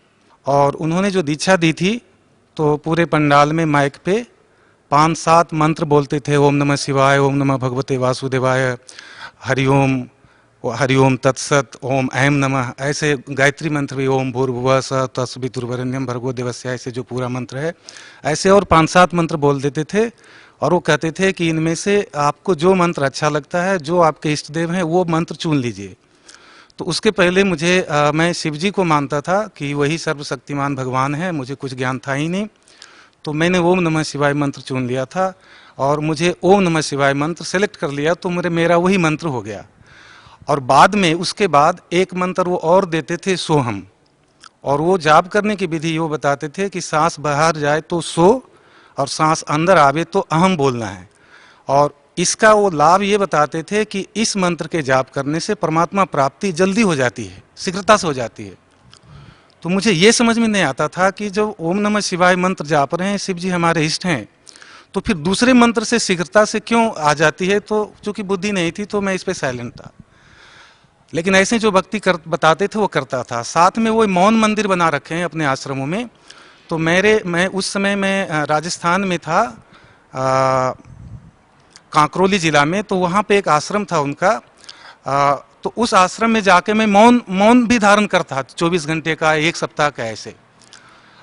और उन्होंने जो दीक्षा दी थी तो पूरे पंडाल में माइक पे 5-7 मंत्र बोलते थे। ओम नमः शिवाय, ओम नमः भगवते वासुदेवाय, हरिओम तत्सत, ओम ऐं नमः, ऐसे गायत्री मंत्र भी, ओम भूर्भुवः स्वः तत्सवितुर्वरेण्यं भर्गो देवस्य, ऐसे जो पूरा मंत्र है ऐसे और 5-7 मंत्र बोल देते थे। और वो कहते थे कि इनमें से आपको जो मंत्र अच्छा लगता है, जो आपके इष्ट देव हैं, वो मंत्र चुन लीजिए। तो उसके पहले मैं शिव जी को मानता था कि वही सर्वशक्तिमान भगवान है, मुझे कुछ ज्ञान था ही नहीं। तो मैंने ओम नमः शिवाय मंत्र चुन लिया था और मुझे ओम नमः शिवाय मंत्र सेलेक्ट कर लिया, तो मेरा वही मंत्र हो गया। और बाद में उसके बाद एक मंत्र वो और देते थे, सोहम, और वो जाप करने की विधि वो बताते थे कि सांस बाहर जाए तो सो और सांस अंदर आवे तो अहम बोलना है। और इसका वो लाभ ये बताते थे कि इस मंत्र के जाप करने से परमात्मा प्राप्ति जल्दी हो जाती है, शीघ्रता से हो जाती है। तो मुझे ये समझ में नहीं आता था कि जब ओम नमः शिवाय मंत्र जाप रहे हैं, शिव जी हमारे इष्ट हैं, तो फिर दूसरे मंत्र से शीघ्रता से क्यों आ जाती है। तो चूंकि बुद्धि नहीं थी तो मैं इस पे साइलेंट था। लेकिन ऐसे जो भक्ति बताते थे वो करता था। साथ में वो मौन मंदिर बना रखे हैं अपने आश्रमों में। तो मैं उस समय मैं राजस्थान में था, कांकरोली जिला में। तो वहाँ पे एक आश्रम था उनका, तो उस आश्रम में जाके मैं मौन भी धारण करता, 24 घंटे का, 1 सप्ताह का ऐसे।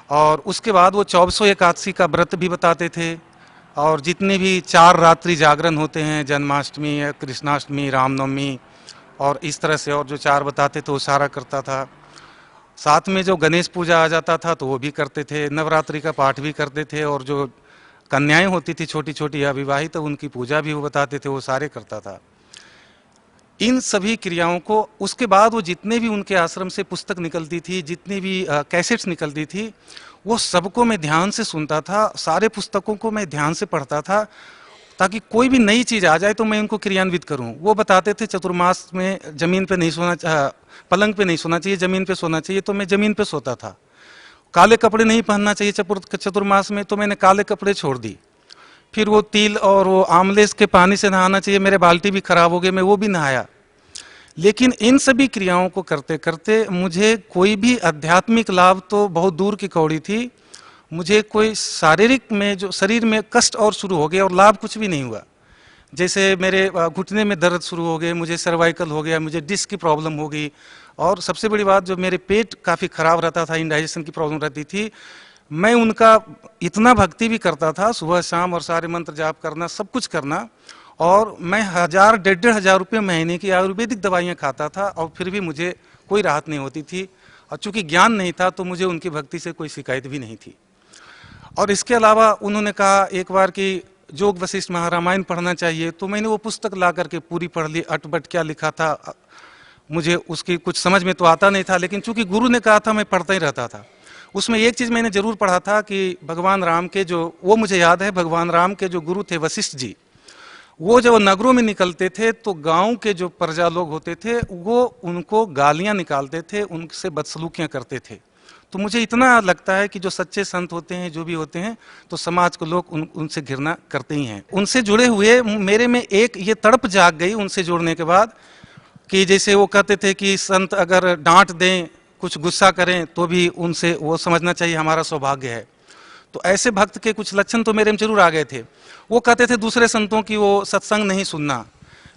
और उसके बाद वो 24 एकादशी का व्रत भी बताते थे, और जितने भी 4 रात्रि जागरण होते हैं, जन्माष्टमी, कृष्णाष्टमी, रामनवमी, और इस तरह से और जो 4 बताते थे वो सारा करता था। साथ में जो गणेश पूजा आ जाता था तो वो भी करते थे, नवरात्रि का पाठ भी करते थे, और जो कन्याएं होती थी छोटी छोटी अविवाहित, तो उनकी पूजा भी वो बताते थे, वो सारे करता था। इन सभी क्रियाओं को उसके बाद वो जितने भी उनके आश्रम से पुस्तक निकलती थी, जितनी भी कैसेट्स निकलती थी, वो सबको मैं ध्यान से सुनता था। सारे पुस्तकों को मैं ध्यान से पढ़ता था ताकि कोई भी नई चीज आ जाए तो मैं उनको क्रियान्वित करूं। वो बताते थे चतुर्मास में जमीन पे नहीं सोना, पलंग पे नहीं सोना चाहिए, जमीन पे सोना चाहिए, तो मैं जमीन पे सोता था। काले कपड़े नहीं पहनना चाहिए चतुर्मास में, तो मैंने काले कपड़े छोड़ दी। फिर वो तिल और वो आमले के पानी से नहाना चाहिए, मेरे बाल्टी भी खराब हो गए, मैं वो भी नहाया। लेकिन इन सभी क्रियाओं को करते करते मुझे कोई भी आध्यात्मिक लाभ तो बहुत दूर की कौड़ी थी। मुझे कोई शारीरिक में जो शरीर में कष्ट और शुरू हो गया और लाभ कुछ भी नहीं हुआ। जैसे मेरे घुटने में दर्द शुरू हो गए, मुझे सर्वाइकल हो गया, मुझे डिस्क की प्रॉब्लम हो गई, और सबसे बड़ी बात जो मेरे पेट काफ़ी खराब रहता था, इंडाइजेशन की प्रॉब्लम रहती थी। मैं उनका इतना भक्ति भी करता था, सुबह शाम, और सारे मंत्र जाप करना, सब कुछ करना, और मैं 1000-1,500 रुपये महीने की आयुर्वेदिक दवाइयाँ खाता था, और फिर भी मुझे कोई राहत नहीं होती थी। और चूंकि ज्ञान नहीं था तो मुझे उनकी भक्ति से कोई शिकायत भी नहीं थी। और इसके अलावा उन्होंने कहा एक बार कि जोग वशिष्ठ महारामायण पढ़ना चाहिए, तो मैंने वो पुस्तक ला करके पूरी पढ़ ली। अटबट क्या लिखा था मुझे उसकी कुछ समझ में तो आता नहीं था, लेकिन चूंकि गुरु ने कहा था मैं पढ़ता ही रहता था। उसमें एक चीज मैंने जरूर पढ़ा था कि भगवान राम के वो मुझे याद है, भगवान राम के जो गुरु थे वशिष्ठ जी, वो जब नगरों में निकलते थे तो गांव के जो प्रजा लोग होते थे वो उनको गालियां निकालते थे, उनसे बदसलूकियां करते थे। तो मुझे इतना लगता है कि जो सच्चे संत होते हैं, जो भी होते हैं, तो समाज को लोग उनसे घृणा करते ही हैं। उनसे जुड़े हुए मेरे में एक ये तड़प जाग गई उनसे जुड़ने के बाद, कि जैसे वो कहते थे कि संत अगर डांट दें, कुछ गुस्सा करें, तो भी उनसे वो समझना चाहिए हमारा सौभाग्य है। तो ऐसे भक्त के कुछ लक्षण तो मेरे में जरूर आ गए थे। वो कहते थे दूसरे संतों की वो सत्संग नहीं सुनना,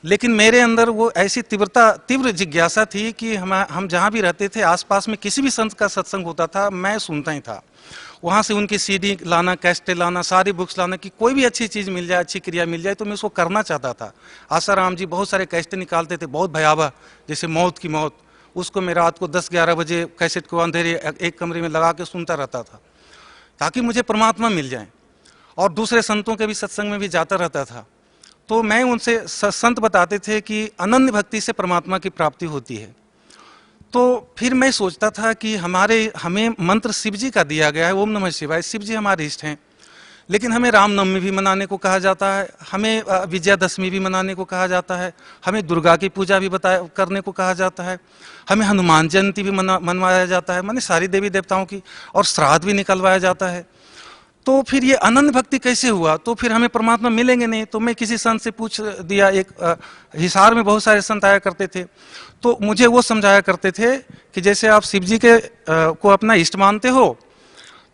लेकिन मेरे अंदर वो ऐसी तीव्र जिज्ञासा थी कि हम जहाँ भी रहते थे, आसपास में किसी भी संत का सत्संग होता था, मैं सुनता ही था। वहाँ से उनकी सीडी लाना, कैसेटें लाना, सारी बुक्स लाना, कि कोई भी अच्छी चीज़ मिल जाए, अच्छी क्रिया मिल जाए, तो मैं उसको करना चाहता था। आसाराम जी बहुत सारे कैसेटें निकालते थे, बहुत भयावह, जैसे मौत की मौत। उसको मैं रात को 10-11 बजे कैसेट को अंधेरे एक कमरे में लगा के सुनता रहता था, ताकि मुझे परमात्मा मिल जाए। और दूसरे संतों के भी सत्संग में भी जाता रहता था। तो मैं उनसे, संत बताते थे कि अनन्य भक्ति से परमात्मा की प्राप्ति होती है। तो फिर मैं सोचता था कि हमें मंत्र शिव जी का दिया गया है, ओम नमः शिवाय, शिव जी हमारे इष्ट हैं, लेकिन हमें रामनवमी भी मनाने को कहा जाता है, हमें विजयादशमी भी मनाने को कहा जाता है, हमें दुर्गा की पूजा भी करने को कहा जाता है, हमें हनुमान जयंती भी मनवाया जाता है, माने सारी देवी देवताओं की, और श्राद्ध भी निकलवाया जाता है। तो फिर ये अनन्य भक्ति कैसे हुआ? तो फिर हमें परमात्मा मिलेंगे नहीं। तो मैं किसी संत से पूछ दिया, एक हिसार में बहुत सारे संत आया करते थे, तो मुझे वो समझाया करते थे कि जैसे आप शिव जी को अपना इष्ट मानते हो,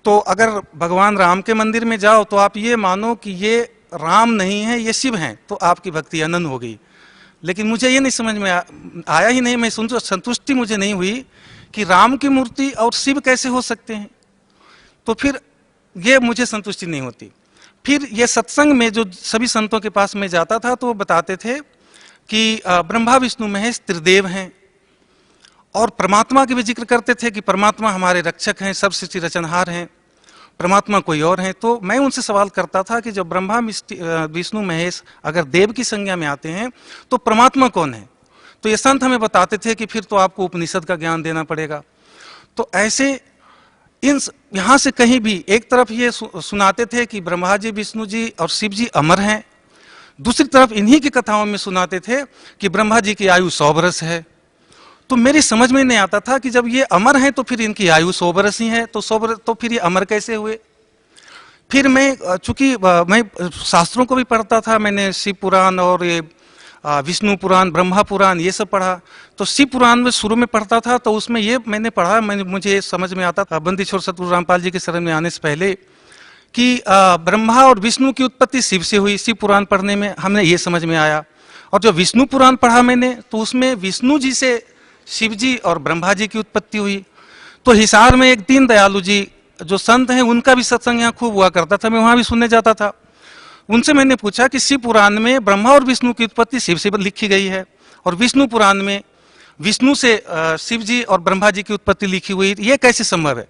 तो अगर भगवान राम के मंदिर में जाओ तो आप ये मानो कि ये राम नहीं है, ये शिव हैं, तो आपकी भक्ति अनन्य हो गई। लेकिन मुझे ये नहीं समझ में आया ही नहीं, मैं संतुष्टि मुझे नहीं हुई कि राम की मूर्ति और शिव कैसे हो सकते हैं। तो फिर ये मुझे संतुष्टि नहीं होती। फिर ये सत्संग में जो सभी संतों के पास में जाता था तो वो बताते थे कि ब्रह्मा विष्णु महेश त्रिदेव हैं, और परमात्मा के भी जिक्र करते थे कि परमात्मा हमारे रक्षक हैं, सब सृष्टि रचनहार हैं। परमात्मा कोई और है। तो मैं उनसे सवाल करता था कि जब ब्रह्मा विष्णु महेश अगर देव की संज्ञा में आते हैं तो परमात्मा कौन है? तो ये संत हमें बताते थे कि फिर तो आपको उपनिषद का ज्ञान देना पड़ेगा। तो ऐसे यहाँ से कहीं भी एक तरफ ये सुनाते थे कि ब्रह्मा जी, विष्णु जी और शिव जी अमर हैं, दूसरी तरफ इन्हीं की कथाओं में सुनाते थे कि ब्रह्मा जी की आयु 100 वर्ष है। तो मेरी समझ में नहीं आता था कि जब ये अमर हैं तो फिर इनकी आयु 100 वर्ष ही है, तो 100 वर्ष तो फिर ये अमर कैसे हुए? फिर मैं चूंकि मैं शास्त्रों को भी पढ़ता था, मैंने शिव पुराण और ये विष्णु पुराण, ब्रह्मा पुराण ये सब पढ़ा। तो शिव पुराण में शुरू में पढ़ता था तो उसमें ये मैंने पढ़ा, मुझे समझ में आता था बंदी छोड़ सतगुरु रामपाल जी के शरण में आने से पहले कि ब्रह्मा और विष्णु की उत्पत्ति शिव से हुई। शिव पुराण पढ़ने में हमें ये समझ में आया। और जो विष्णु पुराण पढ़ा मैंने तो उसमें विष्णु जी से शिव जी और ब्रह्मा जी की उत्पत्ति हुई। तो हिसार में एक दीन दयालु जी जो संत हैं उनका भी सत्संग यहाँ खूब हुआ करता था, मैं वहां भी सुनने जाता था। उनसे मैंने पूछा कि शिव पुराण में ब्रह्मा और विष्णु की उत्पत्ति शिव से लिखी गई है और विष्णु पुराण में विष्णु से शिव जी और ब्रह्मा जी की उत्पत्ति लिखी हुई, ये कैसे संभव है?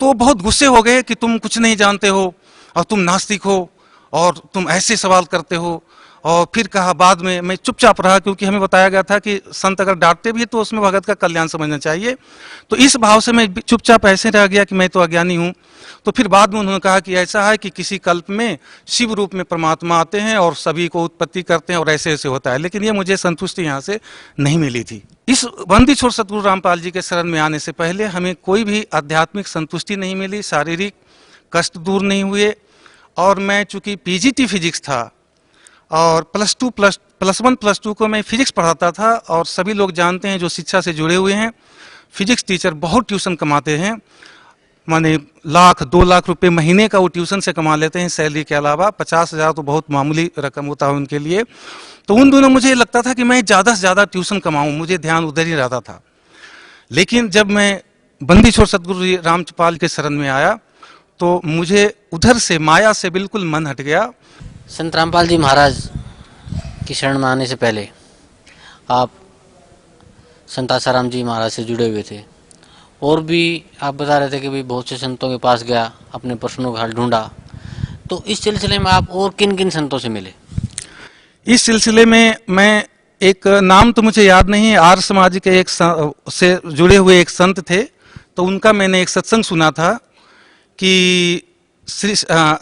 तो वो बहुत गुस्से हो गए कि तुम कुछ नहीं जानते हो और तुम नास्तिक हो और तुम ऐसे सवाल करते हो। और फिर कहा, बाद में मैं चुपचाप रहा क्योंकि हमें बताया गया था कि संत अगर डांटते भी तो उसमें भगत का कल्याण समझना चाहिए। तो इस भाव से मैं चुपचाप ऐसे रह गया कि मैं तो अज्ञानी हूँ। तो फिर बाद में उन्होंने कहा कि ऐसा है कि किसी कल्प में शिव रूप में परमात्मा आते हैं और सभी को उत्पत्ति करते हैं और ऐसे ऐसे होता है, लेकिन ये मुझे संतुष्टि यहाँ से नहीं मिली थी। इस बंदी छोड़ सतगुरु रामपाल जी के शरण में आने से पहले हमें कोई भी आध्यात्मिक संतुष्टि नहीं मिली, शारीरिक कष्ट दूर नहीं हुए। और मैं चूंकि पीजीटी फिजिक्स था और प्लस 1 प्लस 2 को मैं फिजिक्स पढ़ाता था, और सभी लोग जानते हैं जो शिक्षा से जुड़े हुए हैं, फिजिक्स टीचर बहुत ट्यूशन कमाते हैं, माने 1-2 लाख रुपए महीने का वो ट्यूशन से कमा लेते हैं सैलरी के अलावा। 50,000 तो बहुत मामूली रकम होता है उनके लिए। तो उन दिनों मुझे लगता था कि मैं ज़्यादा से ज़्यादा ट्यूशन कमाऊं, मुझे ध्यान उधर ही रहता था। लेकिन जब मैं बंदी छोड़ सतगुरु रामपाल के शरण में आया तो मुझे उधर से माया से बिल्कुल मन हट गया। संत रामपाल जी महाराज की शरण में आने से पहले आप संत आसाराम जी महाराज से जुड़े हुए थे, और भी आप बता रहे थे कि भाई बहुत से संतों के पास गया, अपने प्रश्नों का हल ढूंढा। तो इस सिलसिले में आप और किन किन संतों से मिले? इस सिलसिले में मैं एक नाम तो मुझे याद नहीं है, आर्य समाज के एक से जुड़े हुए एक संत थे, तो उनका मैंने एक सत्संग सुना था कि श्री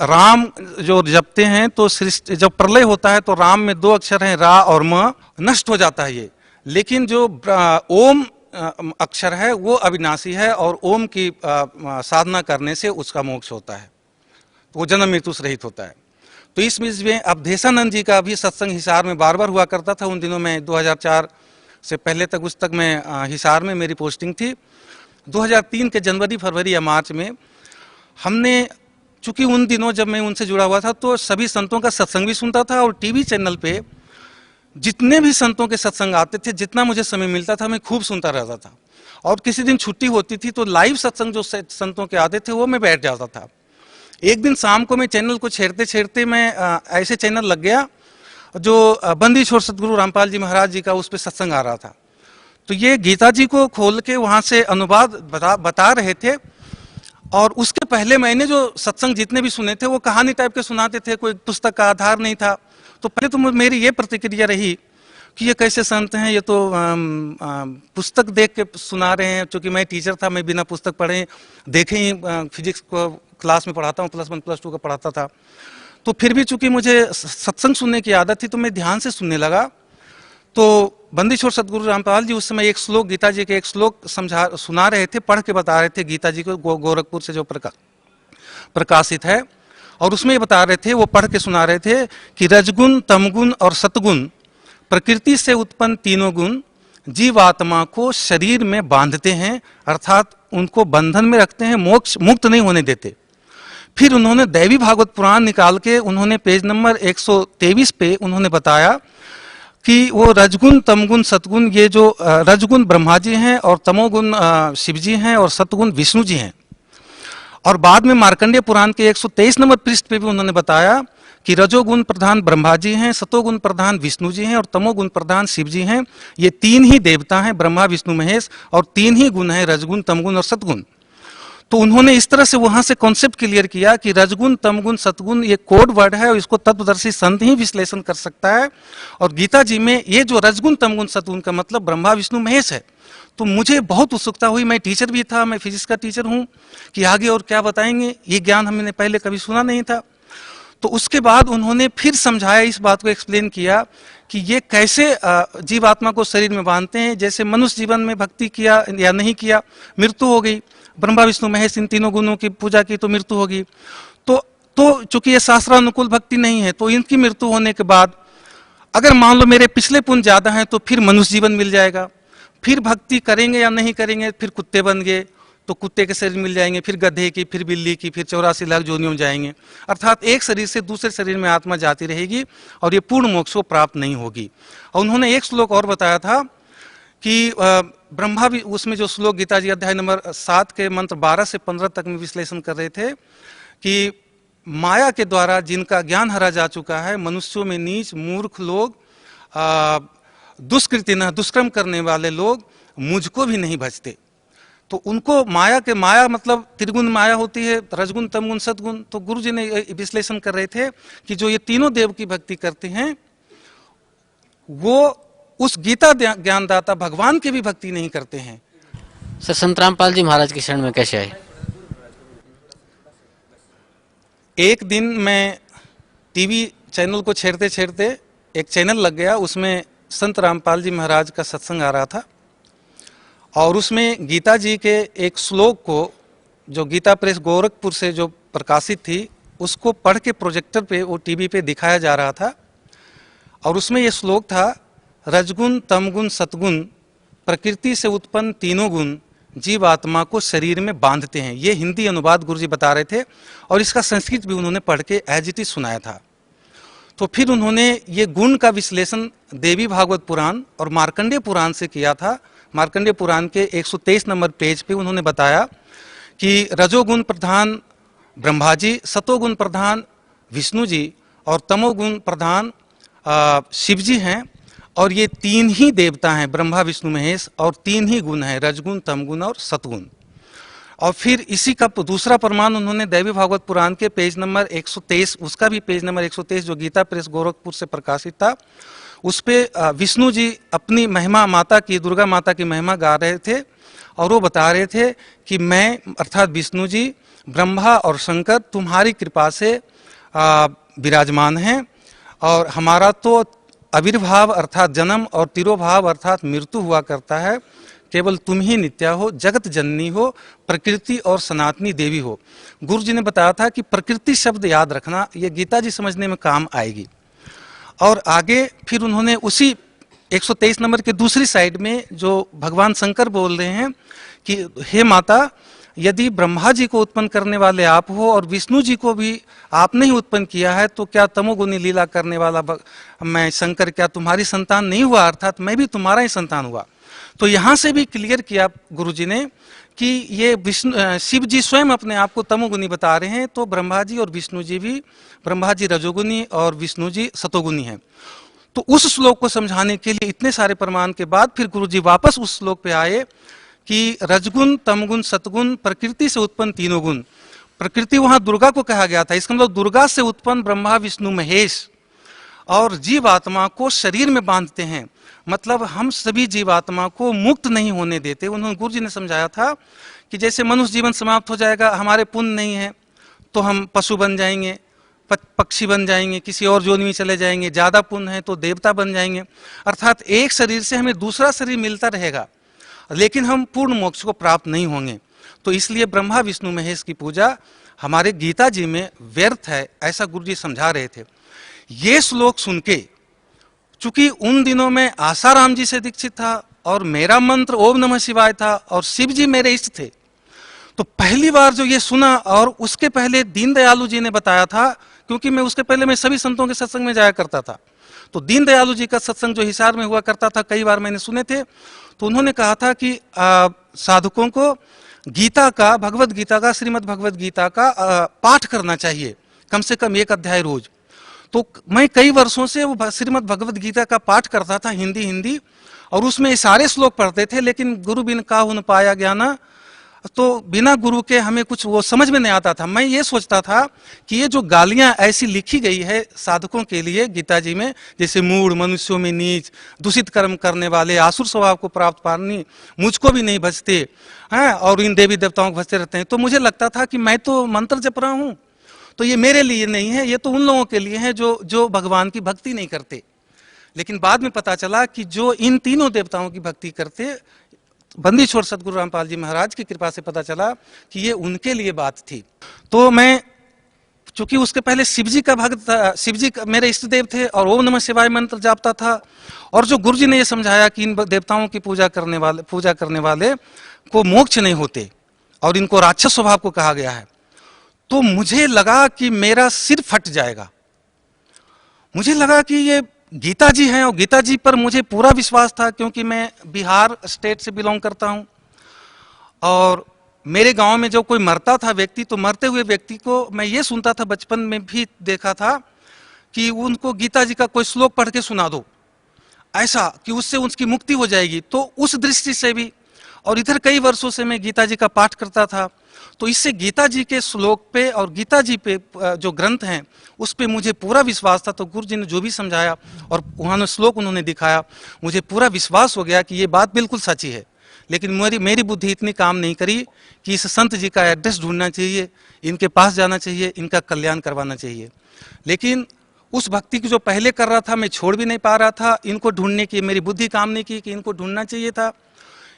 राम जो जपते हैं तो जब प्रलय होता है तो राम में 2 अक्षर हैं, रा और म, नष्ट हो जाता है ये। लेकिन जो ओम अक्षर है वो अविनाशी है और ओम की साधना करने से उसका मोक्ष होता है, तो वो जन्म मृत्यु से रहित होता है। तो इस बीच में अवधेशानंद जी का भी सत्संग हिसार में बार बार हुआ करता था। उन दिनों में 2004 से पहले तक उस तक मैं हिसार में मेरी पोस्टिंग थी। 2003 के जनवरी, फरवरी या मार्च में हमने, चूंकि उन दिनों जब मैं उनसे जुड़ा हुआ था तो सभी संतों का सत्संग भी सुनता था, और टीवी चैनल पे जितने भी संतों के सत्संग आते थे, जितना मुझे समय मिलता था मैं खूब सुनता रहता था। और किसी दिन छुट्टी होती थी तो लाइव सत्संग जो संतों के आते थे वो मैं बैठ जाता था। एक दिन शाम को मैं चैनल को छेड़ते छेड़ते मैं ऐसे चैनल लग गया जो बंदी छोड़ सतगुरु रामपाल जी महाराज जी का उस पर सत्संग आ रहा था। तो ये गीता जी को खोल के वहाँ से अनुवाद बता रहे थे, और उसके पहले मैंने जो सत्संग जितने भी सुने थे वो कहानी टाइप के सुनाते थे, कोई पुस्तक का आधार नहीं था। तो पहले तो मेरी ये प्रतिक्रिया रही कि ये कैसे संत हैं, ये तो पुस्तक देख के सुना रहे हैं। क्योंकि मैं टीचर था, मैं बिना पुस्तक पढ़े देखे ही फिजिक्स को क्लास में पढ़ाता हूँ, प्लस 1 प्लस 2 का पढ़ाता था। तो फिर भी चूंकि मुझे सत्संग सुनने की आदत थी तो मैं ध्यान से सुनने लगा। तो बंदी छोड़ सतगुरु रामपाल जी उस समय एक श्लोक, गीता जी के एक श्लोक सुना रहे थे, पढ़ के बता रहे थे गीता जी को, गोरखपुर से जो प्रकाशित है। और उसमें ये बता रहे थे, वो पढ़ के सुना रहे थे कि रजगुण, तमगुण और सतगुण प्रकृति से उत्पन्न तीनों गुण जीवात्मा को शरीर में बांधते हैं, अर्थात उनको बंधन में रखते हैं, मोक्ष मुक्त नहीं होने देते। फिर उन्होंने दैवी भागवत पुराण निकाल के उन्होंने पेज नंबर 123 पे उन्होंने बताया कि वो रजगुण, तमगुण, सतगुण, ये जो रजगुण ब्रह्मा जी हैं और तमोगुण शिव जी हैं और सतगुण विष्णु जी हैं। और बाद में मार्कंडेय पुराण के 123 नंबर पृष्ठ पे भी उन्होंने बताया कि रजोगुण प्रधान ब्रह्मा जी हैं, सतोगुण प्रधान विष्णु जी हैं और तमोगुण प्रधान शिव जी हैं। ये 3 ही देवता हैं, ब्रह्मा विष्णु महेश, और 3 ही गुण हैं, रजगुण, तमगुण और सतगुण। तो उन्होंने इस तरह से वहां से कॉन्सेप्ट क्लियर किया कि रजगुण, तमगुण, सतगुण ये कोड वर्ड है और इसको तत्वदर्शी संत ही विश्लेषण कर सकता है। और गीता जी में ये जो रजगुण, तमगुण, सतगुण का मतलब ब्रह्मा, विष्णु, महेश है। तो मुझे बहुत उत्सुकता हुई, मैं टीचर भी था, मैं फिजिक्स का टीचर हूँ, कि आगे और क्या बताएंगे, ये ज्ञान हमने पहले कभी सुना नहीं था। तो उसके बाद उन्होंने फिर समझाया, इस बात को एक्सप्लेन किया कि ये कैसे जीवात्मा को शरीर में बांधते हैं। जैसे मनुष्य जीवन में भक्ति किया या नहीं किया, मृत्यु हो गई, ब्रह्मा, विष्णु, महेश इन तीनों गुणों की पूजा की तो मृत्यु होगी। तो चूंकि ये शास्त्रानुकूल भक्ति नहीं है, तो इनकी मृत्यु होने के बाद अगर मान लो मेरे पिछले पुण्य ज्यादा हैं, तो फिर मनुष्य जीवन मिल जाएगा। फिर भक्ति करेंगे या नहीं करेंगे, फिर कुत्ते बन गए तो कुत्ते के शरीर मिल जाएंगे, फिर गधे की, फिर बिल्ली की, फिर 84 लाख योनियों में जाएंगे। अर्थात एक शरीर से दूसरे शरीर में आत्मा जाती रहेगी और ये पूर्ण मोक्ष को प्राप्त नहीं होगी। और उन्होंने एक श्लोक और बताया था कि ब्रह्मा भी, उसमें जो श्लोक गीता जी अध्याय नंबर 7 के मंत्र 12 से 15 तक में विश्लेषण कर रहे थे कि माया के द्वारा जिनका ज्ञान हरा जा चुका है, मनुष्यों में नीच मूर्ख लोग, दुष्कृतिन दुष्कर्म करने वाले लोग मुझको भी नहीं भजते। तो उनको माया मतलब त्रिगुण माया होती है, रजगुण, तमगुण, सतगुण। तो गुरु जी ने विश्लेषण कर रहे थे कि जो ये तीनों देव की भक्ति करते हैं, वो उस गीता ज्ञानदाता भगवान की भी भक्ति नहीं करते हैं। सर, संत रामपाल जी महाराज की शरण में कैसे आए? एक दिन मैं टीवी चैनल को छेड़ते छेड़ते एक चैनल लग गया, उसमें संत रामपाल जी महाराज का सत्संग आ रहा था और उसमें गीता जी के एक श्लोक को, जो गीता प्रेस गोरखपुर से जो प्रकाशित थी, उसको पढ़ के प्रोजेक्टर पे, वो टीवी पे दिखाया जा रहा था। और उसमें ये श्लोक था, रजगुण, तमगुण, सतगुण प्रकृति से उत्पन्न तीनों गुण जीव आत्मा को शरीर में बांधते हैं। ये हिंदी अनुवाद गुरुजी बता रहे थे और इसका संस्कृत भी उन्होंने पढ़ के एज इट इज सुनाया था। तो फिर उन्होंने ये गुण का विश्लेषण देवी भागवत पुराण और मार्कंडेय पुराण से किया था। मार्कंडेय पुराण के 123 नंबर पेज पे उन्होंने बताया कि रजोगुण प्रधान ब्रह्मा जी, सतोगुण प्रधान विष्णु जी और तमोगुण प्रधान शिव जी हैं। और ये तीन ही देवता हैं, ब्रह्मा, विष्णु, महेश, और तीन ही गुण हैं, रजगुण, तमगुण और सतगुण। और फिर इसी का दूसरा प्रमाण उन्होंने देवी भागवत पुराण के पेज नंबर 123, उसका भी पेज नंबर 123 जो गीता प्रेस गोरखपुर से प्रकाशित था, उस पे विष्णु जी अपनी महिमा, माता की, दुर्गा माता की महिमा गा रहे थे और वो बता रहे थे कि मैं अर्थात विष्णु जी, ब्रह्मा और शंकर तुम्हारी कृपा से विराजमान हैं और हमारा तो आविर्भाव अर्थात जन्म और तिरोभाव अर्थात मृत्यु हुआ करता है, केवल तुम ही नित्या हो, जगत जननी हो, प्रकृति और सनातनी देवी हो। गुरु जी ने बताया था कि प्रकृति शब्द याद रखना, ये गीता जी समझने में काम आएगी। और आगे फिर उन्होंने उसी 123 नंबर के दूसरी साइड में जो भगवान शंकर बोल रहे हैं कि हे माता, यदि ब्रह्मा जी को उत्पन्न करने वाले आप हो और विष्णु जी को भी आपने ही उत्पन्न किया है, तो क्या तमोगुनी लीला करने वाला मैं शंकर क्या तुम्हारी संतान नहीं हुआ, अर्थात मैं भी तुम्हारा ही संतान हुआ। तो यहाँ से भी क्लियर किया गुरु जी ने कि ये शिव जी स्वयं अपने आप को तमोगुनी बता रहे हैं, तो ब्रह्मा जी और विष्णु जी भी, ब्रह्मा जी रजोगुनी और विष्णु जी सतोगुनी हैं। तो उस श्लोक को समझाने के लिए इतने सारे प्रमाण के बाद फिर गुरु जी वापस उस श्लोक पे आए कि रजगुण, तमगुण, सतगुण प्रकृति से उत्पन्न तीनों गुण। प्रकृति वहां दुर्गा को कहा गया था, इसका मतलब दुर्गा से उत्पन्न ब्रह्मा, विष्णु, महेश और जीव आत्मा को शरीर में बांधते हैं, मतलब हम सभी जीवात्मा को मुक्त नहीं होने देते। उन्होंने गुरु जी ने समझाया था कि जैसे मनुष्य जीवन समाप्त हो जाएगा, हमारे पुण्य नहीं है तो हम पशु बन जाएंगे, पक्षी बन जाएंगे, किसी और योनि में चले जाएंगे, ज्यादा पुण्य है तो देवता बन जाएंगे। अर्थात एक शरीर से हमें दूसरा शरीर मिलता रहेगा, लेकिन हम पूर्ण मोक्ष को प्राप्त नहीं होंगे। तो इसलिए ब्रह्मा, विष्णु, महेश की पूजा हमारे गीता जी में व्यर्थ है, ऐसा गुरु जी समझा रहे थे। ये श्लोक सुन के, चूंकि उन दिनों में आसाराम जी से दीक्षित था और मेरा मंत्र ओम नमः शिवाय था और शिव जी मेरे इष्ट थे, तो पहली बार जो ये सुना, और उसके पहले दीनदयालु जी ने बताया था, क्योंकि मैं उसके पहले मैं सभी संतों के सत्संग में जाया करता था, तो दीनदयालु जी का सत्संग जो हिसार में हुआ करता था, कई बार मैंने सुने थे। तो उन्होंने कहा था कि साधकों को गीता का, भगवत गीता का, श्रीमद् भगवत गीता का पाठ करना चाहिए, कम से कम 1 अध्याय रोज। तो मैं कई वर्षों से वो श्रीमद् भगवत गीता का पाठ करता था, हिंदी, और उसमें सारे श्लोक पढ़ते थे, लेकिन गुरु बिन काहु न पाया ज्ञाना, तो बिना गुरु के हमें कुछ वो समझ में नहीं आता था। मैं ये सोचता था कि ये जो गालियां ऐसी लिखी गई है साधकों के लिए गीता जी में, जैसे मूढ़, मनुष्यों में नीच, दूषित कर्म करने वाले, आसुर स्वभाव को प्राप्त पानी, मुझको भी नहीं बचते हैं और इन देवी देवताओं को बचते रहते हैं, तो मुझे लगता था कि मैं तो मंत्र जप रहा हूं, तो ये मेरे लिए नहीं है, ये तो उन लोगों के लिए है जो भगवान की भक्ति नहीं करते। लेकिन बाद में पता चला कि जो इन तीनों देवताओं की भक्ति करते, बंदी छोड़ सदगुरु रामपाल जी महाराज की कृपा से पता चला कि ये उनके लिए बात थी। तो मैं, चूंकि उसके पहले शिव जी का भक्त था, शिव जी मेरे इष्ट देव थे और ओम नमः शिवाय मंत्र जापता था, और जो गुरु जी ने ये समझाया कि इन देवताओं की पूजा करने वाले को मोक्ष नहीं होते और इनको राक्षस स्वभाव को कहा गया है, तो मुझे लगा कि मेरा सिर फट जाएगा। मुझे लगा कि ये गीता जी हैं और गीता जी पर मुझे पूरा विश्वास था, क्योंकि मैं बिहार स्टेट से बिलोंग करता हूं और मेरे गांव में जब कोई मरता था व्यक्ति, तो मरते हुए व्यक्ति को मैं ये सुनता था, बचपन में भी देखा था कि उनको गीता जी का कोई श्लोक पढ़ के सुना दो, ऐसा कि उससे उसकी मुक्ति हो जाएगी। तो उस दृष्टि से भी, और इधर कई वर्षों से मैं गीता जी का पाठ करता था, तो इससे गीता जी के श्लोक पे और गीता जी पे जो ग्रंथ हैं उस पे मुझे पूरा विश्वास था। तो गुरु जी ने जो भी समझाया और उन्होंने श्लोक उन्होंने दिखाया, मुझे पूरा विश्वास हो गया कि ये बात बिल्कुल सच्ची है। लेकिन मेरी बुद्धि इतनी काम नहीं करी कि इस संत जी का एड्रेस ढूंढना चाहिए, इनके पास जाना चाहिए, इनका कल्याण करवाना चाहिए। लेकिन उस भक्ति की जो पहले कर रहा था मैं छोड़ भी नहीं पा रहा था, इनको ढूंढने की मेरी बुद्धि काम नहीं की कि इनको ढूंढना चाहिए था।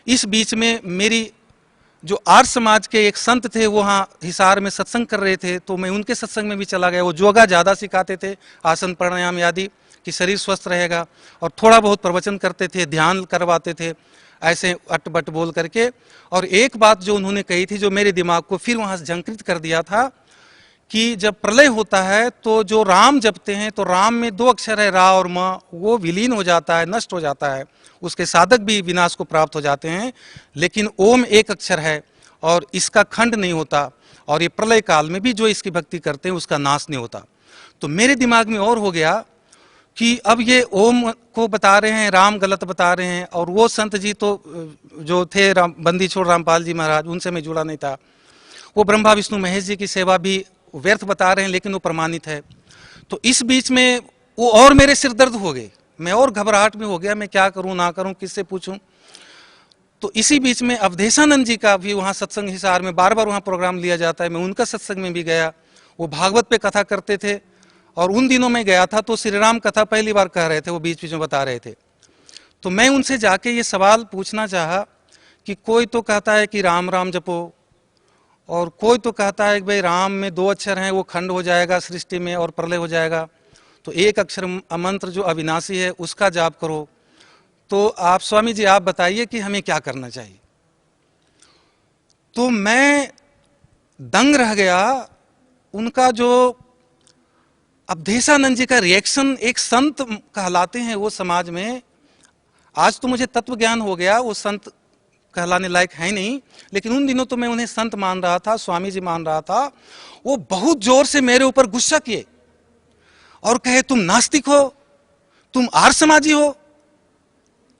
इस बीच में मेरी जो आर्य समाज के एक संत थे, वो वहाँ हिसार में सत्संग कर रहे थे, तो मैं उनके सत्संग में भी चला गया। वो योगा ज़्यादा सिखाते थे, आसन प्राणायाम आदि, कि शरीर स्वस्थ रहेगा, और थोड़ा बहुत प्रवचन करते थे, ध्यान करवाते थे, ऐसे अटबट बोल करके। और एक बात जो उन्होंने कही थी जो मेरे दिमाग को फिर वहाँ से झंकृत कर दिया था, कि जब प्रलय होता है तो जो राम जपते हैं, तो राम में 2 अक्षर है, रा और म, वो विलीन हो जाता है, नष्ट हो जाता है, उसके साधक भी विनाश को प्राप्त हो जाते हैं। लेकिन ओम 1 अक्षर है और इसका खंड नहीं होता, और ये प्रलय काल में भी जो इसकी भक्ति करते हैं उसका नाश नहीं होता। तो मेरे दिमाग में और हो गया कि अब ये ओम को बता रहे हैं, राम गलत बता रहे हैं, और वो संत जी तो जो थे बंदी छोड़ रामपाल जी महाराज, उनसे मैं जुड़ा नहीं था। वो ब्रह्मा विष्णु महेश जी की सेवा भी व्यर्थ बता रहे हैं, लेकिन वो प्रमाणित है। तो इस बीच में वो और मेरे सिर दर्द हो गए, मैं और घबराहट में हो गया, मैं क्या करूं ना करूं, किससे पूछूं। तो इसी बीच में अवधेशानंद जी का भी वहाँ सत्संग हिसार में बार बार वहाँ प्रोग्राम लिया जाता है, मैं उनका सत्संग में भी गया। वो भागवत पे कथा करते थे, और उन दिनों में गया था तो श्री राम कथा पहली बार कह रहे थे, वो बीच बीच में बता रहे थे। तो मैं उनसे जाके ये सवाल पूछना चाहा कि कोई तो कहता है कि राम राम जपो, और कोई तो कहता है कि भाई राम में 2 अक्षर हैं, वो खंड हो जाएगा सृष्टि में और प्रलय हो जाएगा, तो 1 अक्षर मंत्र जो अविनाशी है उसका जाप करो। तो आप स्वामी जी आप बताइए कि हमें क्या करना चाहिए। तो मैं दंग रह गया। उनका जो अवधेशानंद जी का रिएक्शन, एक संत कहलाते हैं वो समाज में, आज तो मुझे तत्व ज्ञान हो गया, वो संत कहलाने लायक है नहीं, लेकिन उन दिनों तो मैं उन्हें संत मान रहा था, स्वामी जी मान रहा था। वो बहुत जोर से मेरे ऊपर गुस्सा किए और कहे तुम नास्तिक हो, तुम आर्य समाजी हो,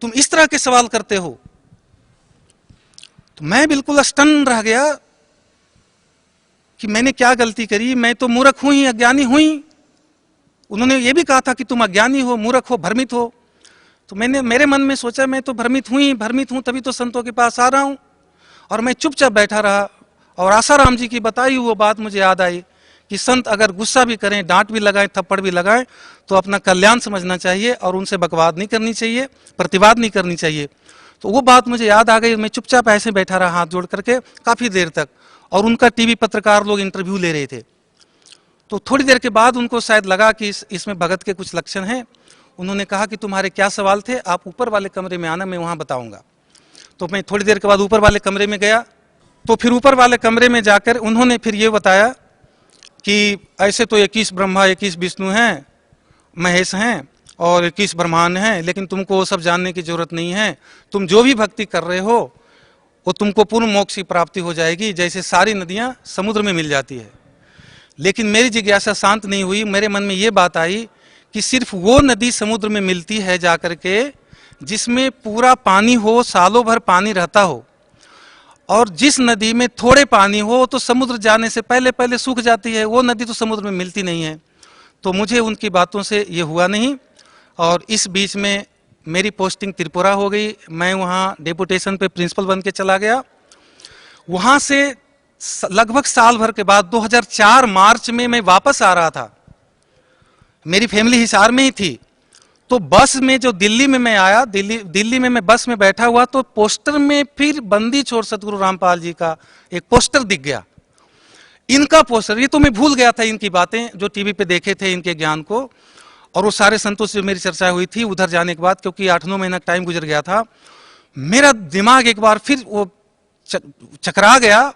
तुम इस तरह के सवाल करते हो। तो मैं बिल्कुल स्टन रह गया कि मैंने क्या गलती करी, मैं तो मूर्ख हूं ही, अज्ञानी हूं ही। उन्होंने ये भी कहा था कि तुम अज्ञानी हो, मूर्ख हो, भ्रमित हो। तो मेरे मन में सोचा मैं तो भ्रमित हूं, तभी तो संतों के पास आ रहा हूं। और मैं चुपचाप बैठा रहा, और आसाराम जी की बताई वो बात मुझे याद आई कि संत अगर गुस्सा भी करें, डांट भी लगाएं, थप्पड़ भी लगाएं, तो अपना कल्याण समझना चाहिए और उनसे बकवाद नहीं करनी चाहिए, प्रतिवाद नहीं करनी चाहिए। तो वो बात मुझे याद आ गई। मैं चुपचाप ऐसे बैठा रहा हाथ जोड़ करके काफी देर तक, और उनका टीवी पत्रकार लोग इंटरव्यू ले रहे थे। तो थोड़ी देर के बाद उनको शायद लगा कि इसमें भगत के कुछ लक्षण हैं। उन्होंने कहा कि तुम्हारे क्या सवाल थे, आप ऊपर वाले कमरे में आना, मैं वहां बताऊंगा। तो मैं थोड़ी देर के बाद ऊपर वाले कमरे में गया। तो फिर ऊपर वाले कमरे में जाकर उन्होंने फिर ये बताया कि ऐसे तो 21 ब्रह्मा 21 विष्णु हैं, महेश हैं और 21 ब्रह्मांड हैं, लेकिन तुमको वो सब जानने की जरूरत नहीं है। तुम जो भी भक्ति कर रहे हो वो तुमको पूर्ण मोक्ष की प्राप्ति हो जाएगी, जैसे सारी नदियां समुद्र में मिल जाती है। लेकिन मेरी जिज्ञासा शांत नहीं हुई। मेरे मन में ये बात आई कि सिर्फ वो नदी समुद्र में मिलती है जाकर के जिसमें पूरा पानी हो, सालों भर पानी रहता हो, और जिस नदी में थोड़े पानी हो तो समुद्र जाने से पहले पहले सूख जाती है, वो नदी तो समुद्र में मिलती नहीं है। तो मुझे उनकी बातों से ये हुआ नहीं, और इस बीच में मेरी पोस्टिंग त्रिपुरा हो गई। मैं वहाँ डेपुटेशन पे प्रिंसिपल बन के चला गया। वहाँ से लगभग साल भर के बाद 2004 मार्च में मैं वापस आ रहा था। मेरी फैमिली हिसार में ही थी। तो बस में जो दिल्ली में मैं आया, दिल्ली में मैं बस में बैठा हुआ, तो पोस्टर में फिर बंदी छोड़ सतगुरु रामपाल जी का एक पोस्टर दिख गया। इनका पोस्टर, ये तो मैं भूल गया था इनकी बातें जो टीवी पे देखे थे, इनके ज्ञान को, और वो सारे संतों से मेरी चर्चा हुई थी उधर जाने के बाद, क्योंकि 8-9 महीना टाइम गुजर गया था। मेरा दिमाग एक बार फिर वो चकरा गया,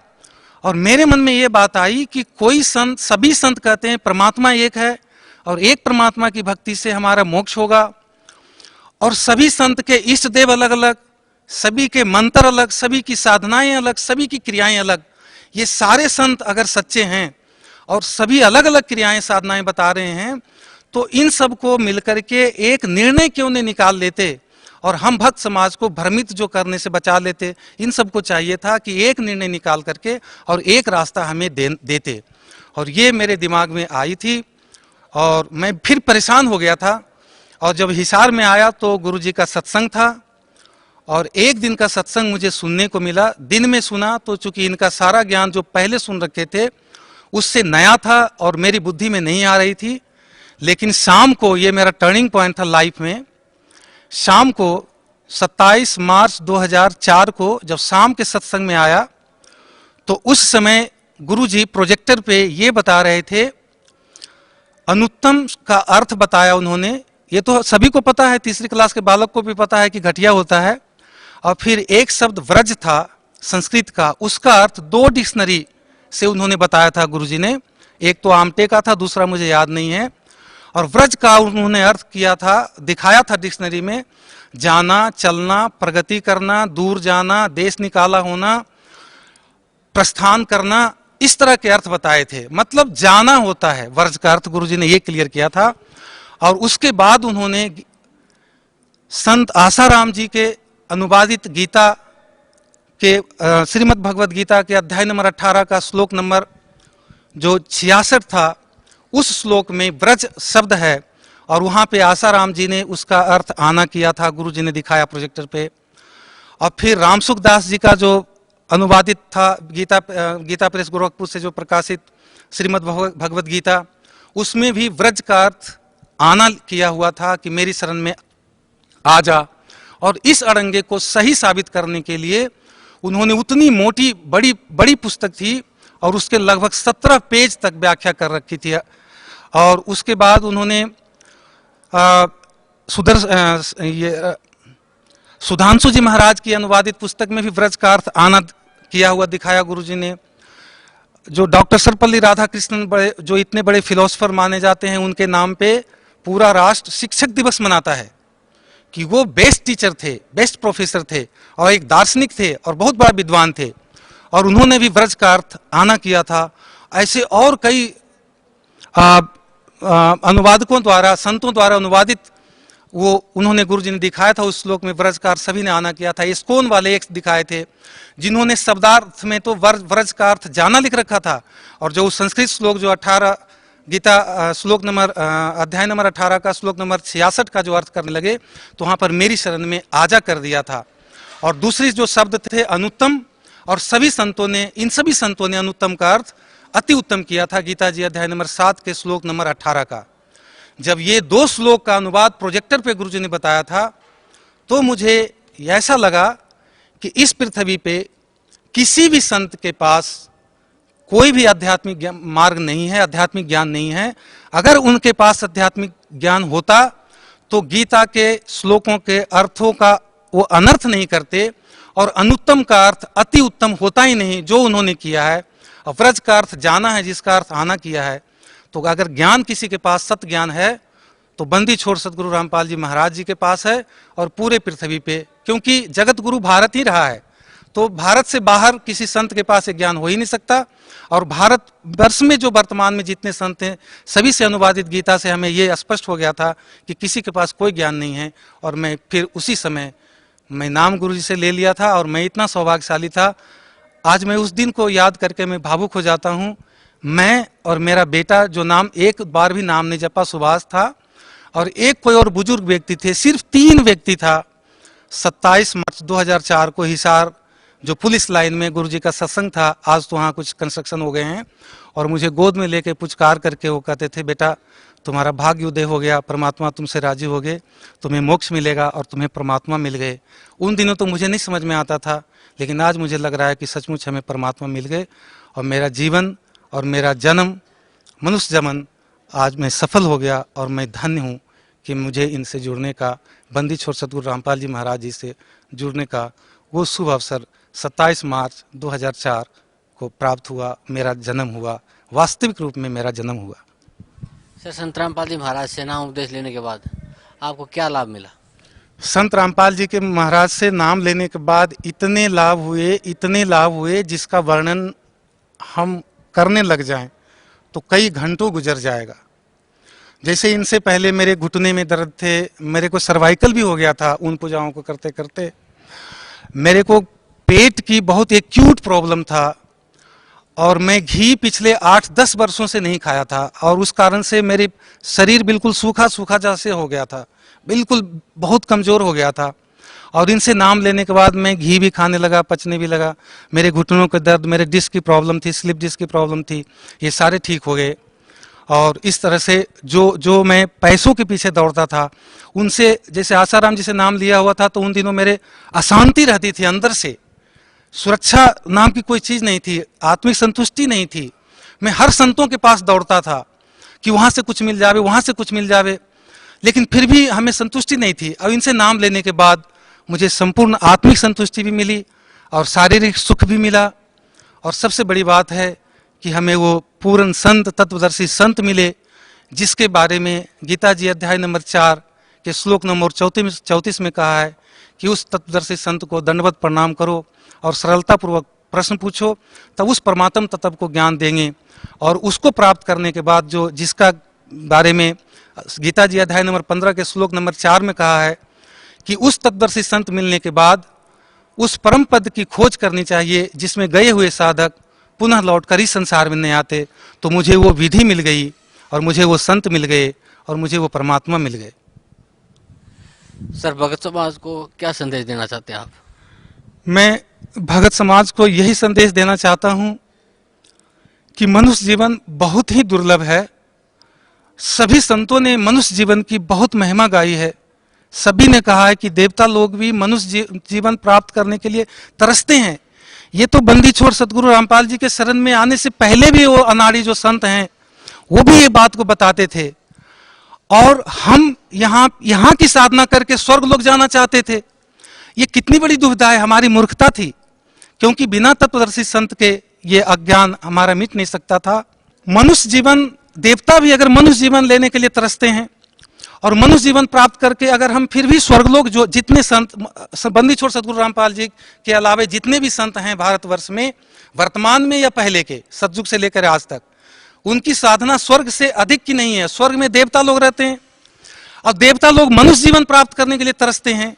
और मेरे मन में ये बात आई कि कोई संत, सभी संत कहते हैं परमात्मा एक है, और एक परमात्मा की भक्ति से हमारा मोक्ष होगा, और सभी संत के इष्ट देव अलग अलग, सभी के मंत्र अलग, सभी की साधनाएं अलग, सभी की क्रियाएं अलग। ये सारे संत अगर सच्चे हैं और सभी अलग अलग क्रियाएं साधनाएं बता रहे हैं, तो इन सब को मिलकर के एक निर्णय क्यों नहीं निकाल लेते, और हम भक्त समाज को भ्रमित जो करने से बचा लेते। इन सबको चाहिए था कि एक निर्णय निकाल करके और एक रास्ता हमें देते, और ये मेरे दिमाग में आई थी, और मैं फिर परेशान हो गया था। और जब हिसार में आया तो गुरुजी का सत्संग था, और एक दिन का सत्संग मुझे सुनने को मिला। दिन में सुना तो चूंकि इनका सारा ज्ञान जो पहले सुन रखे थे उससे नया था और मेरी बुद्धि में नहीं आ रही थी। लेकिन शाम को, ये मेरा टर्निंग पॉइंट था लाइफ में, शाम को 27 मार्च 2004 को जब शाम के सत्संग में आया, तो उस समय गुरुजी प्रोजेक्टर पे ये बता रहे थे, अनुत्तम का अर्थ बताया उन्होंने। ये तो सभी को पता है, तीसरी क्लास के बालक को भी पता है कि घटिया होता है। और फिर एक शब्द व्रज था संस्कृत का, उसका अर्थ 2 डिक्शनरी से उन्होंने बताया था गुरुजी ने। एक तो आमटे का था, दूसरा मुझे याद नहीं है। और व्रज का उन्होंने अर्थ किया था, दिखाया था डिक्शनरी में, जाना, चलना, प्रगति करना, दूर जाना, देश निकाला होना, प्रस्थान करना, इस तरह के अर्थ बताए थे। मतलब जाना होता है, व्रज का अर्थ गुरुजी ने ये क्लियर किया था। और उसके बाद उन्होंने संत आसाराम जी के अनुवादित गीता के श्रीमद् भगवद गीता के अध्याय नंबर 18 का श्लोक नंबर जो 66 था, उस श्लोक में व्रज शब्द है, और वहां पे आसाराम जी ने उसका अर्थ आना किया था, गुरुजी ने दिखाया प्रोजेक्टर पे। और फिर रामसुख दास जी का जो अनुवादित था गीता प्रेस गोरखपुर से जो प्रकाशित श्रीमद् भगवद गीता, उसमें भी व्रज का अर्थ आना किया हुआ था कि मेरी शरण में आ जा। और इस अड़ंगे को सही साबित करने के लिए उन्होंने उतनी मोटी बड़ी पुस्तक थी, और उसके लगभग 17 पेज तक व्याख्या कर रखी थी। और उसके बाद उन्होंने सुधांशु जी महाराज की अनुवादित पुस्तक में भी व्रज का अर्थ आना किया हुआ दिखाया गुरुजी ने। जो डॉक्टर सर्वपल्ली राधाकृष्णन जो इतने बड़े फिलोसोफर माने जाते हैं, उनके नाम पे पूरा राष्ट्र शिक्षक दिवस मनाता है कि वो बेस्ट टीचर थे, बेस्ट प्रोफेसर थे, और एक दार्शनिक थे, और बहुत बड़ा विद्वान थे, और उन्होंने भी व्रज का अर्थ आना किया था। ऐसे और कई अनुवादकों द्वारा, संतों द्वारा अनुवादित वो उन्होंने गुरुजी ने दिखाया था। उस श्लोक में व्रज का अर्थ सभी ने आना किया था। इस्कोन वाले एक दिखाए थे जिन्होंने शब्दार्थ में तो व्रज का अर्थ जाना लिख रखा था, और जो संस्कृत श्लोक जो 18 गीता श्लोक नंबर अध्याय नंबर 18 का श्लोक नंबर 66 का जो अर्थ करने लगे, तो वहां पर मेरी शरण में आजा कर दिया था। और दूसरी जो शब्द थे अनुत्तम, और सभी संतों ने, इन सभी संतों ने अनुत्तम का अर्थ अति उत्तम किया था गीता जी अध्याय नंबर 7 के श्लोक नंबर 18 का। जब ये 2 श्लोक का अनुवाद प्रोजेक्टर पे गुरुजी ने बताया था, तो मुझे ऐसा लगा कि इस पृथ्वी पे किसी भी संत के पास कोई भी आध्यात्मिक मार्ग नहीं है, आध्यात्मिक ज्ञान नहीं है। अगर उनके पास आध्यात्मिक ज्ञान होता तो गीता के श्लोकों के अर्थों का वो अनर्थ नहीं करते, और अनुत्तम का अर्थ अति उत्तम होता ही नहीं जो उन्होंने किया है। और व्रज का अर्थ जाना है, जिसका अर्थ आना किया है। तो अगर ज्ञान किसी के पास सत ज्ञान है तो बंदी छोड़ सतगुरु रामपाल जी महाराज जी के पास है, और पूरे पृथ्वी पे, क्योंकि जगत गुरु भारत ही रहा है, तो भारत से बाहर किसी संत के पास एक ज्ञान हो ही नहीं सकता। और भारत वर्ष में जो वर्तमान में जितने संत हैं, सभी से अनुवादित गीता से हमें ये स्पष्ट हो गया था कि किसी के पास कोई ज्ञान नहीं है। और मैं फिर उसी समय मैं नाम गुरुजी से ले लिया था, और मैं इतना सौभाग्यशाली था। आज मैं उस दिन को याद करके मैं भावुक हो जाता हूं। मैं और मेरा बेटा, जो नाम एक बार भी नाम नहीं जपा, सुभाष था, और एक कोई और बुजुर्ग व्यक्ति थे, सिर्फ 3 व्यक्ति था। 27 मार्च 2004 को हिसार जो पुलिस लाइन में गुरुजी का सत्संग था, आज तो वहाँ कुछ कंस्ट्रक्शन हो गए हैं, और मुझे गोद में लेके पुचकार करके वो कहते थे, बेटा तुम्हारा भाग्य उदय हो गया, परमात्मा तुमसे राजी हो गए, तुम्हें मोक्ष मिलेगा और तुम्हें परमात्मा मिल गए। उन दिनों तो मुझे नहीं समझ में आता था, लेकिन आज मुझे लग रहा है कि सचमुच हमें परमात्मा मिल गए, और मेरा जीवन और मेरा जन्म, मनुष्य जन्म आज मैं सफल हो गया, और मैं धन्य हूँ कि मुझे इनसे जुड़ने का, बंदी छोड़ सतगुरु रामपाल जी महाराज जी से जुड़ने का वो शुभ अवसर 27 मार्च 2004 को प्राप्त हुआ। मेरा जन्म हुआ, वास्तविक रूप में मेरा जन्म हुआ। सर, संत रामपाल जी महाराज से नाम उपदेश लेने के बाद आपको क्या लाभ मिला? संत रामपाल जी के महाराज से नाम लेने के बाद इतने लाभ हुए जिसका वर्णन हम करने लग जाएं तो कई घंटों गुजर जाएगा। जैसे इनसे पहले मेरे घुटने में दर्द थे, मेरे को सर्वाइकल भी हो गया था उन पूजाओं को करते करते। मेरे को पेट की बहुत एक्यूट प्रॉब्लम था, और मैं घी पिछले 8-10 वर्षों से नहीं खाया था, और उस कारण से मेरे शरीर बिल्कुल सूखा सूखा जैसे हो गया था, बिल्कुल बहुत कमजोर हो गया था। और इनसे नाम लेने के बाद मैं घी भी खाने लगा, पचने भी लगा। मेरे घुटनों के दर्द, मेरे डिस्क की प्रॉब्लम थी, स्लिप डिस्क की प्रॉब्लम थी, ये सारे ठीक हो गए। और इस तरह से जो मैं पैसों के पीछे दौड़ता था, उनसे, जैसे आसाराम जी से नाम लिया हुआ था, तो उन दिनों मेरे अशांति रहती थी अंदर से, सुरक्षा नाम की कोई चीज नहीं थी, आत्मिक संतुष्टि नहीं थी। मैं हर संतों के पास दौड़ता था कि वहां से कुछ मिल जावे, वहां से कुछ मिल जावे, लेकिन फिर भी हमें संतुष्टि नहीं थी। अब इनसे नाम लेने के बाद मुझे संपूर्ण आत्मिक संतुष्टि भी मिली और शारीरिक सुख भी मिला, और सबसे बड़ी बात है कि हमें वो पूर्ण संत, तत्वदर्शी संत मिले, जिसके बारे में गीता जी अध्याय नंबर 4 के श्लोक नंबर 34 में कहा है कि उस तत्वदर्शी संत को दंडवत प्रणाम करो और सरलतापूर्वक प्रश्न पूछो, तब उस परमात्म तत्व को ज्ञान देंगे। और उसको प्राप्त करने के बाद जिसका बारे में गीता जी अध्याय नंबर 15 के श्लोक नंबर 4 में कहा है कि उस तत्वदर्शी संत मिलने के बाद उस परम पद की खोज करनी चाहिए, जिसमें गए हुए साधक पुनः लौटकर इस संसार में नहीं आते। तो मुझे वो विधि मिल गई, और मुझे वो संत मिल गए, और मुझे वो परमात्मा मिल गए। सर, भगत समाज को क्या संदेश देना चाहते हैं आप? मैं भगत समाज को यही संदेश देना चाहता हूं कि मनुष्य जीवन बहुत ही दुर्लभ है। सभी संतों ने मनुष्य जीवन की बहुत महिमा गाई है। सभी ने कहा है कि देवता लोग भी मनुष्य जीवन प्राप्त करने के लिए तरसते हैं। ये तो बंदी छोड़ सतगुरु रामपाल जी के शरण में आने से पहले भी वो अनाड़ी जो संत हैं, वो भी ये बात को बताते थे। और हम यहाँ की साधना करके स्वर्ग लोग जाना चाहते थे। ये कितनी बड़ी दुविधा है, हमारी मूर्खता थी, क्योंकि बिना तत्वदर्शी संत के ये अज्ञान हमारा मिट नहीं सकता था। मनुष्य जीवन, देवता भी अगर मनुष्य जीवन लेने के लिए तरसते हैं, और मनुष्य जीवन प्राप्त करके अगर हम फिर भी स्वर्गलोक, जो जितने संत, बंदी छोड़ सतगुरु रामपाल जी के अलावे जितने भी संत हैं भारतवर्ष में, वर्तमान में या पहले के, सतयुग से लेकर आज तक, उनकी साधना स्वर्ग से अधिक की नहीं है। स्वर्ग में देवता लोग रहते हैं, और देवता लोग मनुष्य जीवन प्राप्त करने के लिए तरसते हैं।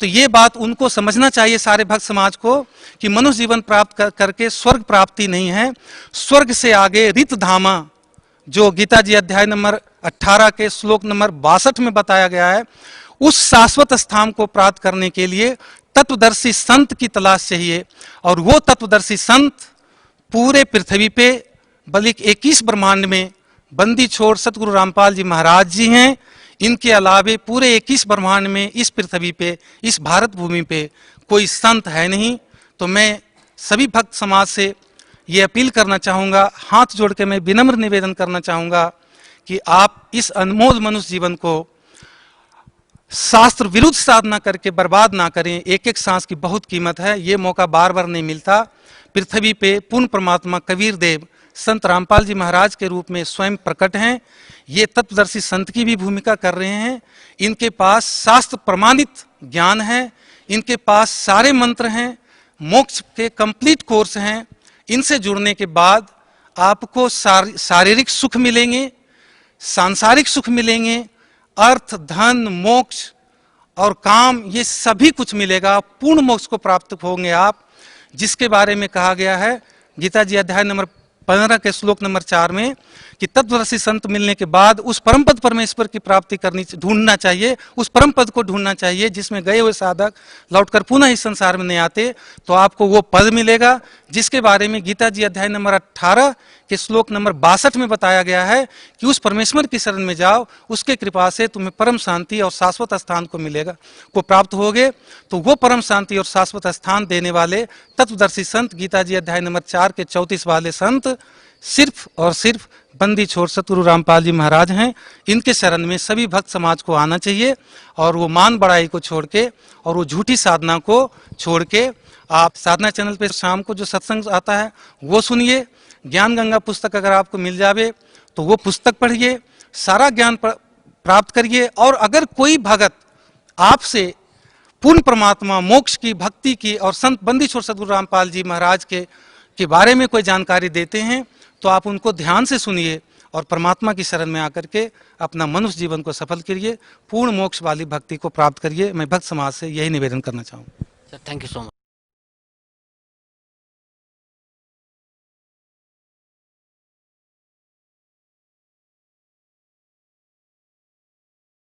तो ये बात उनको समझना चाहिए, सारे भक्त समाज को, कि मनुष्य जीवन प्राप्त करके स्वर्ग प्राप्ति नहीं है। स्वर्ग से आगे रित धामा, जो गीता जी अध्याय नंबर 18 के श्लोक नंबर 62 में बताया गया है, उस शाश्वत स्थान को प्राप्त करने के लिए तत्वदर्शी संत की तलाश चाहिए। और वो तत्वदर्शी संत पूरे पृथ्वी पे, बल्कि 21 ब्रह्मांड में बंदी छोड़ सतगुरु रामपाल जी महाराज जी हैं। इनके अलावे पूरे 21 ब्रह्मांड में, इस पृथ्वी पे, इस भारत भूमि पे कोई संत है नहीं। तो मैं सभी भक्त समाज से ये अपील करना चाहूँगा, हाथ जोड़ के मैं विनम्र निवेदन करना चाहूँगा कि आप इस अनमोल मनुष्य जीवन को शास्त्र विरुद्ध साधना करके बर्बाद ना करें। एक एक सांस की बहुत कीमत है, ये मौका बार बार नहीं मिलता। पृथ्वी पे पूर्ण परमात्मा कबीर देव संत रामपाल जी महाराज के रूप में स्वयं प्रकट हैं। ये तत्वदर्शी संत की भी भूमिका कर रहे हैं। इनके पास शास्त्र प्रमाणित ज्ञान है, इनके पास सारे मंत्र हैं, मोक्ष के कंप्लीट कोर्स हैं। इनसे जुड़ने के बाद आपको शारीरिक सुख मिलेंगे, सांसारिक सुख मिलेंगे, अर्थ, धन, मोक्ष और काम, ये सभी कुछ मिलेगा। पूर्ण मोक्ष को प्राप्त होंगे आप। जिसके बारे में कहा गया है गीता जी अध्याय नंबर 15 के श्लोक नंबर 4 में कि तत्वदर्शी संत मिलने के बाद उस परम पद परमेश्वर की प्राप्ति ढूंढना चाहिए, उस परम पद को ढूंढना चाहिए जिसमें गए हुए साधक लौटकर पुनः इस संसार में नहीं आते, तो आपको वो पद मिलेगा जिसके बारे में गीता जी अध्याय नंबर 18 के श्लोक नंबर 62 में बताया गया है कि उस परमेश्वर की शरण में जाओ, उसके कृपा से तुम्हें परम शांति और शाश्वत स्थान को मिलेगा, को प्राप्त होगे। तो वो परम शांति और शाश्वत स्थान देने वाले तत्वदर्शी संत गीता जी अध्याय नंबर 4 के 34 वाले संत सिर्फ और सिर्फ बंदी छोड़ सतगुरु रामपाल जी महाराज हैं। इनके शरण में सभी भक्त समाज को आना चाहिए और वो मान बड़ाई को छोड़ के और वो झूठी साधना को छोड़ के आप साधना चैनल पे शाम को जो सत्संग आता है वो सुनिए। ज्ञान गंगा पुस्तक अगर आपको मिल जावे तो वो पुस्तक पढ़िए, सारा ज्ञान प्राप्त करिए। और अगर कोई भगत आपसे पूर्ण परमात्मा मोक्ष की, भक्ति की और संत बंदी छोड़ सतगुरु रामपाल जी महाराज के बारे में कोई जानकारी देते हैं तो आप उनको ध्यान से सुनिए और परमात्मा की शरण में आकर के अपना मनुष्य जीवन को सफल करिए, पूर्ण मोक्ष वाली भक्ति को प्राप्त करिए। मैं भक्त समाज से यही निवेदन करना चाहूँगा। Thank you so much.